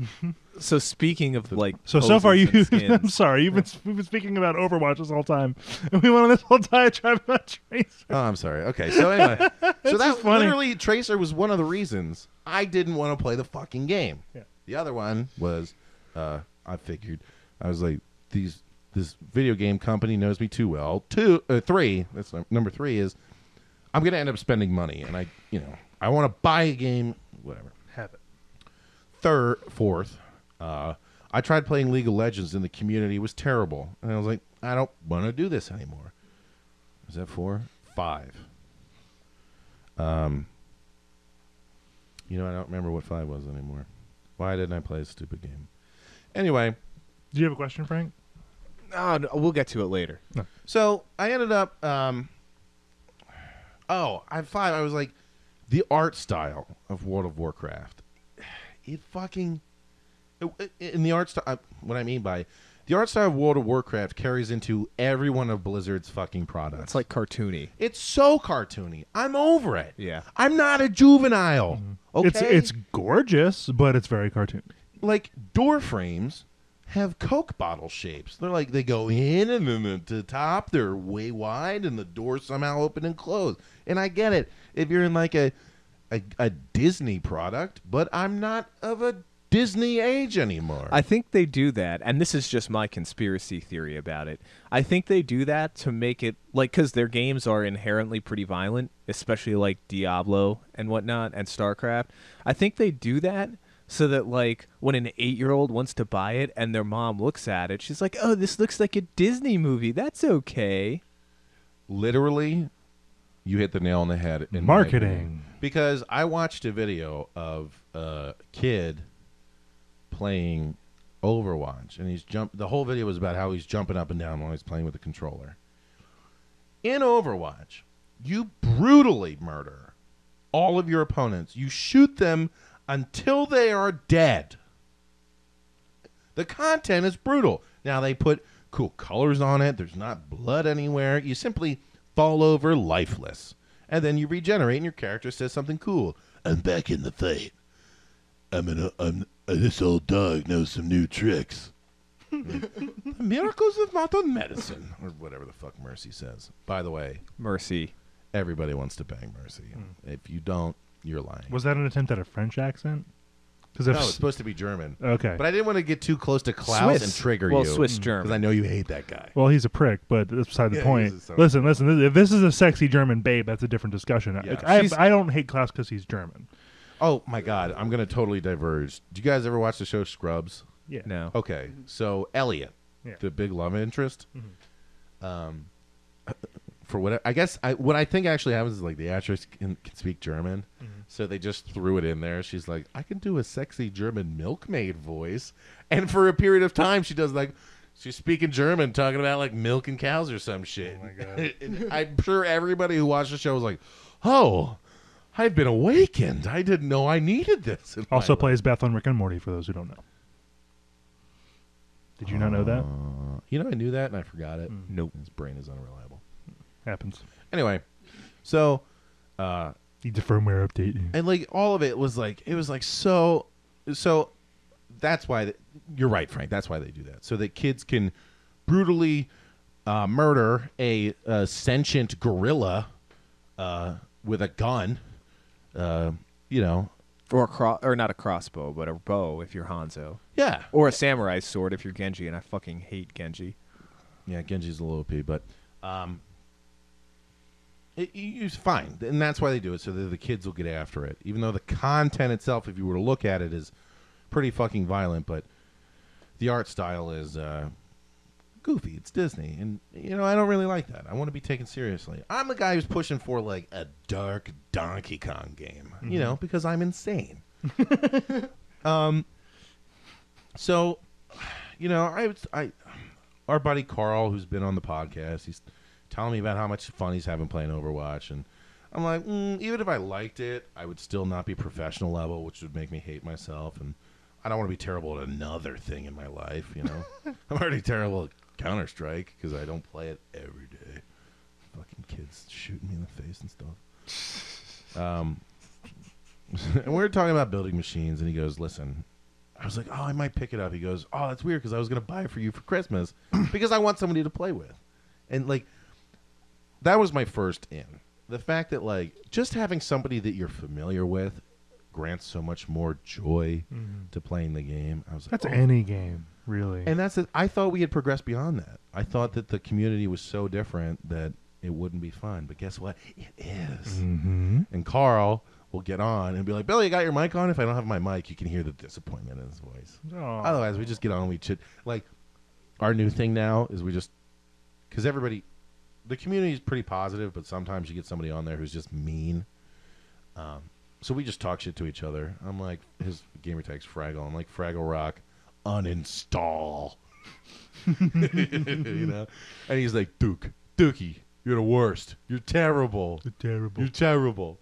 So speaking of like, So far poses you, and skins, I'm sorry, we've been speaking about Overwatch this whole time, and we went on this whole diatribe about Tracer. Oh, I'm sorry. Okay, so anyway, so that funny. literally Tracer was one of the reasons I didn't want to play the fucking game. Yeah. The other one was, I figured, I was like, this video game company knows me too well. Three. That's number 3 is, I'm gonna end up spending money, and I want to buy a game, whatever. Have it. Fourth, I tried playing League of Legends, and the community was terrible, and I was like, I don't want to do this anymore. Is that 4? 5. I don't remember what 5 was anymore. Why didn't I play a stupid game? Anyway. Do you have a question, Frank? no, we'll get to it later. No. So I ended up, at 5, I was like, the art style of World of Warcraft. In the art style, what I mean by the art style of World of Warcraft carries into every one of Blizzard's fucking products. It's like cartoony. It's so cartoony. I'm over it. Yeah. I'm not a juvenile. Okay. It's gorgeous, but it's very cartoony. Like door frames have Coke bottle shapes. They're like, they go in and then to the top, they're way wide, and the doors somehow open and close. And I get it if you're in like a Disney product, but I'm not of a Disney age anymore. I think they do that, and this is just my conspiracy theory about it. I think they do that to make it, like, because their games are inherently pretty violent, especially like Diablo and whatnot, and StarCraft. I think they do that so that, like, when an 8-year-old wants to buy it and their mom looks at it, she's like, oh, this looks like a Disney movie. That's okay. Literally, you hit the nail on the head. In Marketing. Because I watched a video of a kid playing Overwatch, and the whole video was about how he's jumping up and down while he's playing with the controller. In Overwatch, you brutally murder all of your opponents. You shoot them until they are dead. The content is brutal. Now, they put cool colors on it. There's not blood anywhere. You simply fall over lifeless. And then you regenerate, and your character says something cool. I'm back in the fight. This old dog knows some new tricks. Miracles of modern medicine, or whatever the fuck Mercy says. By the way, Mercy. everybody wants to bang Mercy. If you don't, you're lying. Was that an attempt at a French accent? No, it's supposed to be German. Okay. But I didn't want to get too close to Klaus and trigger you. Well, Swiss Because German. I know you hate that guy. Well, he's a prick, but that's beside the Yeah, point. he is so- Listen. If this is a sexy German babe, that's a different discussion. Yeah. I don't hate Klaus because he's German. Oh, my God. I'm going to totally diverge. Do you guys ever watch the show Scrubs? Yeah. No. Okay. So, Elliot, Yeah. the big love interest, for what I guess what I think actually happens is like the actress can speak German, so they just threw it in there. She's like, I can do a sexy German milkmaid voice, and for a period of time she does like, She's speaking German, talking about like milking cows or some shit. Oh my God. And I'm sure everybody who watched the show was like, "Oh, I've been awakened. I didn't know I needed this." in my Also life." plays Beth on Rick and Morty, for those who don't know. Did you not know that? You know, I knew that and I forgot it. Nope. His brain is unreliable. Happens. Anyway, so Needs a firmware update. and like all of it was like so that's why you're right, Frank. That's why they do that, so that kids can brutally murder a sentient gorilla with a gun. You know, Or not a crossbow, but a bow if you're Hanzo. yeah, Or a samurai sword if you're Genji, and I fucking hate Genji. yeah. Genji's a little OP, but it's fine, and that's why they do it, so that the kids will get after it. Even though the content itself, if you were to look at it, is pretty fucking violent, but the art style is goofy. It's Disney, and you know I don't really like that. I want to be taken seriously. I'm the guy who's pushing for like a dark Donkey Kong game, you know, because I'm insane. So, you know, our buddy Carl, who's been on the podcast, he's telling me about how much fun he's having playing Overwatch, and I'm like, even if I liked it, I would still not be professional level, which would make me hate myself, and I don't want to be terrible at another thing in my life, you know. I'm already terrible at Counter-Strike because I don't play it every day. Fucking kids shooting me in the face and stuff. And we were talking about building machines, and he goes, listen, I was like, oh, I might pick it up. He goes, oh, that's weird because I was going to buy it for you for Christmas because I want somebody to play with. And, like, that was my first in. The fact that, like, just having somebody that you're familiar with grants so much more joy to playing the game. I was like, That's oh. any game, really. And that's it. I thought we had progressed beyond that. I thought that the community was so different that it wouldn't be fun. But guess what? It is. Mm-hmm. And Carl will get on and be like, Billy, you got your mic on? If I don't have my mic, you can hear the disappointment in his voice. Otherwise, we just get on and we chit. Like, our new thing now is we just, because everybody, the community is pretty positive, but sometimes you get somebody on there who's just mean. So we just talk shit to each other. I'm like, his gamer tag's Fraggle. I'm like, Fraggle Rock, uninstall. You know? And he's like, Dookie, you're the worst. You're terrible. You're terrible.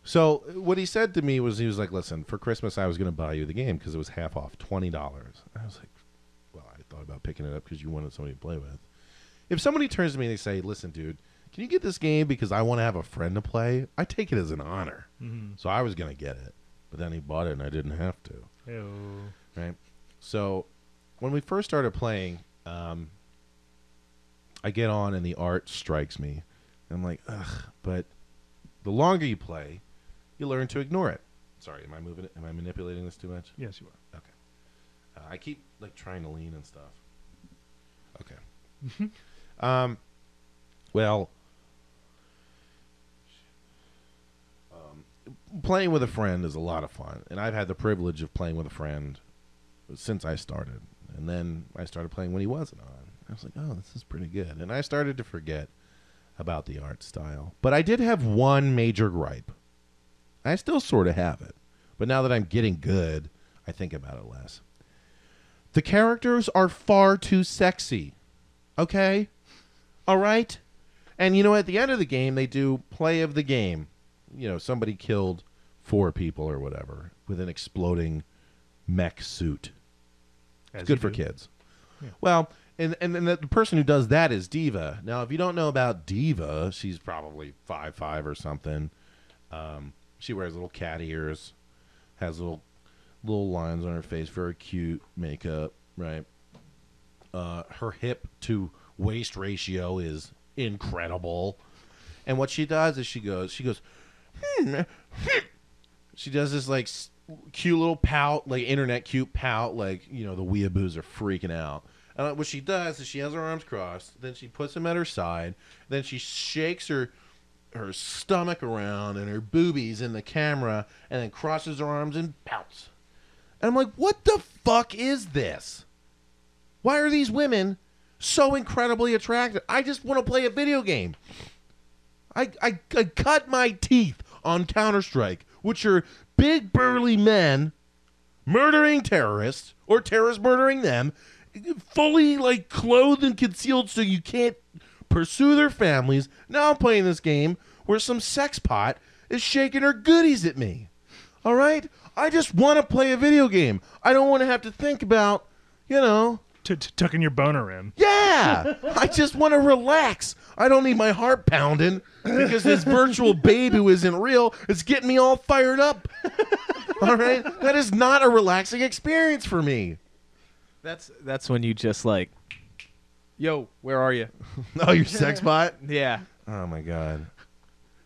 So what he said to me was, he was like, listen, for Christmas I was going to buy you the game because it was half off, $20. I was like, well, I thought about picking it up because you wanted somebody to play with. If somebody turns to me and they say, listen, dude, can you get this game because I want to have a friend to play? I take it as an honor. Mm-hmm. So I was going to get it. But then he bought it and I didn't have to. Ew. Right? So when we first started playing, I get on and the art strikes me. And I'm like, ugh. But the longer you play, you learn to ignore it. Sorry, am I moving it? Am I manipulating this too much? Yes, you are. Okay. I keep like trying to lean and stuff. Okay. Well, playing with a friend is a lot of fun, and I've had the privilege of playing with a friend since I started. And then I started playing when he wasn't on. I was like, oh, this is pretty good. And I started to forget about the art style. But I did have one major gripe. I still sort of have it. But now that I'm getting good, I think about it less. The characters are far too sexy. Okay? All right? And, you know, at the end of the game, they do play of the game. You know, somebody killed 4 people or whatever with an exploding mech suit. It's good for kids. Yeah. Well, and the person who does that is Diva. Now, if you don't know about Diva, she's probably 5'5" or something. She wears little cat ears, has little lines on her face, very cute makeup, right? Her hip to waist ratio is incredible. And what she does is she goes, she does this like cute little pout, like internet cute pout, like, you know, the weeaboos are freaking out. And what she does is she has her arms crossed, then she puts them at her side, then she shakes her stomach around and her boobies in the camera, and then crosses her arms and pouts. And I'm like, what the fuck is this? Why are these women so incredibly attractive? I just want to play a video game. I cut my teeth on Counter-Strike, which are big burly men murdering terrorists or terrorists murdering them, fully like clothed and concealed so you can't pursue their families. Now I'm playing this game where some sex pot is shaking her goodies at me. All right? I just want to play a video game. I don't want to have to think about, Tucking your boner in. yeah, I just want to relax. I don't need my heart pounding because this virtual babe who isn't real is getting me all fired up. All right? That is not a relaxing experience for me. That's when you just like, yo, where are you? Oh, your sex bot? Yeah. Oh, my God.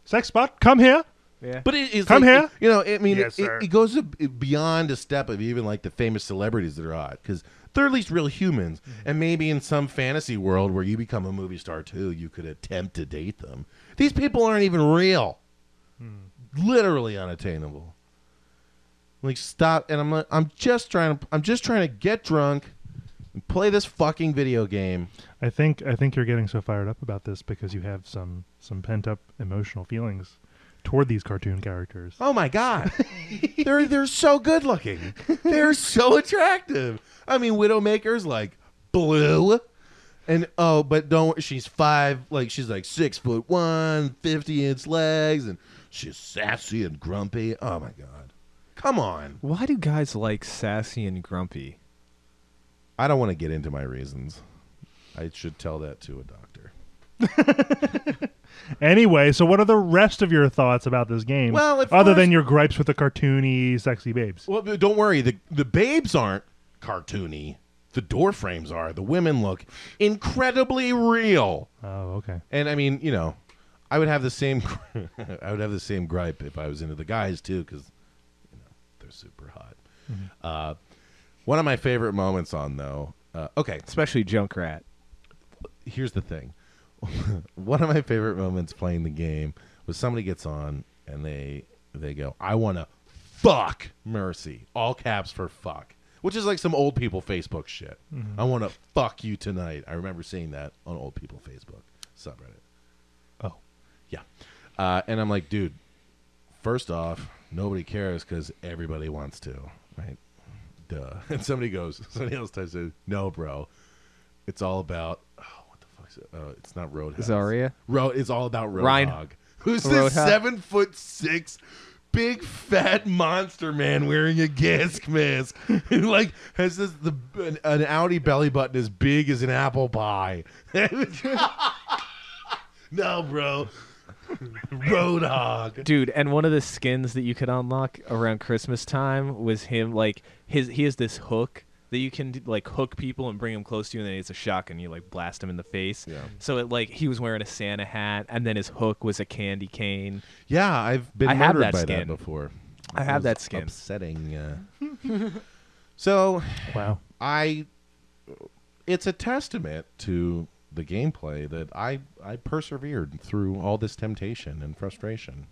Sex spot, come here. Yeah. But it's Come like, here. It Yes, sir. it goes beyond a step of even like the famous celebrities that are hot because they're at least real humans. And maybe in some fantasy world where you become a movie star too, you could attempt to date them. These people aren't even real. Literally unattainable. Like stop, and I'm just trying to get drunk and play this fucking video game. I think you're getting so fired up about this because you have some pent up emotional feelings toward these cartoon characters. Oh my God, they're so good looking. They're so attractive. I mean, Widowmaker's like blue, and but don't. She's 5, like she's like 6'1", 50-inch legs, and she's sassy and grumpy. Oh my God, come on. Why do guys like sassy and grumpy? I don't want to get into my reasons. I should tell that to a doctor. Anyway, so what are the rest of your thoughts about this game? Well, at other first- than your gripes with the cartoony, sexy babes. Well, but don't worry. The babes aren't cartoony. The door frames are. The women look incredibly real. Oh, okay. And I mean, I would have the same. I would have the same gripe if I was into the guys too, because they're super hot. One of my favorite moments on though. Okay, Especially Junkrat. here's the thing. One of my favorite moments playing the game was somebody gets on and they go, "I want to fuck Mercy," all caps for fuck, which is like some old people Facebook shit. I want to fuck you tonight. I remember seeing that on old people Facebook subreddit. Oh. Yeah. And I'm like, dude, first off, nobody cares because everybody wants to, right? Duh. And somebody else types in, "No, bro, it's all about," what the fuck is it? It's not Roadhouse. Zarya? It's all about Ryan- Roadhog. Who's this Roadhog? 7'6" big fat monster man wearing a gas mask who like has an Audi belly button as big as an apple pie. No, bro. Roadhog. Dude, and one of the skins that you could unlock around Christmas time was him, like, he has this hook that you can, like, hook people and bring them close to you, and then it's a shotgun. You, like, blast them in the face. Yeah. So, he was wearing a Santa hat, and then his hook was a candy cane. Yeah, I've been I have murdered that by skin. that before. I It have was that skin. Upsetting. So, Wow. it's a testament to the gameplay that I persevered through all this temptation and frustration.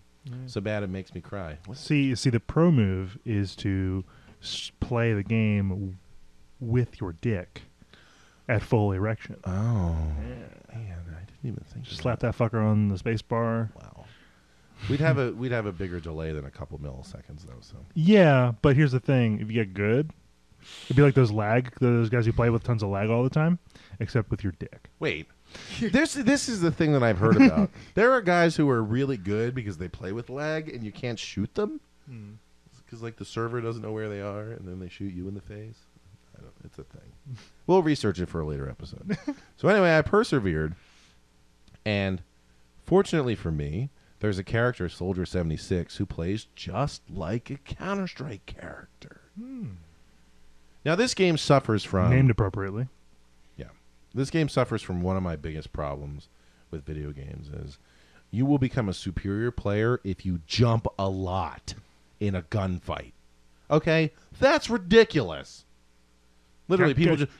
So bad it makes me cry. See, the pro move is to play the game with your dick at full erection. Oh, man, I didn't even think. Just of slap that fucker on the space bar. Wow. We'd have a bigger delay than a couple milliseconds though. So Yeah, but here's the thing: if you get good, it'd be like those guys who play with tons of lag all the time, except with your dick. wait, this is the thing that I've heard about. There are guys who are really good because they play with lag and you can't shoot them because like the server doesn't know where they are and then they shoot you in the face. It's a thing. We'll research it for a later episode. So anyway, I persevered, and fortunately for me, there's a character, Soldier 76, who plays just like a Counter-Strike character. Now this game suffers from Named appropriately. Yeah. This game suffers from one of my biggest problems with video games is you will become a superior player if you jump a lot in a gunfight. Okay? That's ridiculous. Literally, people just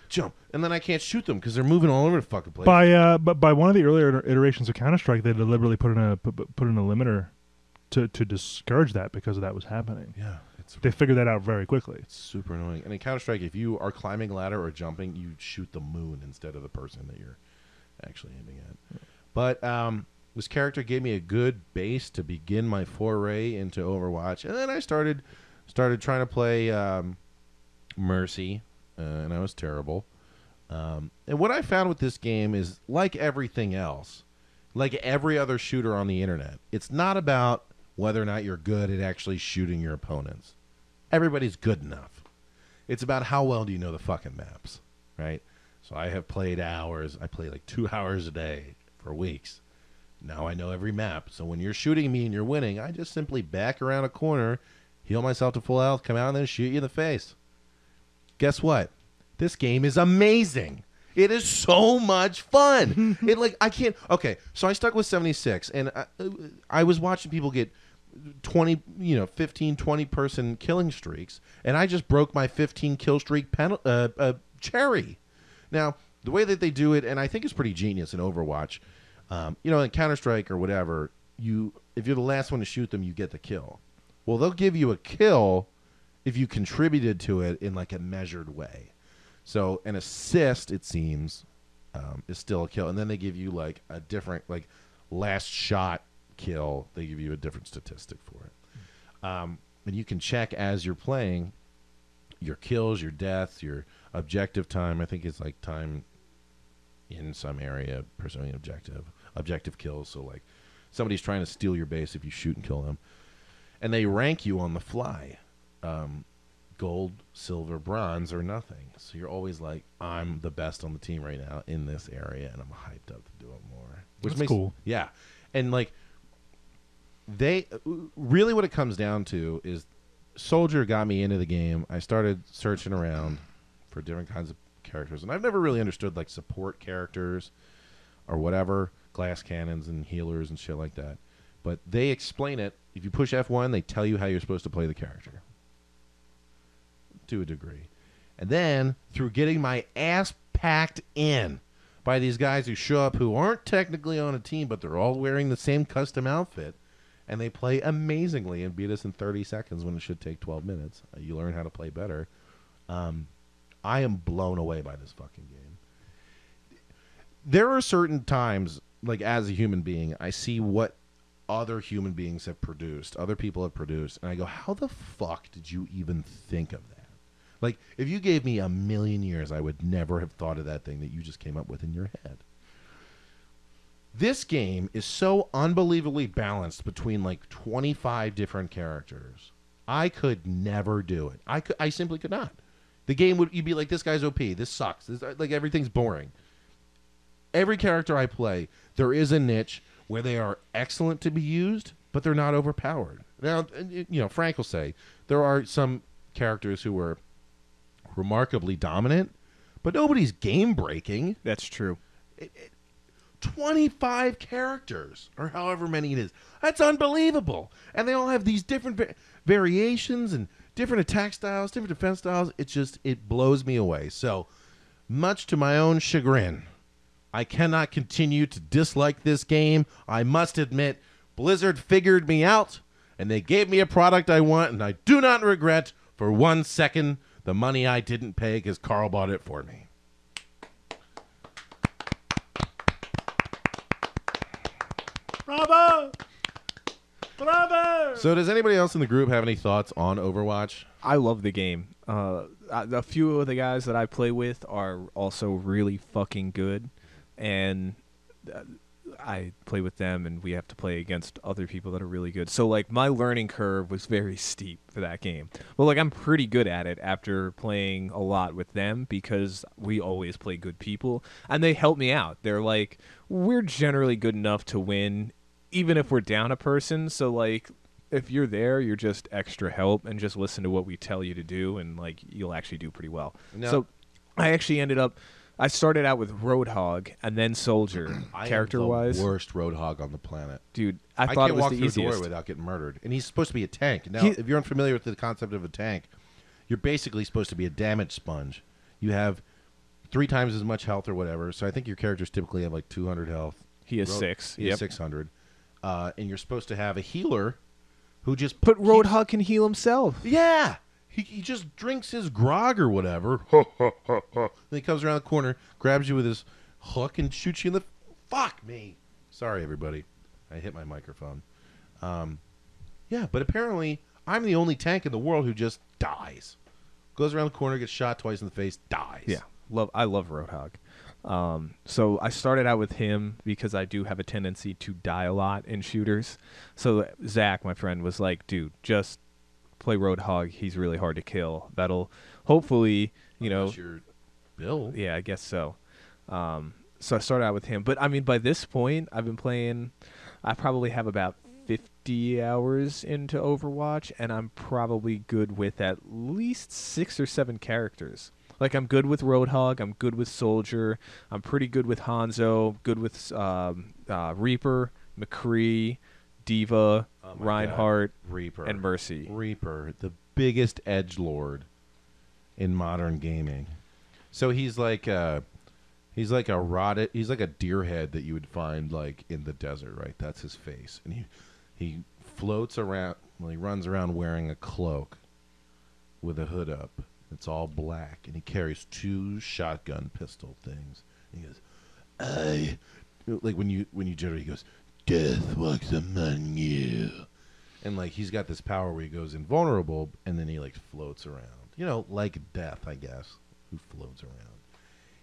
jump, and then I can't shoot them because they're moving all over the fucking place. By one of the earlier iterations of Counter-Strike, they deliberately put in a limiter to discourage that because that was happening. Yeah. They figured that out very quickly. It's super annoying. And in Counter-Strike, if you are climbing a ladder or jumping, you shoot the moon instead of the person that you're actually aiming at. But this character gave me a good base to begin my foray into Overwatch, and then I started Started trying to play Mercy, and I was terrible. And what I found with this game is, like everything else, like every other shooter on the internet, it's not about whether or not you're good at actually shooting your opponents. Everybody's good enough. It's about how well do you know the fucking maps, right? So I have played hours. I play like 2 hours a day for weeks. Now I know every map. So when you're shooting me and you're winning, I just simply back around a corner, heal myself to full health, come out, and then shoot you in the face. Guess what? This game is amazing. It is so much fun. I can't. Okay, so I stuck with 76, and I was watching people get 20, 15, 20 person killing streaks, and I just broke my 15 kill streak cherry. Now, the way that they do it, and I think it's pretty genius in Overwatch, in Counter-Strike or whatever, if you're the last one to shoot them, you get the kill. Well, they'll give you a kill if you contributed to it in like a measured way. So an assist, it seems, is still a kill, and then they give you like a different, like last shot kill. They give you a different statistic for it, and you can check as you're playing your kills, your deaths, your objective time. I think it's like time in some area pursuing objective kills. So like somebody's trying to steal your base, if you shoot and kill them, and they rank you on the fly. Gold, silver, bronze, or nothing. So you're always like, I'm the best on the team right now in this area, and I'm hyped up to do it more. Which That's makes cool. Yeah. And like, they really, what it comes down to is Soldier got me into the game. I started searching around for different kinds of characters, and I've never really understood like support characters or whatever, glass cannons and healers and shit like that. But they explain it. If you push F1, they tell you how you're supposed to play the character. To a degree. And then, through getting my ass packed in by these guys who show up who aren't technically on a team, but they're all wearing the same custom outfit, and they play amazingly and beat us in 30 seconds when it should take 12 minutes. You learn how to play better. I am blown away by this fucking game. There are certain times, like as a human being, I see what other human beings have produced, other people have produced, and I go, how the fuck did you even think of that? Like, if you gave me 1,000,000 years, I would never have thought of that thing that you just came up with in your head. This game is so unbelievably balanced between like 25 different characters. I could never do it. I simply could not. The game you'd be like, this guy's OP, this sucks, like everything's boring. Every character I play, there is a niche where they are excellent to be used, but they're not overpowered. Now, Frank will say there are some characters who are remarkably dominant, but nobody's game breaking. That's true. 25 characters, or however many it is. That's unbelievable. And they all have these different variations and different attack styles, different defense styles. It blows me away. So, much to my own chagrin, I cannot continue to dislike this game. I must admit, Blizzard figured me out, and they gave me a product I want, and I do not regret for 1 second the money I didn't pay because Carl bought it for me. Bravo! Bravo! So does anybody else in the group have any thoughts on Overwatch? I love the game. A few of the guys that I play with are also really fucking good, and I play with them, and we have to play against other people that are really good. So, like, my learning curve was very steep for that game. Well, like, I'm pretty good at it after playing a lot with them because we always play good people, and they help me out. They're like, we're generally good enough to win, even if we're down a person. So, like, if you're there, you're just extra help and just listen to what we tell you to do, and, like, you'll actually do pretty well. No. So, I actually I started out with Roadhog and then Soldier, character-wise. I am the worst Roadhog on the planet. Dude, I thought it was the easiest. I can't walk through a door without getting murdered. And he's supposed to be a tank. Now, if you're unfamiliar with the concept of a tank, you're basically supposed to be a damage sponge. You have 3 times as much health or whatever, so I think your characters typically have like 200 health. He has 6. He has 600. And you're supposed to have a healer who just... But Roadhog can heal himself. Yeah! He just drinks his grog or whatever. Then he comes around the corner, grabs you with his hook, and shoots you in the... Fuck me! Sorry, everybody. I hit my microphone. Yeah, but apparently I'm the only tank in the world who just dies. Goes around the corner, gets shot twice in the face, dies. Yeah, I love Roadhog. So I started out with him because I do have a tendency to die a lot in shooters. So Zach, my friend, was like, dude, just play Roadhog. He's really hard to kill. That'll hopefully, Unless you're Bill. Yeah, I guess so. So I started out with him. But, I mean, by this point, I've been playing, I probably have about 50 hours into Overwatch, and I'm probably good with at least 6 or 7 characters. Like, I'm good with Roadhog, I'm good with Soldier, I'm pretty good with Hanzo, good with Reaper, McCree, Diva, Reinhardt, Reaper, and Mercy. Reaper, the biggest edgelord in modern gaming. So he's like a deer head that you would find like in the desert, right? That's his face, and he floats around. Well, he runs around wearing a cloak with a hood up. It's all black, and he carries 2 shotgun pistol things. And he goes, like when you jitter, he goes, "Death walks among you," and like he's got this power where he goes invulnerable, and then he like floats around, like Death, I guess, who floats around.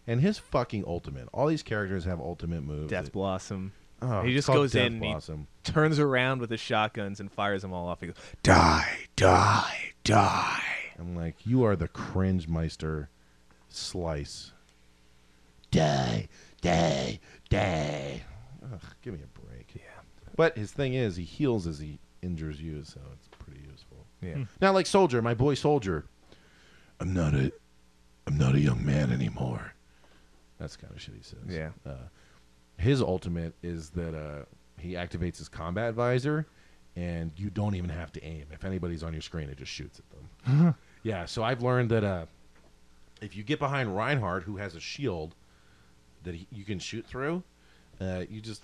And his fucking ultimate. All these characters have ultimate moves. Death Blossom. Oh, He it's just called goes Death in and Blossom. he turns around with his shotguns and fires them all off. He goes, die, die, die. I'm like, you are the cringe meister slice. Die, die, die. Ugh, give me a break. Yeah. But his thing is, he heals as he injures you, so it's pretty useful. Yeah. Now, like Soldier, my boy Soldier, I'm not a young man anymore. That's the kind of shit he says. Yeah. His ultimate is that he activates his combat visor, and you don't even have to aim. If anybody's on your screen, it just shoots at them. Yeah, so I've learned that if you get behind Reinhardt, who has a shield that you can shoot through, you just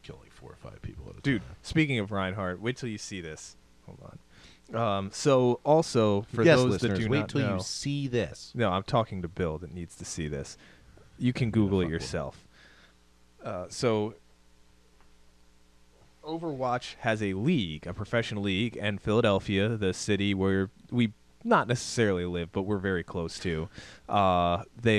kill like 4 or 5 people at a Dude, time. speaking of Reinhardt, wait till you see this. Hold on. So also for Yes, those listeners, that do wait not till know, you see this. no, I'm talking to Bill that needs to see this. You can Google it yourself. So Overwatch has a league, a professional league, and Philadelphia, the city where we not necessarily live, but we're very close to, they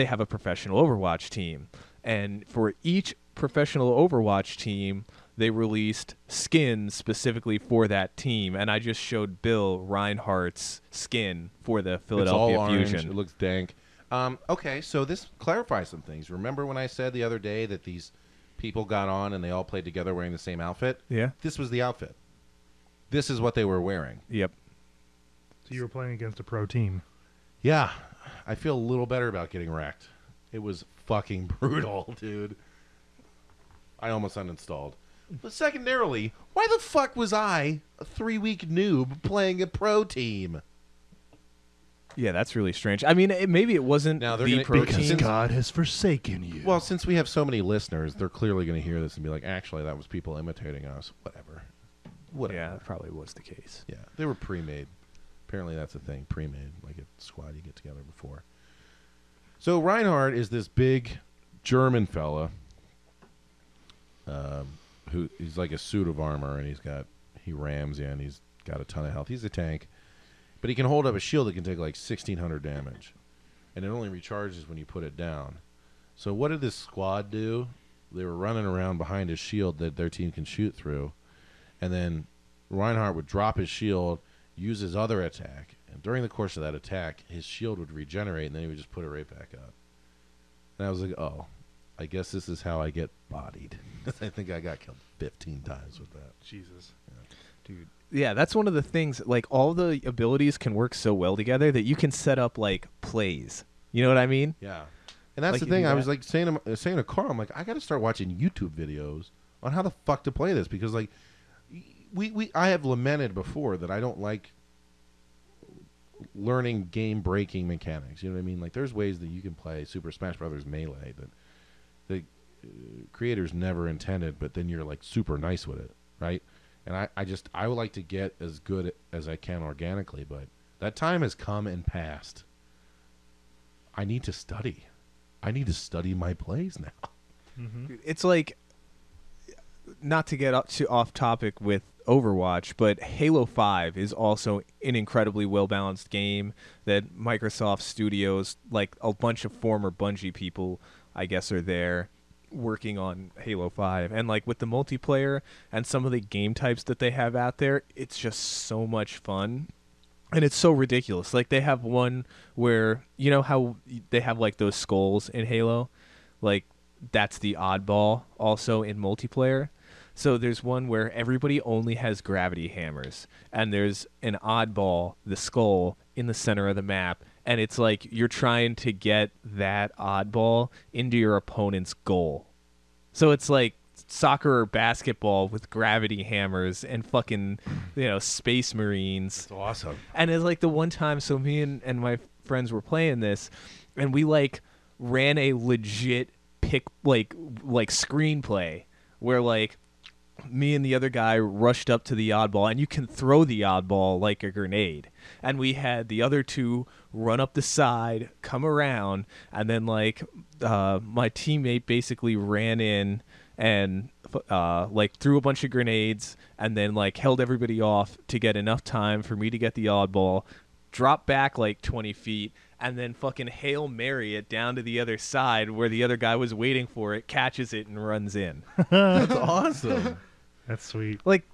have a professional Overwatch team. And for each professional Overwatch team, they released skins specifically for that team. And I just showed Bill Reinhardt's skin for the Philadelphia it's all orange. Fusion. It looks dank. Okay, so this clarifies some things. Remember when I said the other day that these people got on and they all played together wearing the same outfit? Yeah. This was the outfit. This is what they were wearing. Yep. So you were playing against a pro team. Yeah, I feel a little better about getting wrecked. It was fucking brutal, dude. I almost uninstalled. But secondarily, why the fuck was I, a 3-week noob, playing a pro team? Yeah, that's really strange. I mean, maybe it wasn't Now they're the gonna- pro because team. God has forsaken you. Well, since we have so many listeners, they're clearly going to hear this and be like, actually, that was people imitating us. Whatever. Yeah, that probably was the case. Yeah, they were pre-made. Apparently that's a thing, pre-made, like a squad you get together before. So Reinhardt is this big German fella who he's like a suit of armor, and he rams in. He's got a ton of health. He's a tank, but he can hold up a shield that can take like 1,600 damage, and it only recharges when you put it down. So what did this squad do? They were running around behind his shield that their team can shoot through, and then Reinhardt would drop his shield, use his other attack, and during the course of that attack, his shield would regenerate, and then he would just put it right back up. And I was like, oh, I guess this is how I get bodied. I think I got killed 15 times with that. Jesus. Dude. Yeah, that's one of the things, like, all the abilities can work so well together that you can set up, like, plays. You know what I mean? Yeah. And that's Like the you thing. do I that. was like saying to Carl, I'm like, I got to start watching YouTube videos on how the fuck to play this, because like I have lamented before that I don't like learning game breaking mechanics. You know what I mean? Like there's ways that you can play Super Smash Brothers Melee that the creators never intended, but then you're like super nice with it, right? And I would like to get as good as I can organically, but that time has come and passed. I need to study. I need to study my plays now. Dude, it's like, not to get off topic with Overwatch, but Halo 5 is also an incredibly well-balanced game that Microsoft Studios, like a bunch of former Bungie people, I guess, are there working on Halo 5. And like with the multiplayer and some of the game types that they have out there, it's just so much fun. And it's so ridiculous. Like they have one where, you know how they have like those skulls in Halo? Like that's the oddball also in multiplayer. So there's one where everybody only has gravity hammers, and there's an oddball, the skull, in the center of the map, and it's like you're trying to get that oddball into your opponent's goal. So it's like soccer or basketball with gravity hammers and fucking, Space Marines. That's awesome. And it's like the one time, so me and my friends were playing this, and we like ran a legit like screenplay where like me and the other guy rushed up to the oddball, and you can throw the oddball like a grenade. And we had the other two run up the side, come around, and then like my teammate basically ran in and like threw a bunch of grenades, and then like held everybody off to get enough time for me to get the oddball, drop back like 20 feet, and then fucking Hail Mary it down to the other side where the other guy was waiting for it, catches it, and runs in. That's awesome. That's sweet. Like,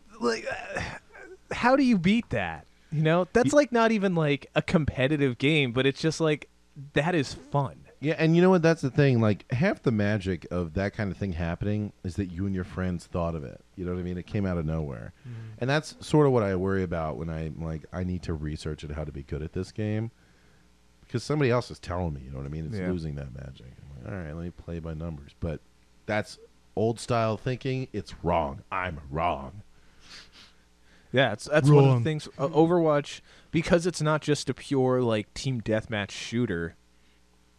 how do you beat that? That's like not even like a competitive game, but it's just like, that is fun. Yeah, and you know what? That's the thing. Like, half the magic of that kind of thing happening is that you and your friends thought of it. You know what I mean? It came out of nowhere. Mm-hmm. And that's sort of what I worry about when I'm like, I need to research it, how to be good at this game. Because somebody else is telling me, you know what I mean? It's losing that magic. I'm like, all right, let me play by numbers. But that's old style thinking. It's wrong. I'm wrong. Yeah, that's one of the things. Overwatch, because it's not just a pure like team deathmatch shooter,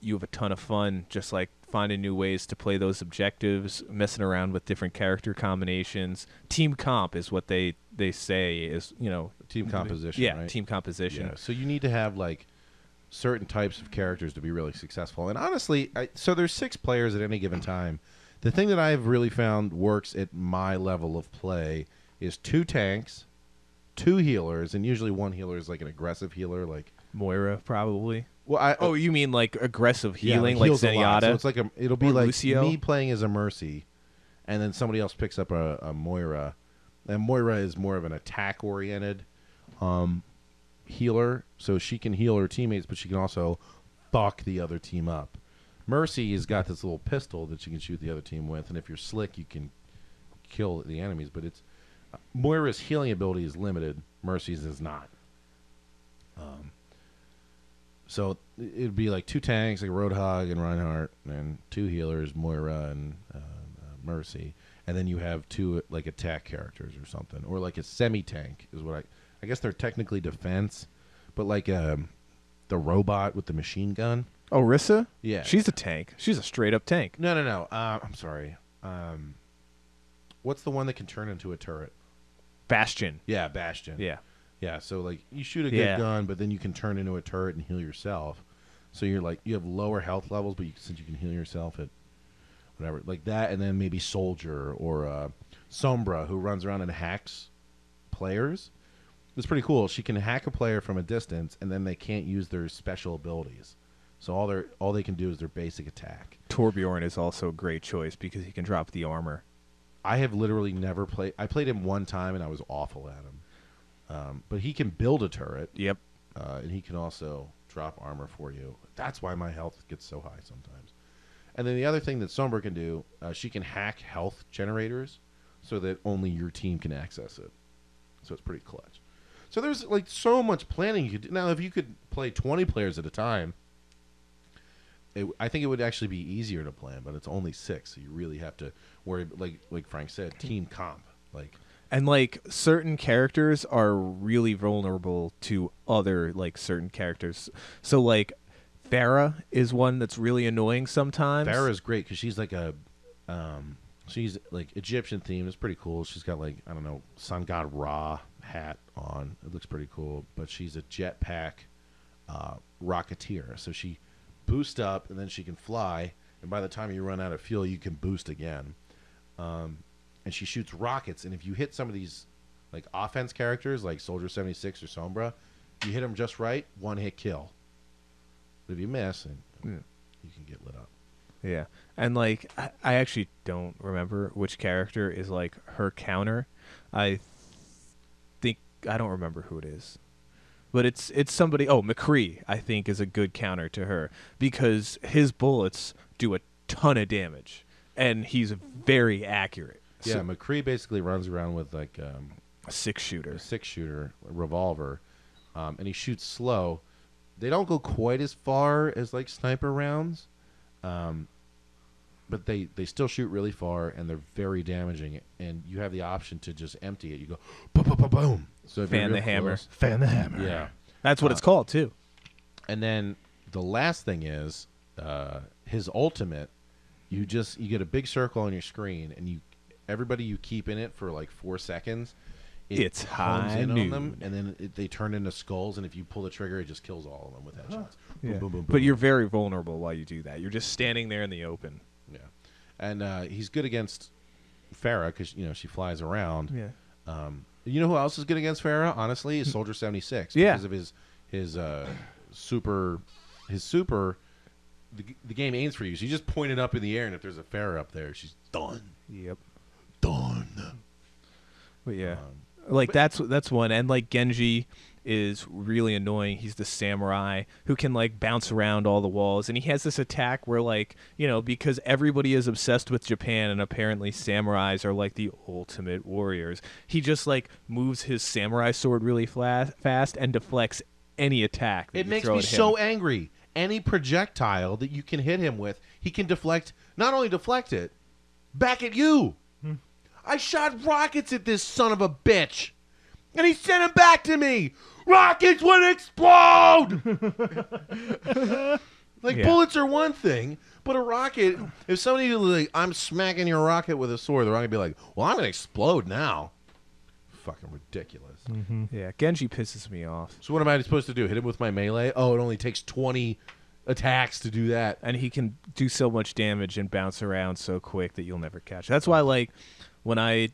you have a ton of fun just like finding new ways to play those objectives, messing around with different character combinations. Team comp is what they say is, team composition. Yeah, right? Team composition. Yeah, so you need to have like certain types of characters to be really successful. And honestly, so there's 6 players at any given time. The thing that I've really found works at my level of play is 2 tanks, 2 healers, and usually one healer is like an aggressive healer, like Moira probably. Well, you mean like aggressive yeah, healing, like heals a lot. Zenyatta? So it's like it'll be like Lucio? me playing as a Mercy, and then somebody else picks up a Moira, and Moira is more of an attack-oriented healer, so she can heal her teammates, but she can also fuck the other team up. Mercy has got this little pistol that you can shoot the other team with, and if you're slick, you can kill the enemies. But it's Moira's healing ability is limited. Mercy's is not. So it'd be like 2 tanks, like Roadhog and Reinhardt, and 2 healers, Moira and Mercy, and then you have 2 like attack characters or something, or like a semi-tank is what I guess they're technically defense, but like the robot with the machine gun. Oh, Rissa? Yeah, she's a tank. She's a straight up tank. No. I'm sorry. What's the one that can turn into a turret? Bastion. Yeah, Bastion. Yeah, so like you shoot a good gun, but then you can turn into a turret and heal yourself. So you're like you have lower health levels, but since you can heal yourself at whatever, like that, and then maybe Soldier or Sombra, who runs around and hacks players. It's pretty cool. She can hack a player from a distance, and then they can't use their special abilities. So all they can do is their basic attack. Torbjorn is also a great choice because he can drop the armor. I have literally never played. I played him one time, and I was awful at him. But he can build a turret. Yep. And he can also drop armor for you. That's why my health gets so high sometimes. And then the other thing that Sombra can do, she can hack health generators so that only your team can access it. So it's pretty clutch. So there's like so much planning you could do. Now, if you could play 20 players at a time, I think it would actually be easier to plan, but it's only 6, so you really have to worry, like Frank said, team comp. And like certain characters are really vulnerable to other like certain characters. So like Pharah is one that's really annoying sometimes. Pharah's great because she's like she's like Egyptian themed. It's pretty cool. She's got like, I don't know, Sun God Ra hat on. It looks pretty cool. But she's a jetpack rocketeer. So she boosts up and then she can fly. And by the time you run out of fuel, you can boost again. And she shoots rockets. And if you hit some of these like offense characters like Soldier 76 or Sombra, you hit them just right, one hit kill. But if you miss, and you can get lit up. Yeah, and like I actually don't remember which character is like her counter. I think I don't remember who it is, but it's somebody. Oh, McCree I think is a good counter to her because his bullets do a ton of damage, and he's very accurate. Yeah, McCree basically runs around with like a 6-shooter, a revolver, and he shoots slow. They don't go quite as far as like sniper rounds. But they still shoot really far, and they're very damaging. And you have the option to just empty it. You go, boom, boom, boom, boom. So if fan you're the hammer. close, Fan the hammer. yeah. That's what it's called too. And then the last thing is his ultimate. You get a big circle on your screen, and everybody you keep in it for like 4 seconds. It's hones high in on noon. them, and then they turn into skulls. And if you pull the trigger, it just kills all of them with headshots. Boom, Yeah. boom, boom, But boom. you're very vulnerable while you do that. You're just standing there in the open. Yeah, and he's good against Farah because she flies around. Yeah. You know who else is good against Farah? Honestly, is Soldier 76. Yeah. Because of his super. The game aims for you. So you just point it up in the air, and if there's a Farah up there, she's done. Yep. Done. But yeah, like that's one. And like Genji is really annoying. He's the samurai who can like bounce around all the walls, and he has this attack where like because everybody is obsessed with Japan and apparently samurais are like the ultimate warriors. He just like moves his samurai sword really fast and deflects any attack. That It you makes throw me at him. so angry. Any projectile that you can hit him with, he can deflect. Not only deflect it, back at you. I shot rockets at this son of a bitch, and he sent them back to me. Rockets would explode. Like, Yeah. bullets are one thing, but a rocket, if somebody like, I'm smacking your rocket with a sword, they're going to be like, well, I'm going to explode now. Fucking ridiculous. Yeah, Genji pisses me off. So what am I supposed to do? Hit him with my melee? Oh, it only takes 20 attacks to do that. And he can do so much damage and bounce around so quick that you'll never catch. That's why, like, when I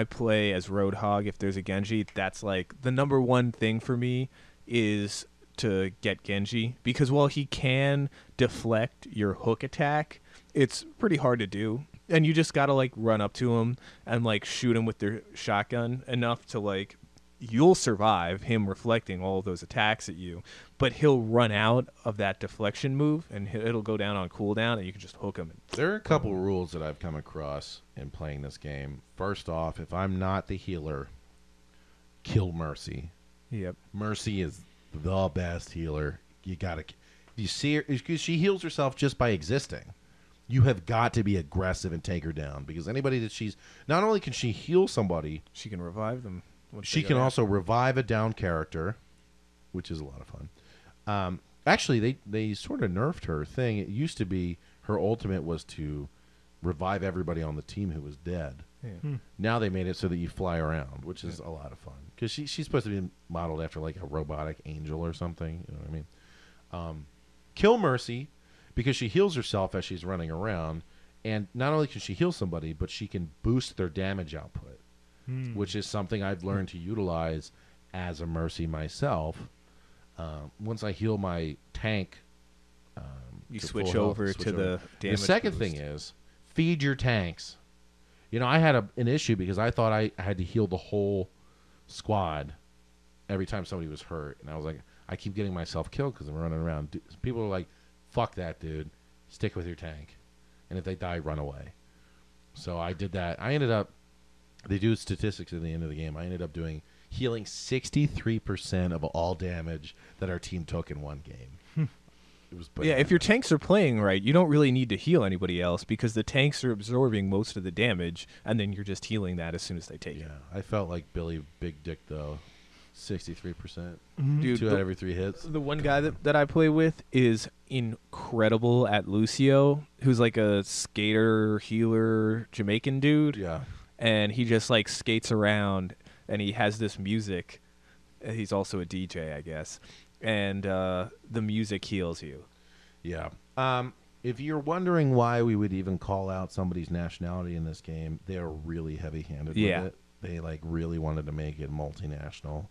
play as Roadhog, if there's a Genji, that's like the number one thing for me is to get Genji, because while he can deflect your hook attack, it's pretty hard to do. And you just gotta like run up to him and like shoot him with their shotgun enough to like you'll survive him reflecting all of those attacks at you, but he'll run out of that deflection move and it'll go down on cooldown and you can just hook him. There are a couple rules that I've come across in playing this game. First off, if I'm not the healer, kill Mercy. Yep. Mercy is the best healer. You see her, because she heals herself just by existing. You have got to be aggressive and take her down, because anybody that not only can she heal somebody, She can revive them. she can also revive a down character, which is a lot of fun. Actually, they sort of nerfed her thing. It used to be her ultimate was to revive everybody on the team who was dead. Yeah. Now they made it so that you fly around, which is a lot of fun, because she's supposed to be modeled after like a robotic angel or something. You know what I mean? Kill Mercy, because she heals herself as she's running around, and not only can she heal somebody, but she can boost their damage output, which is something I've learned to utilize as a Mercy myself. Once I heal my tank, You to switch full health, over to the damage The second boost. thing is feed your tanks. I had an issue because I thought I had to heal the whole squad every time somebody was hurt, and I was like, I keep getting myself killed because I'm running around. People are like, fuck that, dude. Stick with your tank. And if they die, run away. So I did that. I ended up, they do statistics at the end of the game. I ended up healing 63% of all damage that our team took in one game. It was Yeah, if your tanks are playing right, you don't really need to heal anybody else because the tanks are absorbing most of the damage, and then you're just healing that as soon as they take it. I felt like Billy Big Dick, though. 63%. Dude, 2 out of every 3 hits. The one guy that I play with is incredible at Lucio, who's like a skater, healer, Jamaican dude. Yeah. And he just like skates around, and he has this music. He's also a DJ, I guess. And the music heals you. Yeah. If you're wondering why we would even call out somebody's nationality in this game, they are really heavy-handed with it. they like really wanted to make it multinational,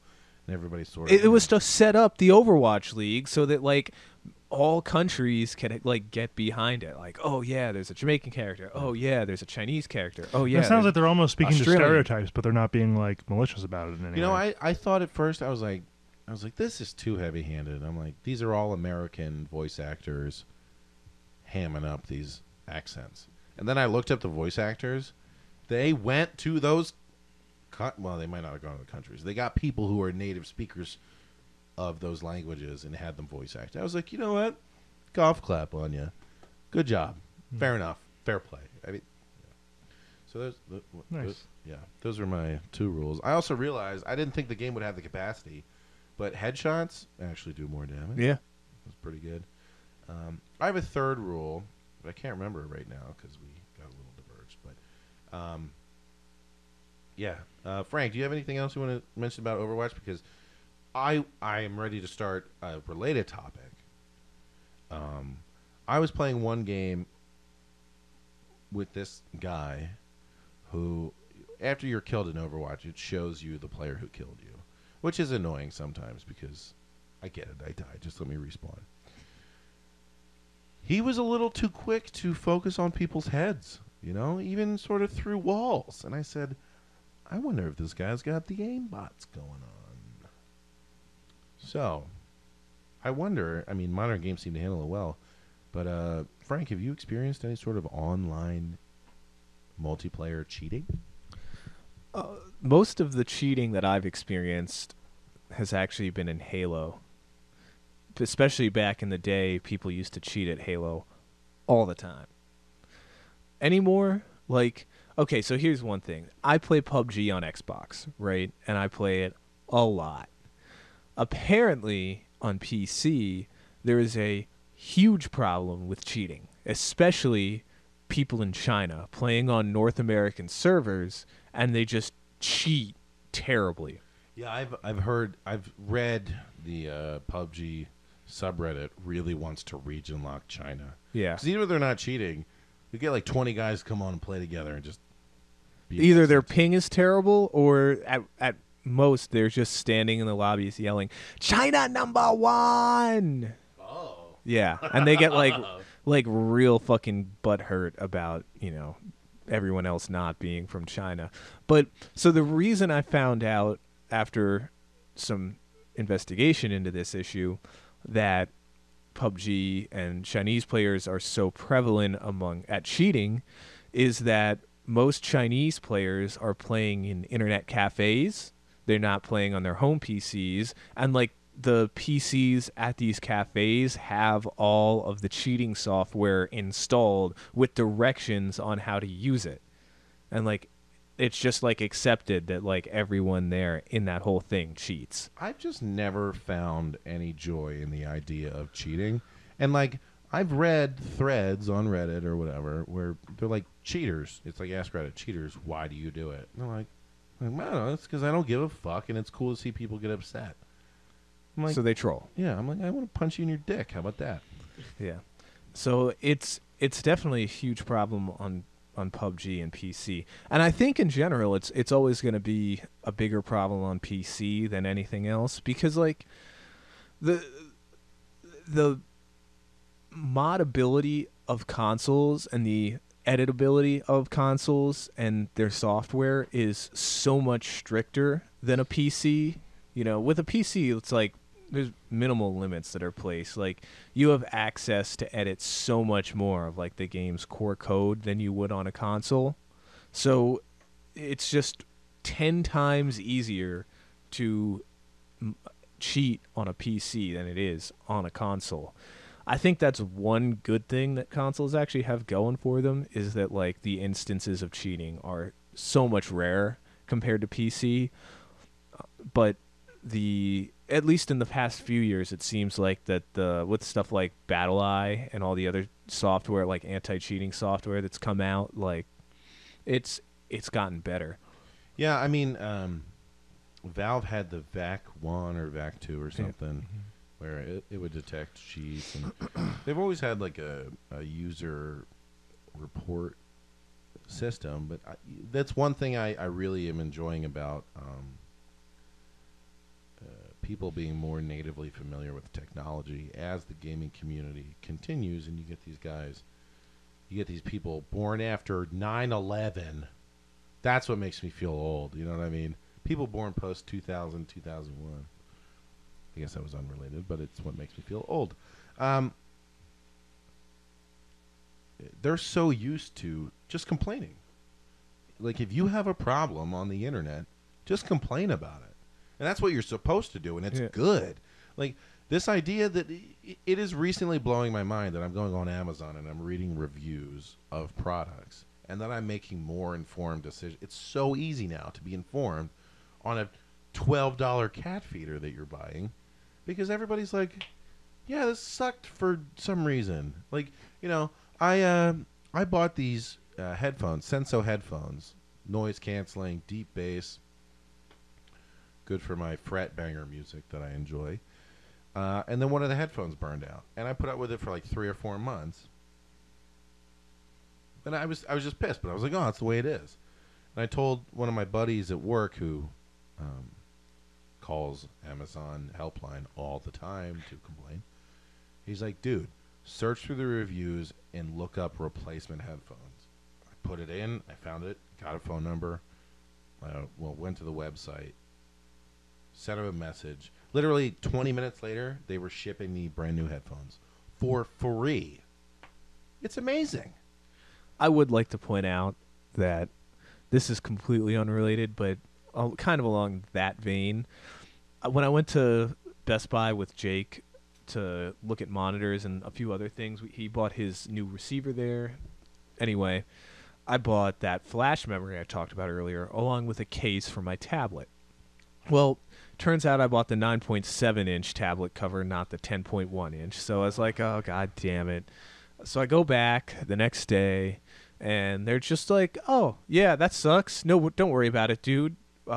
and everybody sort of It was to set up the Overwatch League so that like all countries can like get behind it. Like, oh yeah, there's a Jamaican character. Oh yeah, there's a Chinese character. Oh yeah, It sounds like there's they're almost speaking to Australian. stereotypes, but they're not being like malicious about it in any You know, way. I thought at first I was like this is too heavy-handed. I'm like, these are all American voice actors hamming up these accents. And then I looked up the voice actors. They went to those well, they might not have gone to the countries. They got people who are native speakers of those languages and had them voice act. I was like, you know what? Golf clap on you. Good job. Fair enough. Fair play. I mean, yeah. So Nice. those were my 2 rules. I also realized I didn't think the game would have the capacity, but headshots actually do more damage. Yeah. That's pretty good. I have a 3rd rule, but I can't remember it right now because we got a little diverged. But Frank, do you have anything else you want to mention about Overwatch? Because I am ready to start a related topic. I was playing one game with this guy who, after you're killed in Overwatch, it shows you the player who killed you, which is annoying sometimes because I get it. I died. Just let me respawn. He was a little too quick to focus on people's heads, even sort of through walls. And I said, I wonder if this guy's got the aimbots going on. So, I wonder, modern games seem to handle it well, but Frank, have you experienced any sort of online multiplayer cheating? Most of the cheating that I've experienced has actually been in Halo. Especially back in the day, people used to cheat at Halo all the time. Anymore, okay, so here's one thing. I play PUBG on Xbox, right? And I play it a lot. Apparently, on PC, there is a huge problem with cheating, especially people in China playing on North American servers, and they just cheat terribly. Yeah, I've read the PUBG subreddit really wants to region lock China. Yeah. Because even if they're not cheating, you get like 20 guys come on and play together and just either their ping is terrible or at most they're just standing in the lobbies yelling, China #1! Oh. Yeah. And they get like real fucking butthurt about, everyone else not being from China. But so the reason I found out after some investigation into this issue that PUBG and Chinese players are so prevalent at cheating is that most Chinese players are playing in internet cafes. They're not playing on their home PCs, and the PCs at these cafes have all of the cheating software installed with directions on how to use it. And it's just accepted that everyone there in that whole thing cheats. I've just never found any joy in the idea of cheating. And I've read threads on Reddit or whatever where they're like, cheaters. It's like, ask Reddit, cheaters, why do you do it? And they're like, I don't know, it's because I don't give a fuck and it's cool to see people get upset. I'm like, So they troll. yeah, I'm like, I want to punch you in your dick. How about that? Yeah. So it's definitely a huge problem on PUBG and PC. And I think in general it's always going to be a bigger problem on PC than anything else because the modability of consoles and the editability of consoles and their software is so much stricter than a PC. With a PC it's there's minimal limits that are placed. You have access to edit so much more of the game's core code than you would on a console. So it's just 10 times easier to cheat on a PC than it is on a console. I think that's one good thing that consoles actually have going for them is that the instances of cheating are so much rarer compared to PC. But at least in the past few years, it seems that with stuff like BattleEye and all the other software, anti-cheating software that's come out, it's gotten better. Yeah, Valve had the VAC 1 or VAC 2 or something where it would detect cheats. And they've always had a user report system, but that's one thing I really am enjoying about people being more natively familiar with technology as the gaming community continues, and you get these guys, you get these people born after 9/11. That's what makes me feel old. You know what I mean? People born post 2000, 2001. I guess that was unrelated, but it's what makes me feel old. They're so used to just complaining. Like, if you have a problem on the internet, just complain about it. And that's what you're supposed to do, and it's good. Like, this idea that it is recently blowing my mind that I'm going on Amazon and I'm reading reviews of products and that I'm making more informed decisions. It's so easy now to be informed on a $12 cat feeder that you're buying because everybody's like, yeah, this sucked for some reason. Like, you know, I bought these headphones, Senso headphones, noise canceling, deep bass, good for my fret banger music that I enjoy. And then one of the headphones burned out, and I put up with it for like 3 or 4 months. And I was just pissed, but I was like, oh, that's the way it is. And I told one of my buddies at work who calls Amazon helpline all the time to complain. He's like, dude, search through the reviews and look up replacement headphones. I put it in, I found it, got a phone number, went to the website, sent him a message. Literally 20 minutes later, they were shipping me brand new headphones for free. It's amazing. I would like to point out that this is completely unrelated, but kind of along that vein. When I went to Best Buy with Jake to look at monitors and a few other things, he bought his new receiver there. Anyway, I bought that flash memory I talked about earlier, along with a case for my tablet. Well, turns out I bought the 9.7-inch tablet cover, not the 10.1-inch. So I was like, oh, God damn it. So I go back the next day, and they're just like, oh, yeah, that sucks. No, don't worry about it, dude. We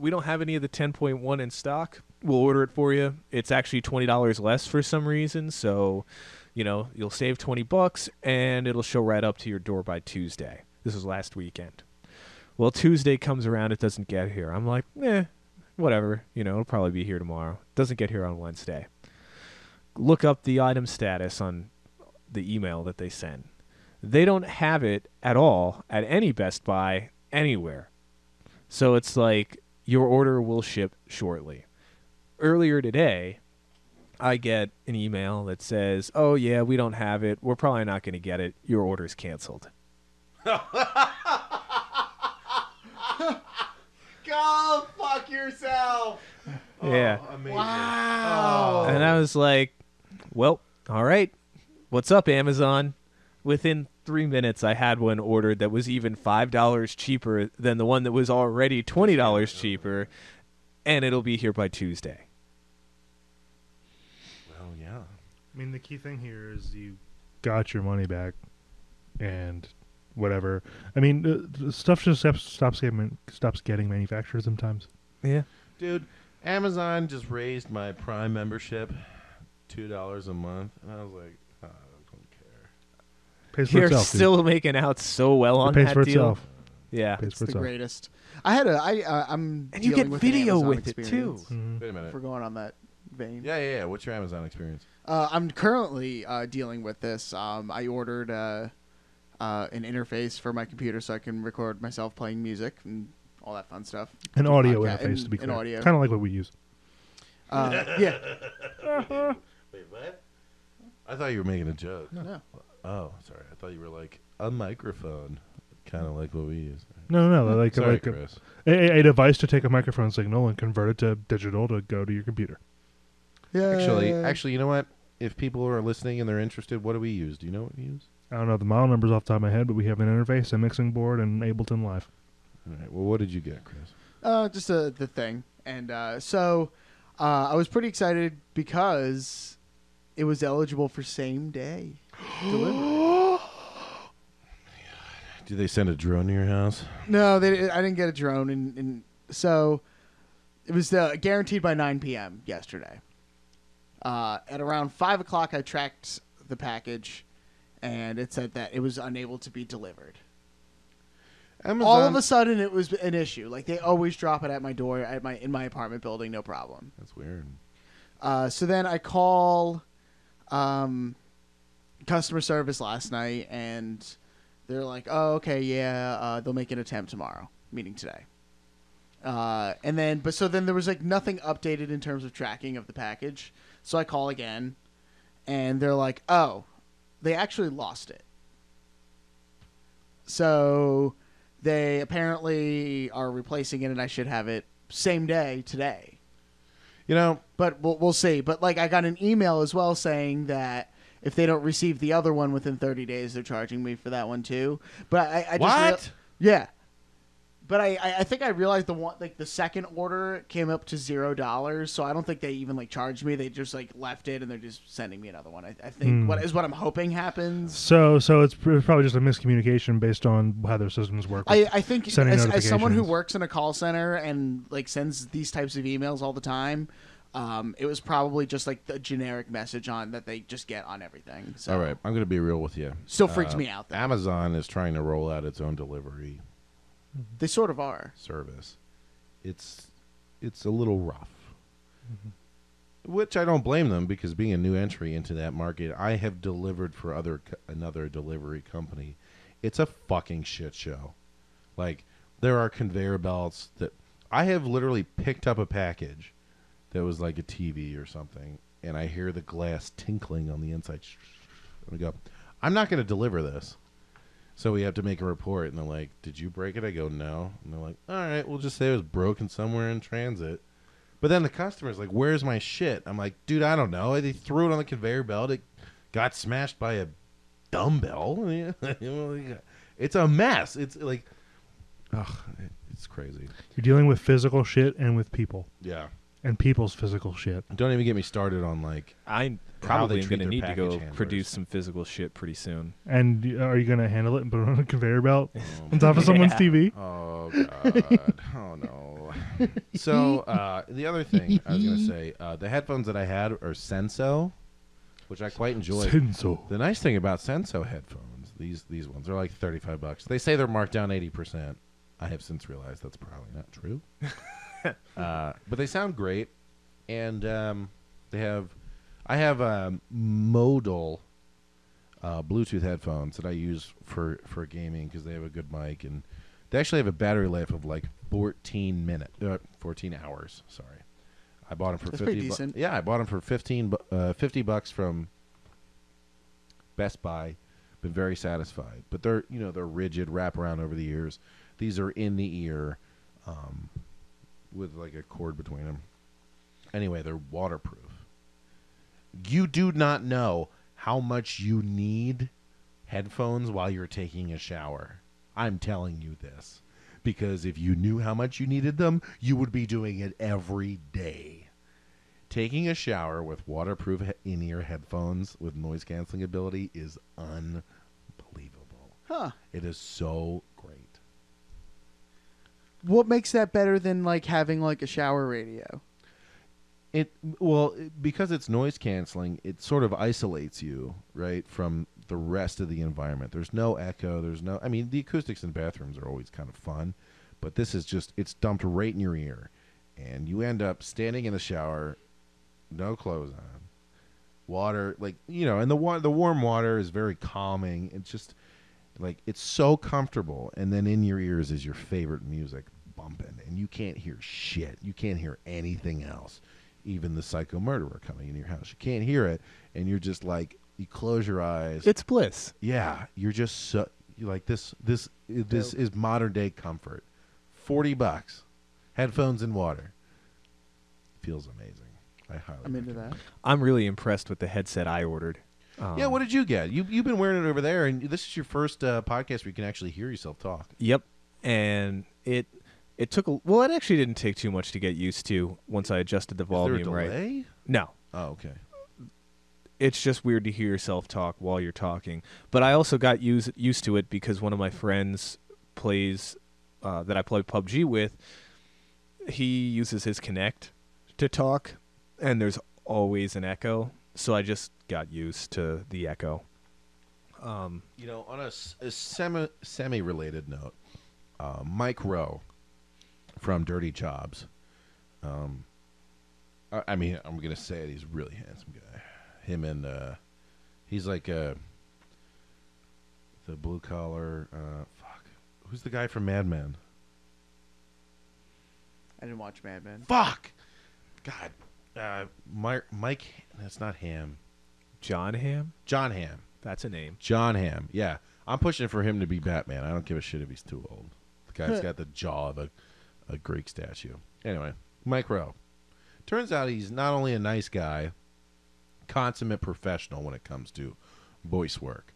don't have any of the 10.1 in stock. We'll order it for you. It's actually $20 less for some reason, so, you know, you'll save $20, and it'll show right up to your door by Tuesday. This was last weekend. Well, Tuesday comes around, it doesn't get here. I'm like, whatever. You know, it'll probably be here tomorrow. Doesn't get here on Wednesday. Look up the item status on the email that they send. They don't have it at all at any Best Buy anywhere. So it's like, your order will ship shortly. Earlier today, I get an email that says, oh, yeah, we don't have it. We're probably not going to get it. Your order's canceled. Go fuck yourself. Yeah. Oh, amazing. Wow. And I was like, well, all right. What's up, Amazon? Within 3 minutes, I had one ordered that was even $5 cheaper than the one that was already $20 cheaper, and it'll be here by Tuesday. Well, yeah. I mean, the key thing here is you got your money back, and whatever. I mean, stuff just stops getting manufactured sometimes. Yeah. Dude, Amazon just raised my Prime membership $2 a month, and I was like, I don't care. Pays for You're itself, still making out so well on it pays that for deal. itself. Yeah. Pays It's for the itself. greatest. I'm And you dealing get with an video Amazon with it, too. experience, Mhm. Wait a minute. if we're going on that vein. Yeah. What's your Amazon experience? I'm currently dealing with this. I ordered an interface for my computer so I can record myself playing music and all that fun stuff. An audio Podcast- interface, to be an clear. audio. Kind of like what we use. Yeah. Wait, what? I thought you were making a joke. No. Oh, sorry. I thought you were like a microphone, kind of like what we use. No. Like Sorry, like Chris. a device to take a microphone signal and convert it to digital to go to your computer. Yeah. Actually, you know what? If people are listening and they're interested, what do we use? Do you know what we use? I don't know the model numbers off the top of my head, but we have an interface, a mixing board, and Ableton Live. All right. Well, what did you get, Chris? Just the thing, and so I was pretty excited because it was eligible for same day delivery. Do they send a drone to your house? No, I didn't get a drone, and so it was guaranteed by 9 p.m. yesterday. At around 5 o'clock, I tracked the package, and it said that it was unable to be delivered. Amazon, all of a sudden it was an issue. Like they always drop it at my door in my apartment building, no problem. That's weird. So then I call customer service last night, and they're like, "Oh, okay, yeah, they'll make an attempt tomorrow." Meaning today. And then there was like nothing updated in terms of tracking of the package. So I call again, and they're like, "Oh, they actually lost it." So they apparently are replacing it, and I should have it same day today. You know, But we'll see. But like I got an email as well saying that if they don't receive the other one within 30 days, they're charging me for that one too. But I just what? yeah. But I think I realized the second order came up to $0, so I don't think they even like charged me. They just like left it, and they're just sending me another one. I think what I'm hoping happens. So it's probably just a miscommunication based on how their systems work. I think sending as someone who notifications. works in a call center and like sends these types of emails all the time, it was probably just like the generic message on that they just get on everything. So All right, I'm going to be real with you. Still freaks me out, though. Amazon is trying to roll out its own delivery they sort of are. service. It's a little rough, which I don't blame them, because being a new entry into that market, I have delivered for another delivery company. It's a fucking shit show. Like, there are conveyor belts that I have literally picked up a package that was like a TV or something, and I hear the glass tinkling on the inside. And I go, I'm not going to deliver this. So we have to make a report, and they're like, did you break it? I go, no. And they're like, all right, we'll just say it was broken somewhere in transit. But then the customer's like, where's my shit? I'm like, dude, I don't know. They threw it on the conveyor belt. It got smashed by a dumbbell. It's a mess. It's like, ugh, it's crazy. You're dealing with physical shit and with people. Yeah. And people's physical shit. Don't even get me started on, like, I How probably they am treat going to their need to package go handlers. produce some physical shit pretty soon. And are you going to handle it and put it on a conveyor belt on top of someone's TV? oh, God. Oh, no. So, the other thing I was going to say, the headphones that I had are Senso, which I quite enjoy. Senso. The nice thing about Senso headphones, these ones are like $35. They say they're marked down 80%. I have since realized that's probably not true. But they sound great, and I have modal Bluetooth headphones that I use for gaming because they have a good mic, and they actually have a battery life of like 14 hours. Sorry, I bought them for That's 50. pretty decent. Yeah, I bought them for $50 from Best Buy. Been very satisfied, but they're rigid, wrap around over the ears. These are in the ear, with like a cord between them. Anyway, they're waterproof. You do not know how much you need headphones while you're taking a shower. I'm telling you this, because if you knew how much you needed them, you would be doing it every day. Taking a shower with waterproof in-ear headphones with noise canceling ability is unbelievable. Huh. It is so great. What makes that better than like having like a shower radio? Because it's noise canceling, it sort of isolates you, right, from the rest of the environment. There's no echo. The acoustics in bathrooms are always kind of fun, but this is just, it's dumped right in your ear, and you end up standing in the shower, no clothes on, water, and the warm water is very calming. It's just, like, it's so comfortable, and then in your ears is your favorite music bumping, and you can't hear shit. You can't hear anything else. Even the psycho murderer coming in your house, you can't hear it, and you're just like, you close your eyes. It's bliss. Yeah, you're just you're like, this is modern day comfort. $40, headphones and water. Feels amazing. I highly I'm into recommend that. I'm really impressed with the headset I ordered. Yeah, what did you get? You've been wearing it over there, and this is your first podcast where you can actually hear yourself talk. Yep, and it took it actually didn't take too much to get used to once I adjusted the volume Is there a right. delay? No, Oh, okay. it's just weird to hear yourself talk while you're talking. But I also got used to it because one of my friends plays that I play PUBG with. He uses his Kinect to talk, and there's always an echo. So I just got used to the echo. On a semi-related note, Mike Rowe from Dirty Jobs. I mean, I'm gonna say it. He's a really handsome guy. Him and he's like the blue collar. Fuck, who's the guy from Mad Men? I didn't watch Mad Men. Fuck, God, Mike. That's not Ham. John Hamm? John Hamm. That's a name. John Hamm. Yeah, I'm pushing for him to be Batman. I don't give a shit if he's too old. The guy's got the jaw of a Greek statue. Anyway, Mike Rowe. Turns out he's not only a nice guy, consummate professional when it comes to voice work.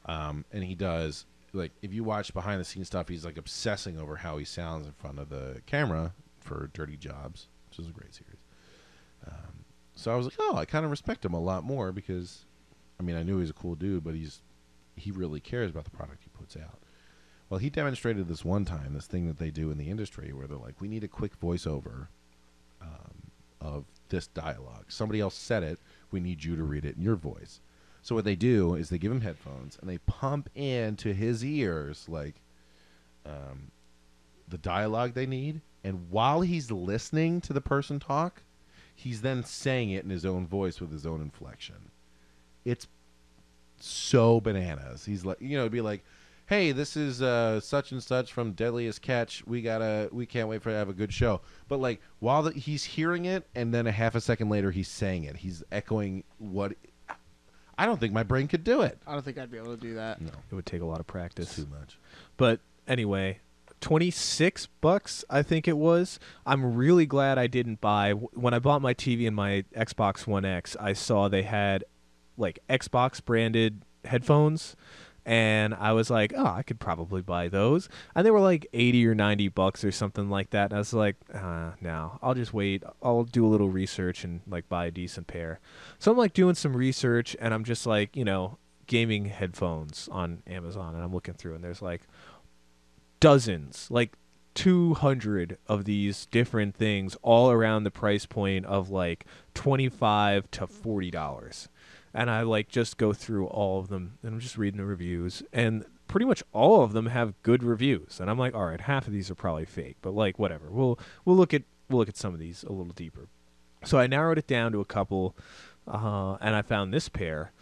And he does, like, if you watch behind the scenes stuff, he's like obsessing over how he sounds in front of the camera for Dirty Jobs, which is a great series. So I was like, oh, I kind of respect him a lot more because, I mean, I knew he was a cool dude, but he really cares about the product he puts out. Well, he demonstrated this one time, this thing that they do in the industry where they're like, we need a quick voiceover of this dialogue. Somebody else said it. We need you to read it in your voice. So what they do is they give him headphones and they pump into his ears like the dialogue they need. And while he's listening to the person talk, he's then saying it in his own voice with his own inflection. It's so bananas. He's like, it'd be like, hey, this is such and such from Deadliest Catch. We can't wait for to have a good show. But like while he's hearing it, and then a half a second later he's saying it. He's echoing what. I don't think my brain could do it. I don't think I'd be able to do that. No, It would take a lot of practice. it's too much. But anyway, $26, I think it was. I'm really glad I didn't buy. When I bought my TV and my Xbox One X, I saw they had like Xbox branded headphones. And I was like, oh, I could probably buy those. And they were like $80 or $90 or something like that. And I was like, no, I'll just wait. I'll do a little research and like buy a decent pair. So I'm like doing some research and I'm just like, gaming headphones on Amazon. And I'm looking through and there's like dozens, like 200 of these different things all around the price point of like $25 to $40. And I like just go through all of them and I'm just reading the reviews and pretty much all of them have good reviews. And I'm like, all right, half of these are probably fake, but like whatever. We'll look at some of these a little deeper. So I narrowed it down to a couple and I found this pair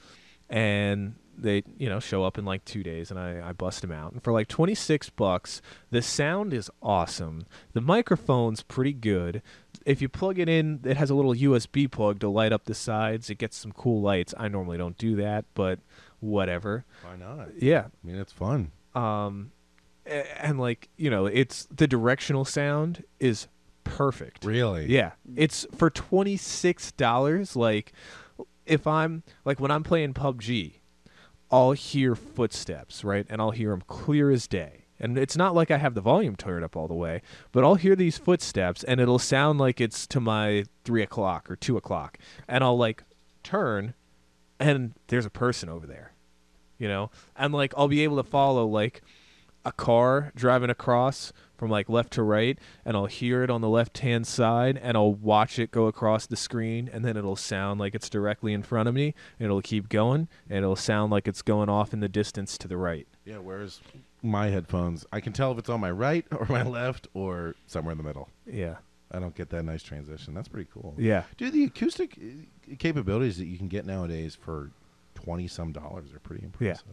and they, show up in like 2 days and I bust them out. And for like $26, the sound is awesome. The microphone's pretty good. If you plug it in, it has a little USB plug to light up the sides. It gets some cool lights. I normally don't do that, but whatever. Why not? Yeah. I mean, it's fun. And like, it's the directional sound is perfect. Really? Yeah. It's for $26. Like if I'm like when I'm playing PUBG, I'll hear footsteps, right? And I'll hear them clear as day. And it's not like I have the volume turned up all the way, but I'll hear these footsteps and it'll sound like it's to my 3 o'clock or 2 o'clock. And I'll like turn and there's a person over there, and like I'll be able to follow like a car driving across from like left to right and I'll hear it on the left-hand side and I'll watch it go across the screen and then it'll sound like it's directly in front of me and it'll keep going and it'll sound like it's going off in the distance to the right. Yeah, whereas my headphones, I can tell if it's on my right or my left or somewhere in the middle. Yeah. I don't get that nice transition. That's pretty cool. Yeah. Dude, the acoustic capabilities that you can get nowadays for $20-some are pretty impressive.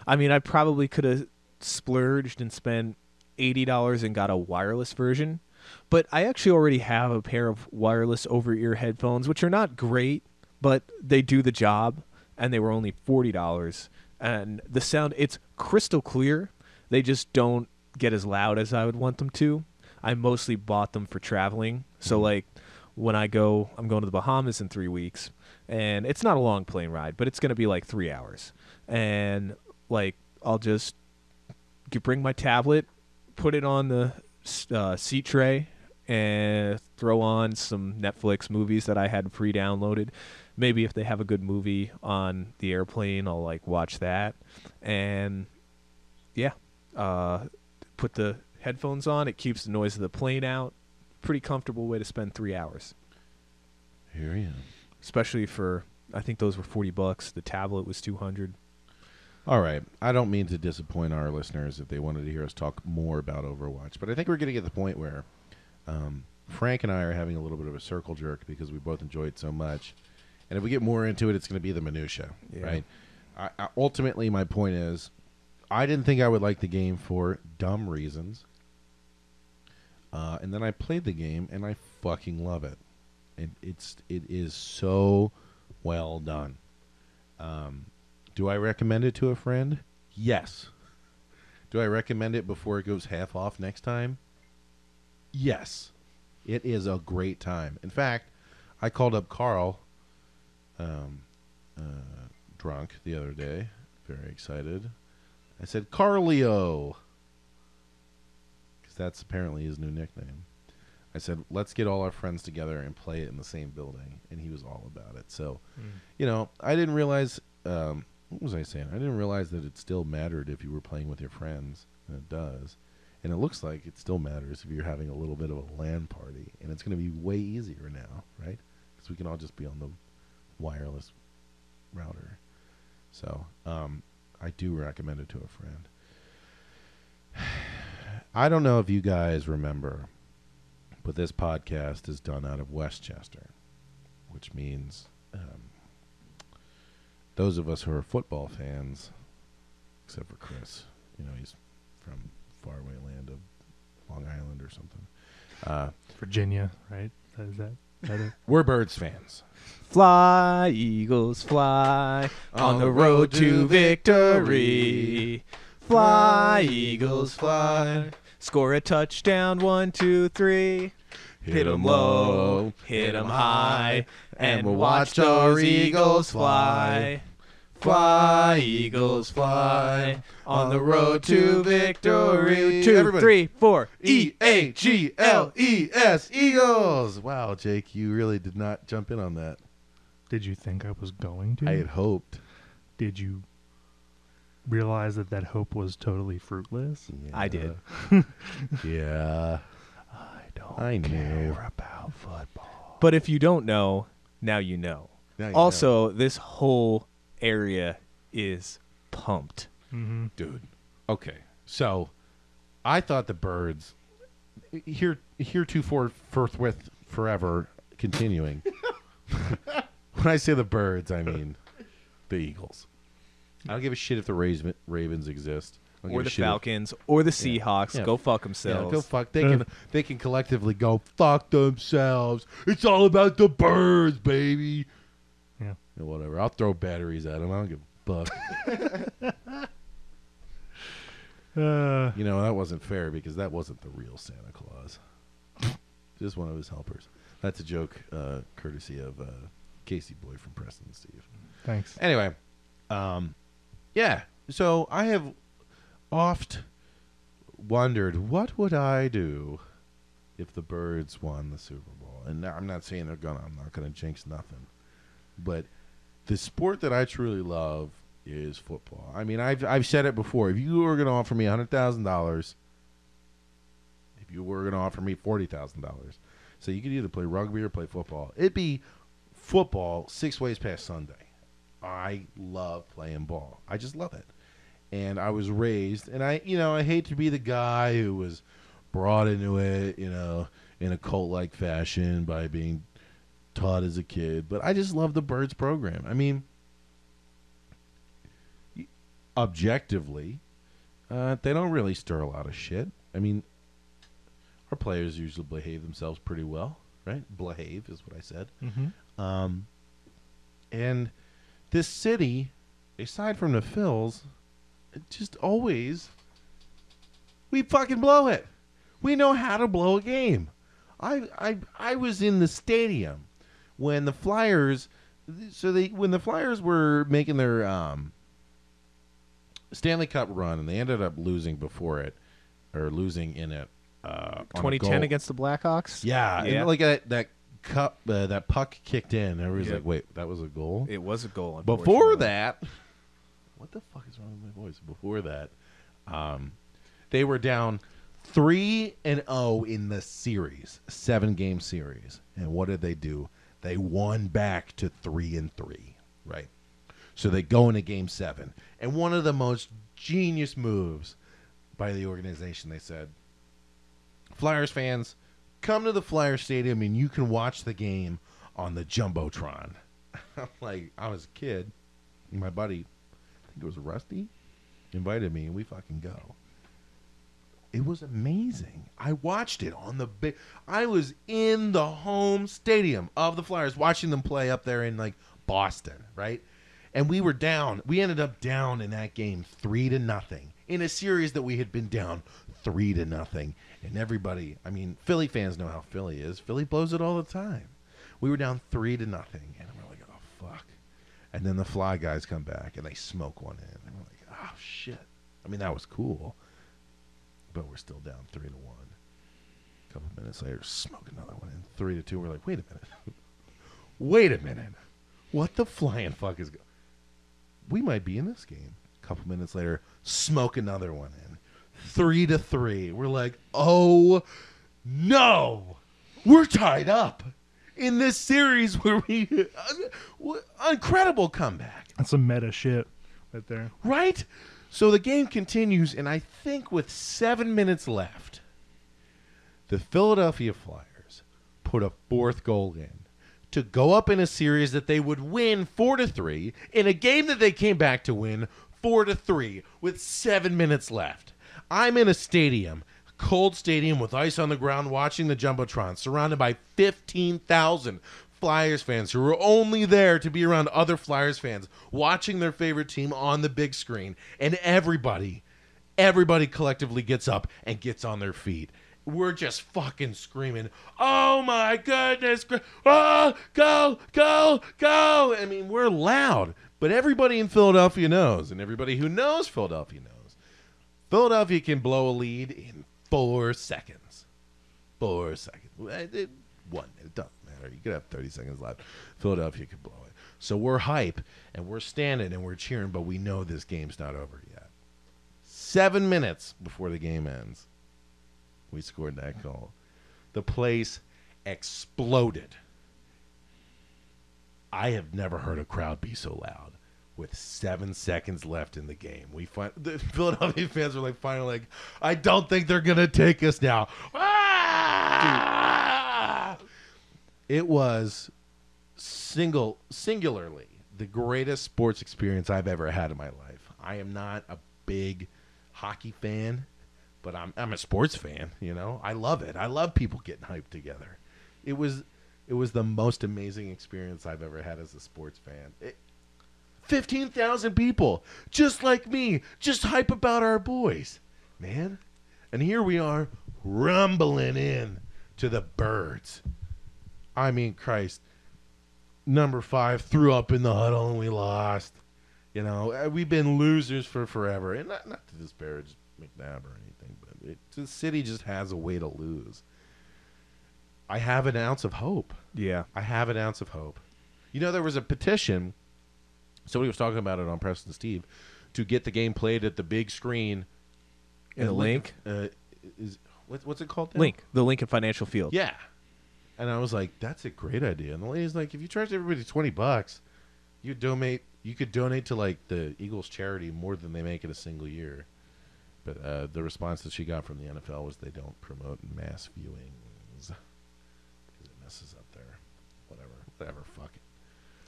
I mean, I probably could have splurged and spent $80 and got a wireless version, but I actually already have a pair of wireless over-ear headphones, which are not great, but they do the job, and they were only $40. And the sound, it's crystal clear. They just don't get as loud as I would want them to. I mostly bought them for traveling. So, like, when I'm going to the Bahamas in 3 weeks, and it's not a long plane ride, but it's going to be like 3 hours. And, like, I'll just bring my tablet, put it on the seat tray, and throw on some Netflix movies that I had pre-downloaded. Maybe if they have a good movie on the airplane, I'll like watch that. And yeah, put the headphones on. It keeps the noise of the plane out. Pretty comfortable way to spend 3 hours. Here I am. Especially for, I think those were $40. The tablet was $200. All right. I don't mean to disappoint our listeners if they wanted to hear us talk more about Overwatch, but I think we're getting at the point where Frank and I are having a little bit of a circle jerk because we both enjoy it so much. And if we get more into it, it's going to be the minutia, right? Ultimately, my point is, I didn't think I would like the game for dumb reasons. And then I played the game, and I fucking love it. And it is so well done. Do I recommend it to a friend? Yes. Do I recommend it before it goes half off next time? Yes. It is a great time. In fact, I called up Carl, drunk the other day, very excited. I said, Carlio, because that's apparently his new nickname. I said, let's get all our friends together and play it in the same building. And he was all about it. So, I didn't realize, what was I saying? I didn't realize that it still mattered if you were playing with your friends. And it does. And it looks like it still matters if you're having a little bit of a LAN party. And it's going to be way easier now, right? Because we can all just be on the wireless router. So, I do recommend it to a friend. I don't know if you guys remember, but this podcast is done out of Westchester, which means those of us who are football fans, except for Chris, he's from faraway land of Long Island or something. Virginia, right? Is that it? We're Birds fans. Fly, Eagles, fly on the road to victory. Fly, Eagles, fly. Score a touchdown, 1, 2, 3. Hit 'em low, hit 'em high, and we'll watch our Eagles fly. Fly, Eagles, fly on the road to victory. 2, Everybody. 3, 4. EAGLES, Eagles. Wow, Jake, you really did not jump in on that. Did you think I was going to? I had hoped. Did you realize that hope was totally fruitless? Yeah. I did. Yeah. I knew. About football. But if you don't know, now you know. Now you Also, this whole area is pumped. Mm-hmm. Dude. Okay. So, I thought the Birds, heretofore forthwith forever, continuing. When I say the Birds, I mean the Eagles. I don't give a shit if the Ravens exist. I don't Or give a the shit if- Falcons, or the Seahawks. Yeah. Go fuck Yeah, themselves. go fuck. They can collectively go fuck themselves. It's all about the Birds, baby. Yeah. Yeah, whatever. I'll throw batteries at them. I don't give a fuck. That wasn't fair because that wasn't the real Santa Claus. Just one of his helpers. That's a joke, courtesy of Casey Boy from Preston and Steve. Thanks. Anyway, yeah. So I have oft wondered, what would I do if the Birds won the Super Bowl? And I'm not saying they're gonna. I'm not gonna jinx nothing. But the sport that I truly love is football. I mean, I've said it before. If you were gonna offer me $100,000, if you were gonna offer me $40,000, so you could either play rugby or play football, it'd be football 6 ways past Sunday. I love playing ball. I just love it. And I was raised, and I hate to be the guy who was brought into it, in a cult-like fashion by being taught as a kid, but I just love the Birds program. I mean, objectively, they don't really stir a lot of shit. I mean, our players usually behave themselves pretty well, right? Behave is what I said. Mm-hmm. And this city, aside from the Phils, just always, we fucking blow it. We know how to blow a game. I was in the stadium when the Flyers, when the Flyers were making their Stanley Cup run, and they ended up losing before it, or losing in it. On a 2010 goal. against the Blackhawks? Yeah, Yeah. and like that cup, that puck kicked in. Everybody's Yep. like, "Wait, that was a goal." It was a goal. Before unfortunately. that, what the fuck is wrong with my voice? Before that, they were down 3-0 in the series, 7-game series. And what did they do? They won back to 3-3, right? So they go into Game 7. And one of the most genius moves by the organization, they said, Flyers fans, come to the Flyers Stadium and you can watch the game on the Jumbotron. I'm like, I was a kid. My buddy, I think it was Rusty, invited me, and we fucking go. It was amazing. I watched it on the big. I was in the home stadium of the Flyers watching them play up there in like Boston, right? And we were down. We ended up down in that game 3-0 in a series that we had been down 3-0. And everybody, I mean, Philly fans know how Philly is. Philly blows it all the time. We were down 3-0, and we're like, oh fuck. And then the Fly guys come back and they smoke one in, and we're like, oh shit. I mean, that was cool. But we're still down 3-1. A couple minutes later, smoke another one in 3-2. We're like, wait a minute. Wait a minute. What the flying fuck is going? We might be in this game. A couple minutes later, smoke another one in 3-3. We're like, oh no, we're tied up in this series where we incredible comeback. That's some meta shit right there. Right? So the game continues, and I think with 7 minutes left, the Philadelphia Flyers put a fourth goal in to go up in a series that they would win 4-3 in a game that they came back to win 4-3 with 7 minutes left. I'm in a stadium, cold stadium with ice on the ground, watching the Jumbotron, surrounded by 15,000 Flyers fans who were only there to be around other Flyers fans watching their favorite team on the big screen, and everybody collectively gets up and gets on their feet. We're just fucking screaming, oh my goodness, oh, go, go, go. I mean, we're loud, but everybody in Philadelphia knows, and everybody who knows Philadelphia knows, Philadelphia can blow a lead in 4 seconds. 4 seconds. 1 minute, it doesn't. You could have 30 seconds left. Philadelphia could blow it. So we're hype, and we're standing, and we're cheering, but we know this game's not over yet. 7 minutes before the game ends, we scored that goal. The place exploded. I have never heard a crowd be so loud. With 7 seconds left in the game, the Philadelphia fans were like, finally, like, I don't think they're gonna take us now. Ah! It was singularly the greatest sports experience I've ever had in my life. I am not a big hockey fan, but I'm a sports fan. You know, I love it. I love people getting hyped together. It was the most amazing experience I've ever had as a sports fan. 15,000 people, just like me, just hype about our boys, man. And here we are, rumbling in to the Birds. I mean, Christ, number 5 threw up in the huddle and we lost. You know, we've been losers for forever. And not to disparage McNabb or anything, but the city just has a way to lose. I have an ounce of hope. Yeah. I have an ounce of hope. You know, there was a petition, somebody was talking about it on Preston Steve, to get the game played at the big screen. In a Link? What's it called now? Link. The Lincoln Financial Field. Yeah. And I was like, that's a great idea. And the lady's like, if you charge everybody $20, you could donate to like the Eagles charity more than they make in a single year. But the response that she got from the NFL was they don't promote mass viewings because it messes up their whatever, fuck it.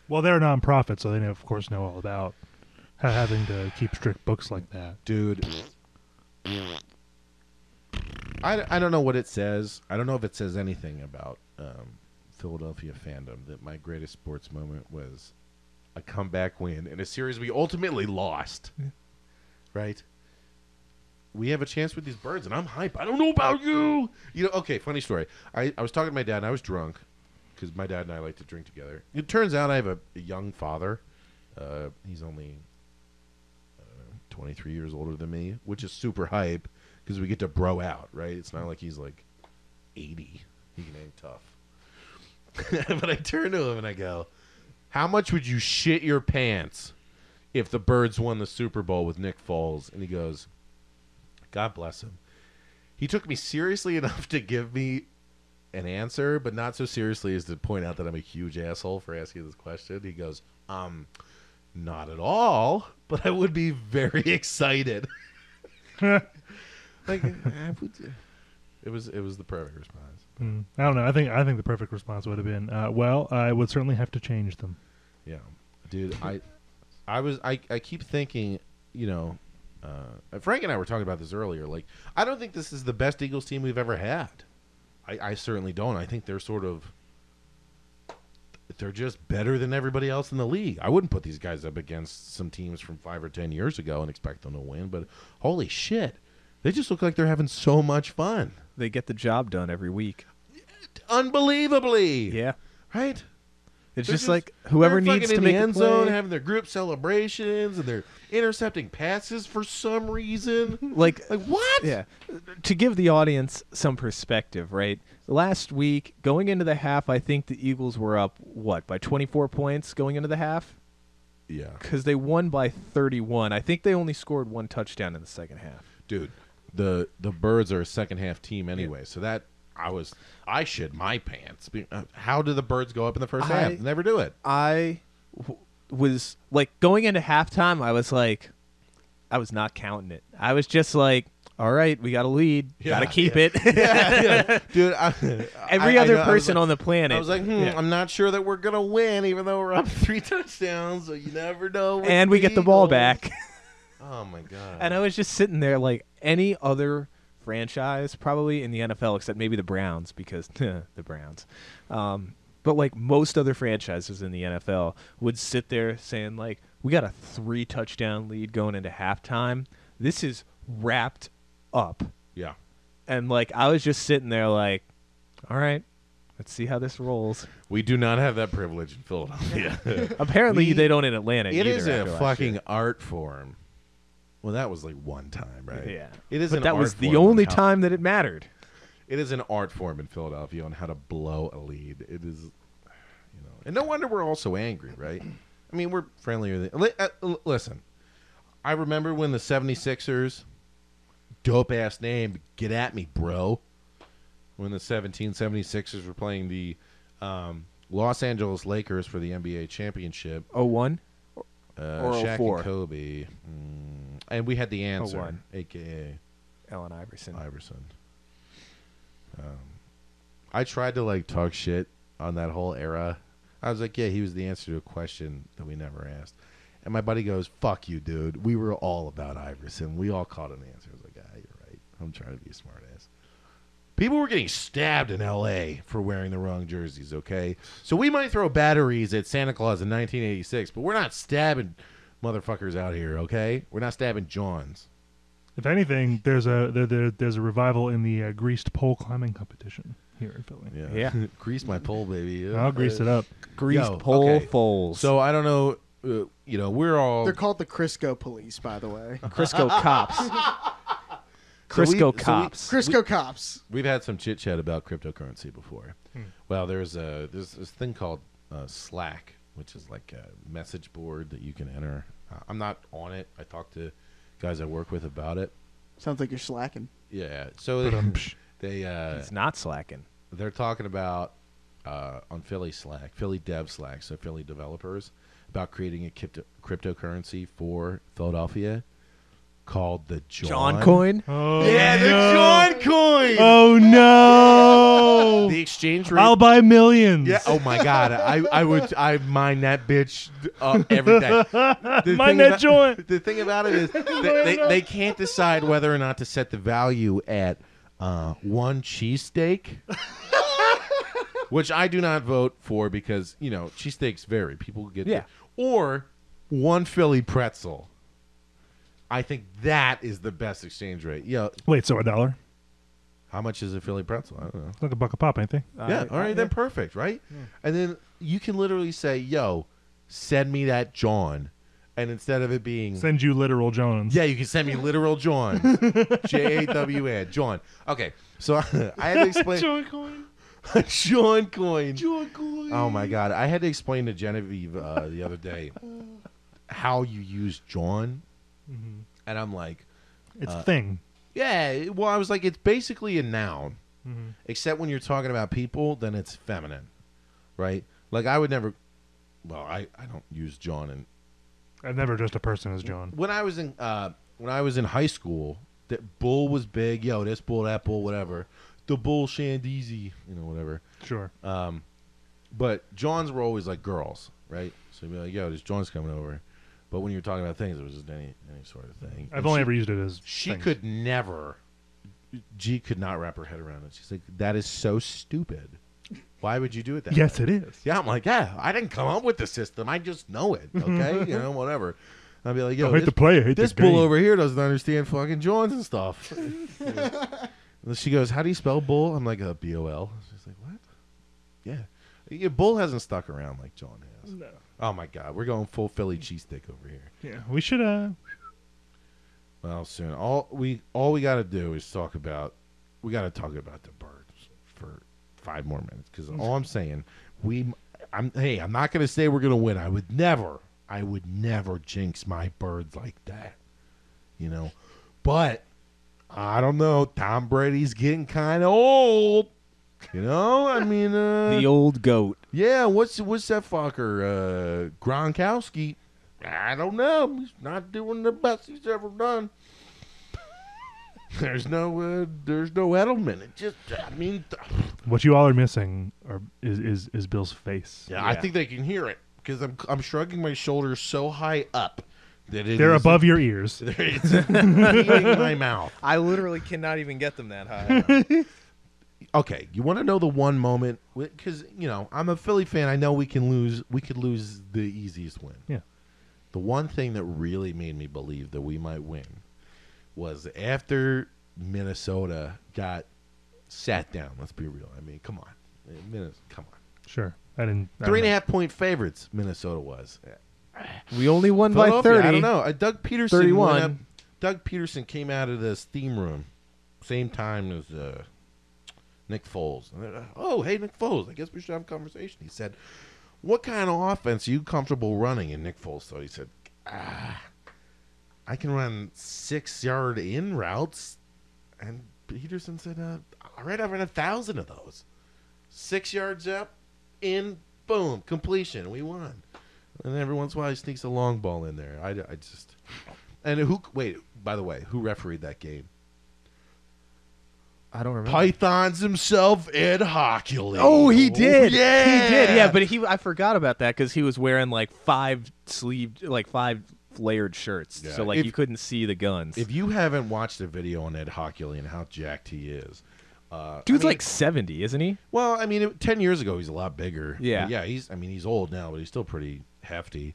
Well, they're a nonprofit, so they, of course, know all about having to keep strict books like that. Dude, I don't know what it says. I don't know if it says anything about Philadelphia fandom that my greatest sports moment was a comeback win in a series we ultimately lost. Right? We have a chance with these Birds, and I'm hype. I don't know about you. You know, okay, funny story. I was talking to my dad, and I was drunk because my dad and I like to drink together. It turns out I have a young father. He's only 23 years older than me, which is super hype because we get to bro out, right? It's not like he's like 80. He can hang tough. But I turn to him and I go, how much would you shit your pants if the Birds won the Super Bowl with Nick Foles? And he goes, God bless him. He took me seriously enough to give me an answer, but not so seriously as to point out that I'm a huge asshole for asking this question. He goes, Not at all, but I would be very excited. Like, it was the perfect response. I don't know. I think the perfect response would have been, well, I would certainly have to change them. Yeah, dude. I keep thinking, you know, Frank and I were talking about this earlier. Like, I don't think this is the best Eagles team we've ever had. I certainly don't. I think they're just better than everybody else in the league. I wouldn't put these guys up against some teams from 5 or 10 years ago and expect them to win. But holy shit, they just look like they're having so much fun. They get the job done every week. Unbelievably. Yeah. Right? It's They're just like whoever they're needs fucking to in make the a end play. zone, having their group celebrations, and they're intercepting passes for some reason. Like what? Yeah. To give the audience some perspective, right? Last week, going into the half, I think the Eagles were up, by 24 points going into the half? Yeah. Because they won by 31. I think they only scored 1 touchdown in the second half. Dude, the Birds are a second half team anyway, so that I shit my pants. How do the Birds go up in the first half? Never do it. I was like, going into halftime, I was not counting it. I was just like, all right, we got a lead. Got to keep it. Yeah. Dude, Every other person on the planet. I was like, I'm not sure that we're going to win, even though we're up 3 touchdowns, so you never know. And we get the ball back. Oh, my God. And I was just sitting there like any other franchise probably in the NFL, except maybe the Browns, because the Browns. But like most other franchises in the NFL would sit there saying, like, we got a 3 touchdown lead going into halftime. This is wrapped up. Yeah. And like I was just sitting there like, all right, let's see how this rolls. We do not have that privilege in Philadelphia. Apparently they don't in Atlanta It either. is a after last fucking year. art form. Well, that was like one time, right? Yeah. It is But an that art was the form on only how- time that it mattered. It is an art form in Philadelphia on how to blow a lead. It is, and no wonder we're all so angry, right? I mean, we're friendlier than... Listen, I remember when the 76ers, dope-ass name, get at me, bro, when the 76ers were playing the Los Angeles Lakers for the NBA championship. 01? Or Shaq 04? and Kobe. And we had the answer, 01. a.k.a. Allen Iverson. I tried to like talk shit on that whole era. I was like, yeah, he was the answer to a question that we never asked. And my buddy goes, fuck you, dude. We were all about Iverson. We all caught an answer. I was like, you're right. I'm trying to be a smart ass. People were getting stabbed in L.A. for wearing the wrong jerseys, okay? So we might throw batteries at Santa Claus in 1986, but we're not stabbing motherfuckers out here, okay? We're not stabbing Johns. If anything, there's a revival in the greased pole climbing competition here in Philly. Yeah. Grease my pole, baby. I'll grease it up. Greased pole okay. foals. So I don't know, we're all... They're called the Crisco Police, by the way. Crisco cops. Crisco cops. Crisco Cops. We've had some chit-chat about cryptocurrency before. Well, there's this thing called Slack, which is like a message board that you can enter. I'm not on it. I talked to guys I work with about it. Sounds like you're slacking. Yeah. So they He's not slacking. they're talking about on Philly Slack, Philly Dev Slack, so Philly developers, about creating a cryptocurrency for Philadelphia called the John coin? Oh, Yeah, the no. John coin. Oh no! The exchange rate. I'll buy millions. Yeah. Oh my God. I mine that bitch every day. Mine that joint. The thing about it is they can't decide whether or not to set the value at one cheesesteak, which I do not vote for because cheesesteaks vary. People get or one Philly pretzel. I think that is the best exchange rate. Wait, so $1? How much is a Philly pretzel? I don't know. It's like $1 a pop, ain't they? Yeah, all right, then perfect, right? Yeah. And then you can literally say, yo, send me that John. And instead of it being... Send you literal Jones. Yeah, you can send me literal John. J-A-W-N, John. Okay, so I had to explain... John coin. John coin. John coin. Oh, my God. I had to explain to Genevieve the other day how you use John. Mm-hmm. And I'm like... It's thing. Yeah, well, I was like, it's basically a noun. Mm-hmm. Except when you're talking about people, then it's feminine, right? Like, I would never... Well, I don't use John I've never addressed a person as John. when I was in high school, that bull was big. Yo, this bull, that bull, whatever. The bull Shandeezy, whatever. Sure. But Johns were always like girls, right? So you'd be like, yo, this John's coming over. But when you were talking about things, it was just any sort of thing. I've only ever used it as She things. could never. G could not wrap her head around it. She's like, that is so stupid. Why would you do it that Yes, way? it is. Yeah, I'm like, yeah, I didn't come up with the system. I just know it, okay? Whatever. I'd be like, yo, I hate to play. I hate this the game. bull over here doesn't understand fucking Johns and stuff. And she goes, how do you spell bull? I'm like, B-O-L. She's like, what? Yeah. Bull hasn't stuck around like John has. No. Oh, my God. We're going full Philly cheesesteak over here. Yeah, we should. Well, soon. All we got to do is talk about. We got to talk about the birds for 5 more minutes because all I'm saying, I'm not going to say we're going to win. I would never jinx my birds like that, But I don't know. Tom Brady's getting kind of old. I mean, The old goat. yeah. What's that fucker? Gronkowski. I don't know. He's not doing the best he's ever done. There's no Edelman. It just, I mean, What you all are missing is Bill's face. yeah, I think they can hear it because I'm shrugging my shoulders so high up that They're above your ears. It's eating my mouth. I literally cannot even get them that high. Okay, you want to know the one moment? Because I'm a Philly fan. I know we could lose the easiest win. Yeah. The one thing that really made me believe that we might win was after Minnesota got sat down. Let's be real. I mean, come on. Come on. Sure. I didn't. 3.5 point favorites, Minnesota was. We only won by Philadelphia, 30. I don't know. Doug Peterson 31. went up. Doug Peterson came out of the steam room same time as Nick Foles. Oh, hey, Nick Foles. I guess we should have a conversation. He said, what kind of offense are you comfortable running? And Nick Foles thought, he said, I can run 6-yard in routes. And Peterson said, all right, I've run 1,000 of those. 6 yards up, in, boom, completion. We won. And every once in a while, he sneaks a long ball in there. I just. And by the way, who refereed that game? I don't remember. Pythons himself, Ed Hockley. Oh, he did. Yeah. He did. Yeah, but I forgot about that because he was wearing like 5 layered shirts. Yeah. So you couldn't see the guns. If you haven't watched a video on Ed Hockley and how jacked he is. Dude's like 70, isn't he? Well, I mean, 10 years ago, he's a lot bigger. Yeah. But yeah, he's old now, but he's still pretty hefty.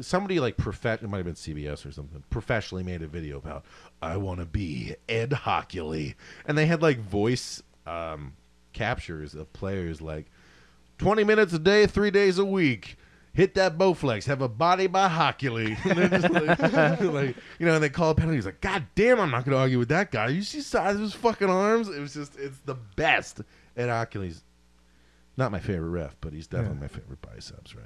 Somebody like it might have been CBS or something, professionally made a video about, I want to be Ed Hockley. And they had like voice captures of players like 20 minutes a day, 3 days a week. Hit that Bowflex. Have a body by Hockley. And they're just like, and they call a penalty. He's like, God damn, I'm not going to argue with that guy. You see the size of his fucking arms? It's the best. Ed Hockley's not my favorite ref, but he's definitely my favorite biceps, right?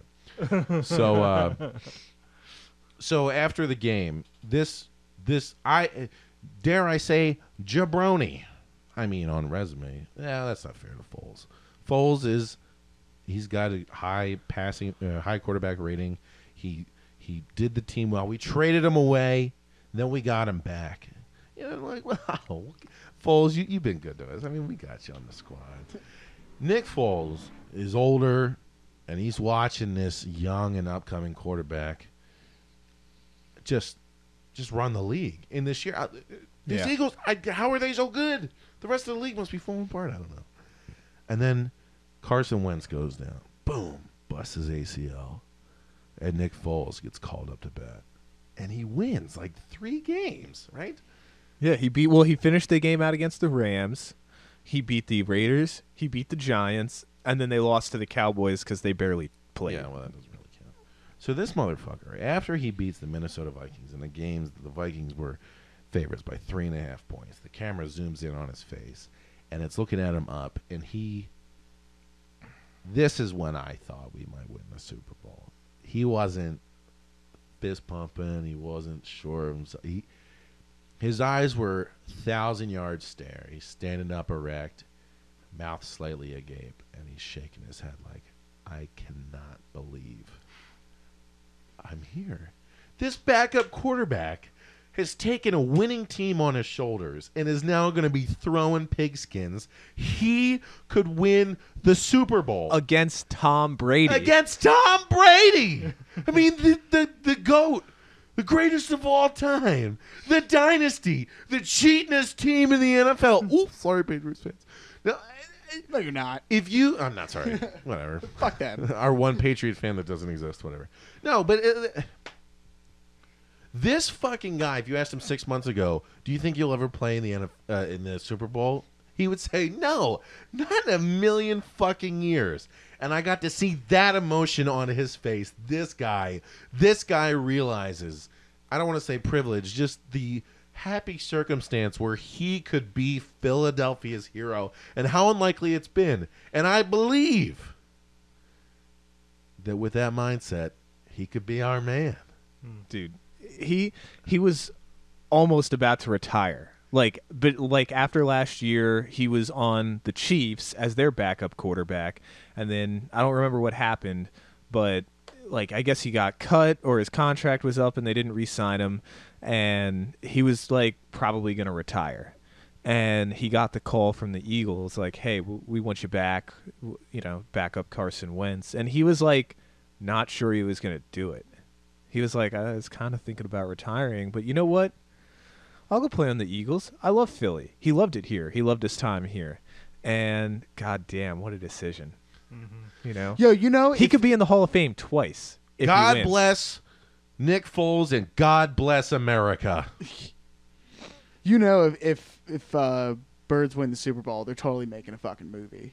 So after the game, this dare I say jabroni. I mean, on resume, that's not fair to Foles. Foles he's got a high quarterback rating. He did the team well. We traded him away, then we got him back. Wow, Foles, you've been good to us. I mean, we got you on the squad. Nick Foles is older. And he's watching this young and upcoming quarterback just run the league. In this year, these Eagles, how are they so good? The rest of the league must be falling apart. I don't know. And then Carson Wentz goes down. Boom. Busts his ACL. And Nick Foles gets called up to bat. And he wins like 3 games, right? Yeah, he finished the game out against the Rams. He beat the Raiders. He beat the Giants. And then they lost to the Cowboys because they barely played. Yeah, well, that doesn't really count. So this motherfucker, after he beats the Minnesota Vikings in the games, the Vikings were favorites by 3.5 points. The camera zooms in on his face, and it's looking at him up, and this is when I thought we might win the Super Bowl. He wasn't fist pumping. He wasn't sure of himself. His eyes were 1,000-yard stare. He's standing up erect, mouth slightly agape, and he's shaking his head like, I cannot believe I'm here. This backup quarterback has taken a winning team on his shoulders and is now going to be throwing pigskins. He could win the Super Bowl Against Tom Brady. against Tom Brady. I mean, the GOAT, the greatest of all time, the dynasty, the cheatingest team in the NFL. Oops, sorry, Patriots fans. No, No, you're not. if you, I'm not sorry. Whatever. Fuck them. Our one Patriot fan that doesn't exist. Whatever. No, but this fucking guy. If you asked him 6 months ago, do you think you'll ever play in the Super Bowl? He would say no, not in a million fucking years. And I got to see that emotion on his face. This guy realizes, I don't want to say privilege, just the happy circumstance where he could be Philadelphia's hero and how unlikely it's been. And I believe that with that mindset, he could be our man. Dude, he was almost about to retire. But after last year, he was on the Chiefs as their backup quarterback, and then I don't remember what happened, but I guess he got cut or his contract was up and they didn't re-sign him, and he was probably going to retire. And he got the call from the Eagles hey, we want you back, back up Carson Wentz. And he was not sure he was going to do it. He was I was kind of thinking about retiring, but you know what? I'll go play on the Eagles. I love Philly. He loved it here. He loved his time here. And goddamn, what a decision. Yo, he could be in the Hall of Fame twice. If he God wins. bless Nick Foles and God bless America. If Birds win the Super Bowl, they're totally making a fucking movie.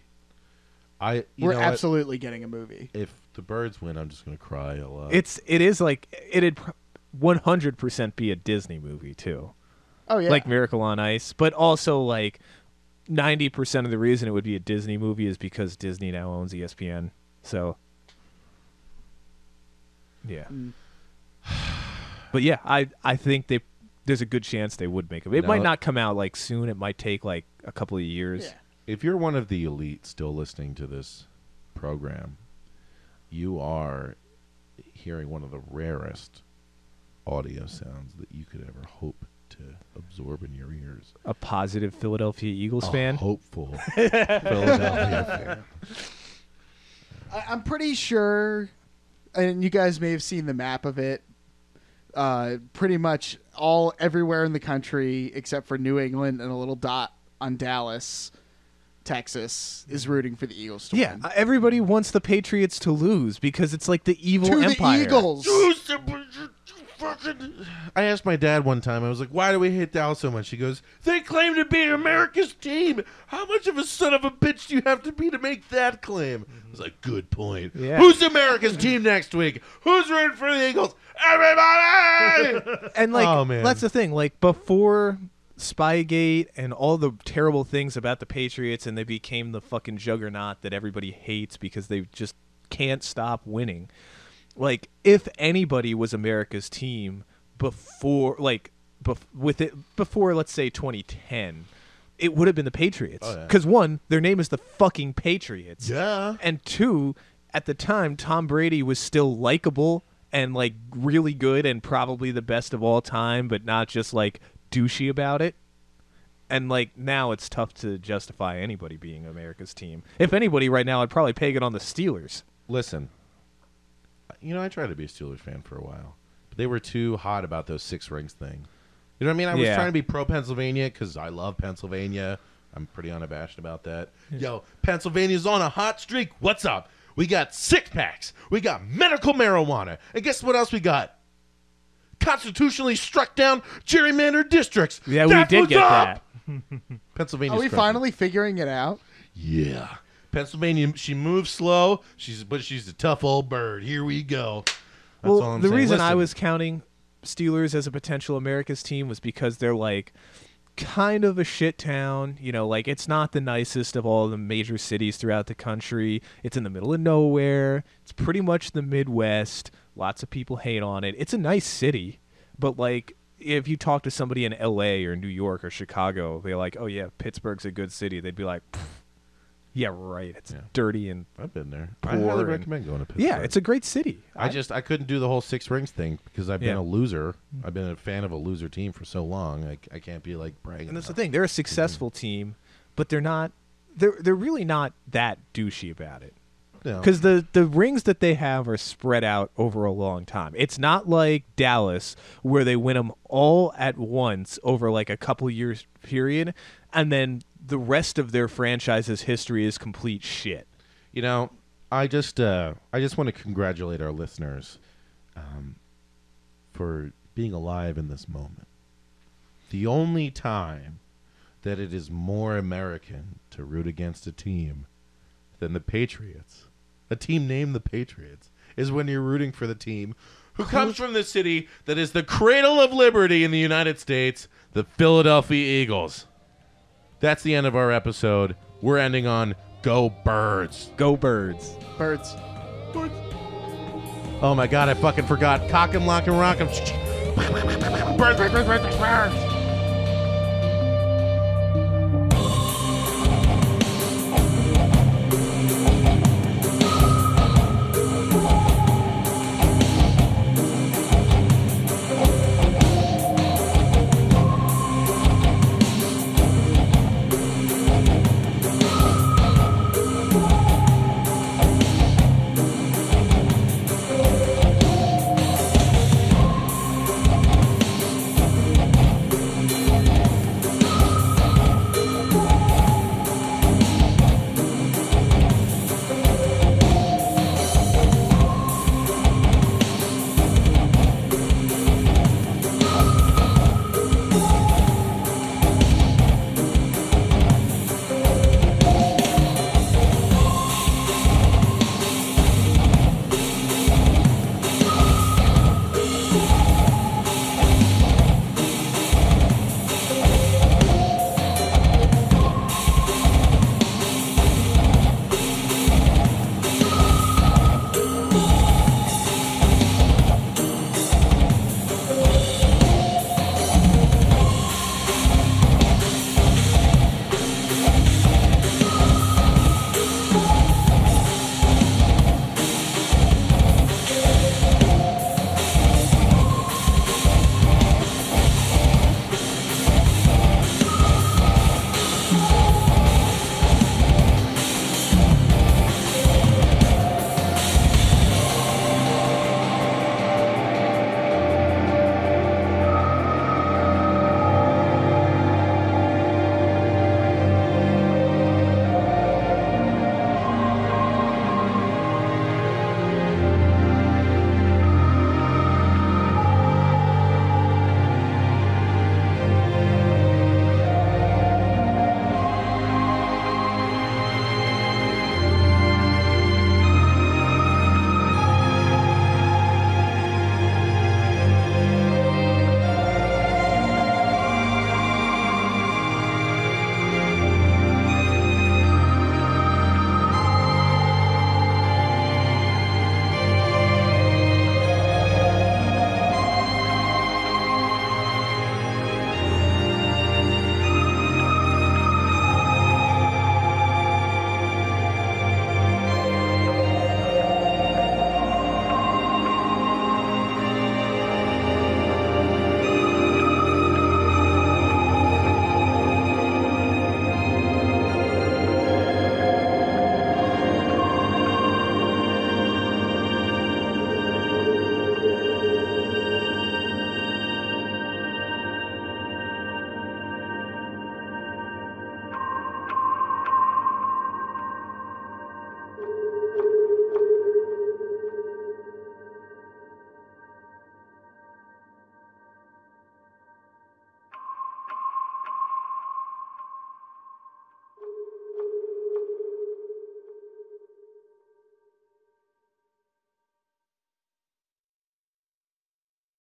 We're absolutely getting a movie. If the Birds win, I'm just going to cry a lot. It'd 100% be a Disney movie too. Oh yeah, Miracle on Ice, but also 90% of the reason it would be a Disney movie is because Disney now owns ESPN. So yeah. But yeah, I think there's a good chance they would make it. It might not come out soon. It might take a couple of years. Yeah. If you're one of the elite still listening to this program, you are hearing one of the rarest audio sounds that you could ever hope to absorb in your ears. A positive Philadelphia Eagles fan. Hopeful Philadelphia fan. I'm pretty sure, and you guys may have seen the map of it. Pretty much everywhere in the country except for New England and a little dot on Dallas, Texas, is rooting for the Eagles to win. Everybody wants the Patriots to lose because it's the evil To empire. the Eagles. I asked my dad one time, I was like, why do we hate Dallas so much? He goes, they claim to be America's team. How much of a son of a bitch do you have to be to make that claim? I was like, good point. Yeah. Who's America's team next week? Who's rooting for the Eagles? Everybody! And Oh, man. that's the thing. Before Spygate and all the terrible things about the Patriots, and they became the fucking juggernaut that everybody hates because they just can't stop winning. If anybody was America's team before, before let's say 2010, it would have been the Patriots. Oh, yeah. Because one, their name is the fucking Patriots. Yeah. And two, at the time, Tom Brady was still likable and really good and probably the best of all time, but not just douchey about it. And now it's tough to justify anybody being America's team. If anybody right now, I'd probably peg it on the Steelers. Listen, I tried to be a Steelers fan for a while, but they were too hot about those 6 rings thing. You know what I mean? I was trying to be pro-Pennsylvania because I love Pennsylvania. I'm pretty unabashed about that. Yo, Pennsylvania's on a hot streak. What's up? We got 6-packs. We got medical marijuana. And guess what else we got? Constitutionally struck down gerrymandered districts. Yeah, That's we did what's get up! that. Pennsylvania. Are we finally figuring it out? Yeah. Pennsylvania, she moves slow, but she's a tough old bird. Here we go. That's all I'm the saying. reason I Listen, was counting Steelers as a potential America's team was because they're kind of a shit town. It's not the nicest of all the major cities throughout the country. It's in the middle of nowhere. It's pretty much the Midwest. Lots of people hate on it. It's a nice city, but if you talk to somebody in L.A. or New York or Chicago, they're like, oh yeah, Pittsburgh's a good city. They'd be like, Yeah, right. It's Yeah. dirty and I've been there. I Poor highly and- recommend going to Pittsburgh. yeah, it's a great city. I couldn't do the whole Six Rings thing because I've been Yeah. a loser. I've been a fan of a loser team for so long. I can't be like bragging. And that's the about thing. They're a successful team, but they're not. They're really not that douchey about it. it. No. Because the rings that they have are spread out over a long time. It's not like Dallas where they win them all at once over like a couple years period, and then the rest of their franchise's history is complete shit. You know, I just want to congratulate our listeners for being alive in this moment. The only time that it is more American to root against a team than the Patriots, a team named the Patriots, is when you're rooting for the team who comes from the city that is the cradle of liberty in the United States, the Philadelphia Eagles. That's the end of our episode. We're ending on Go Birds. Go Birds. Birds. Oh my God, I fucking forgot. Cock 'em, lock 'em, rock 'em. Birds, birds, birds, birds, birds.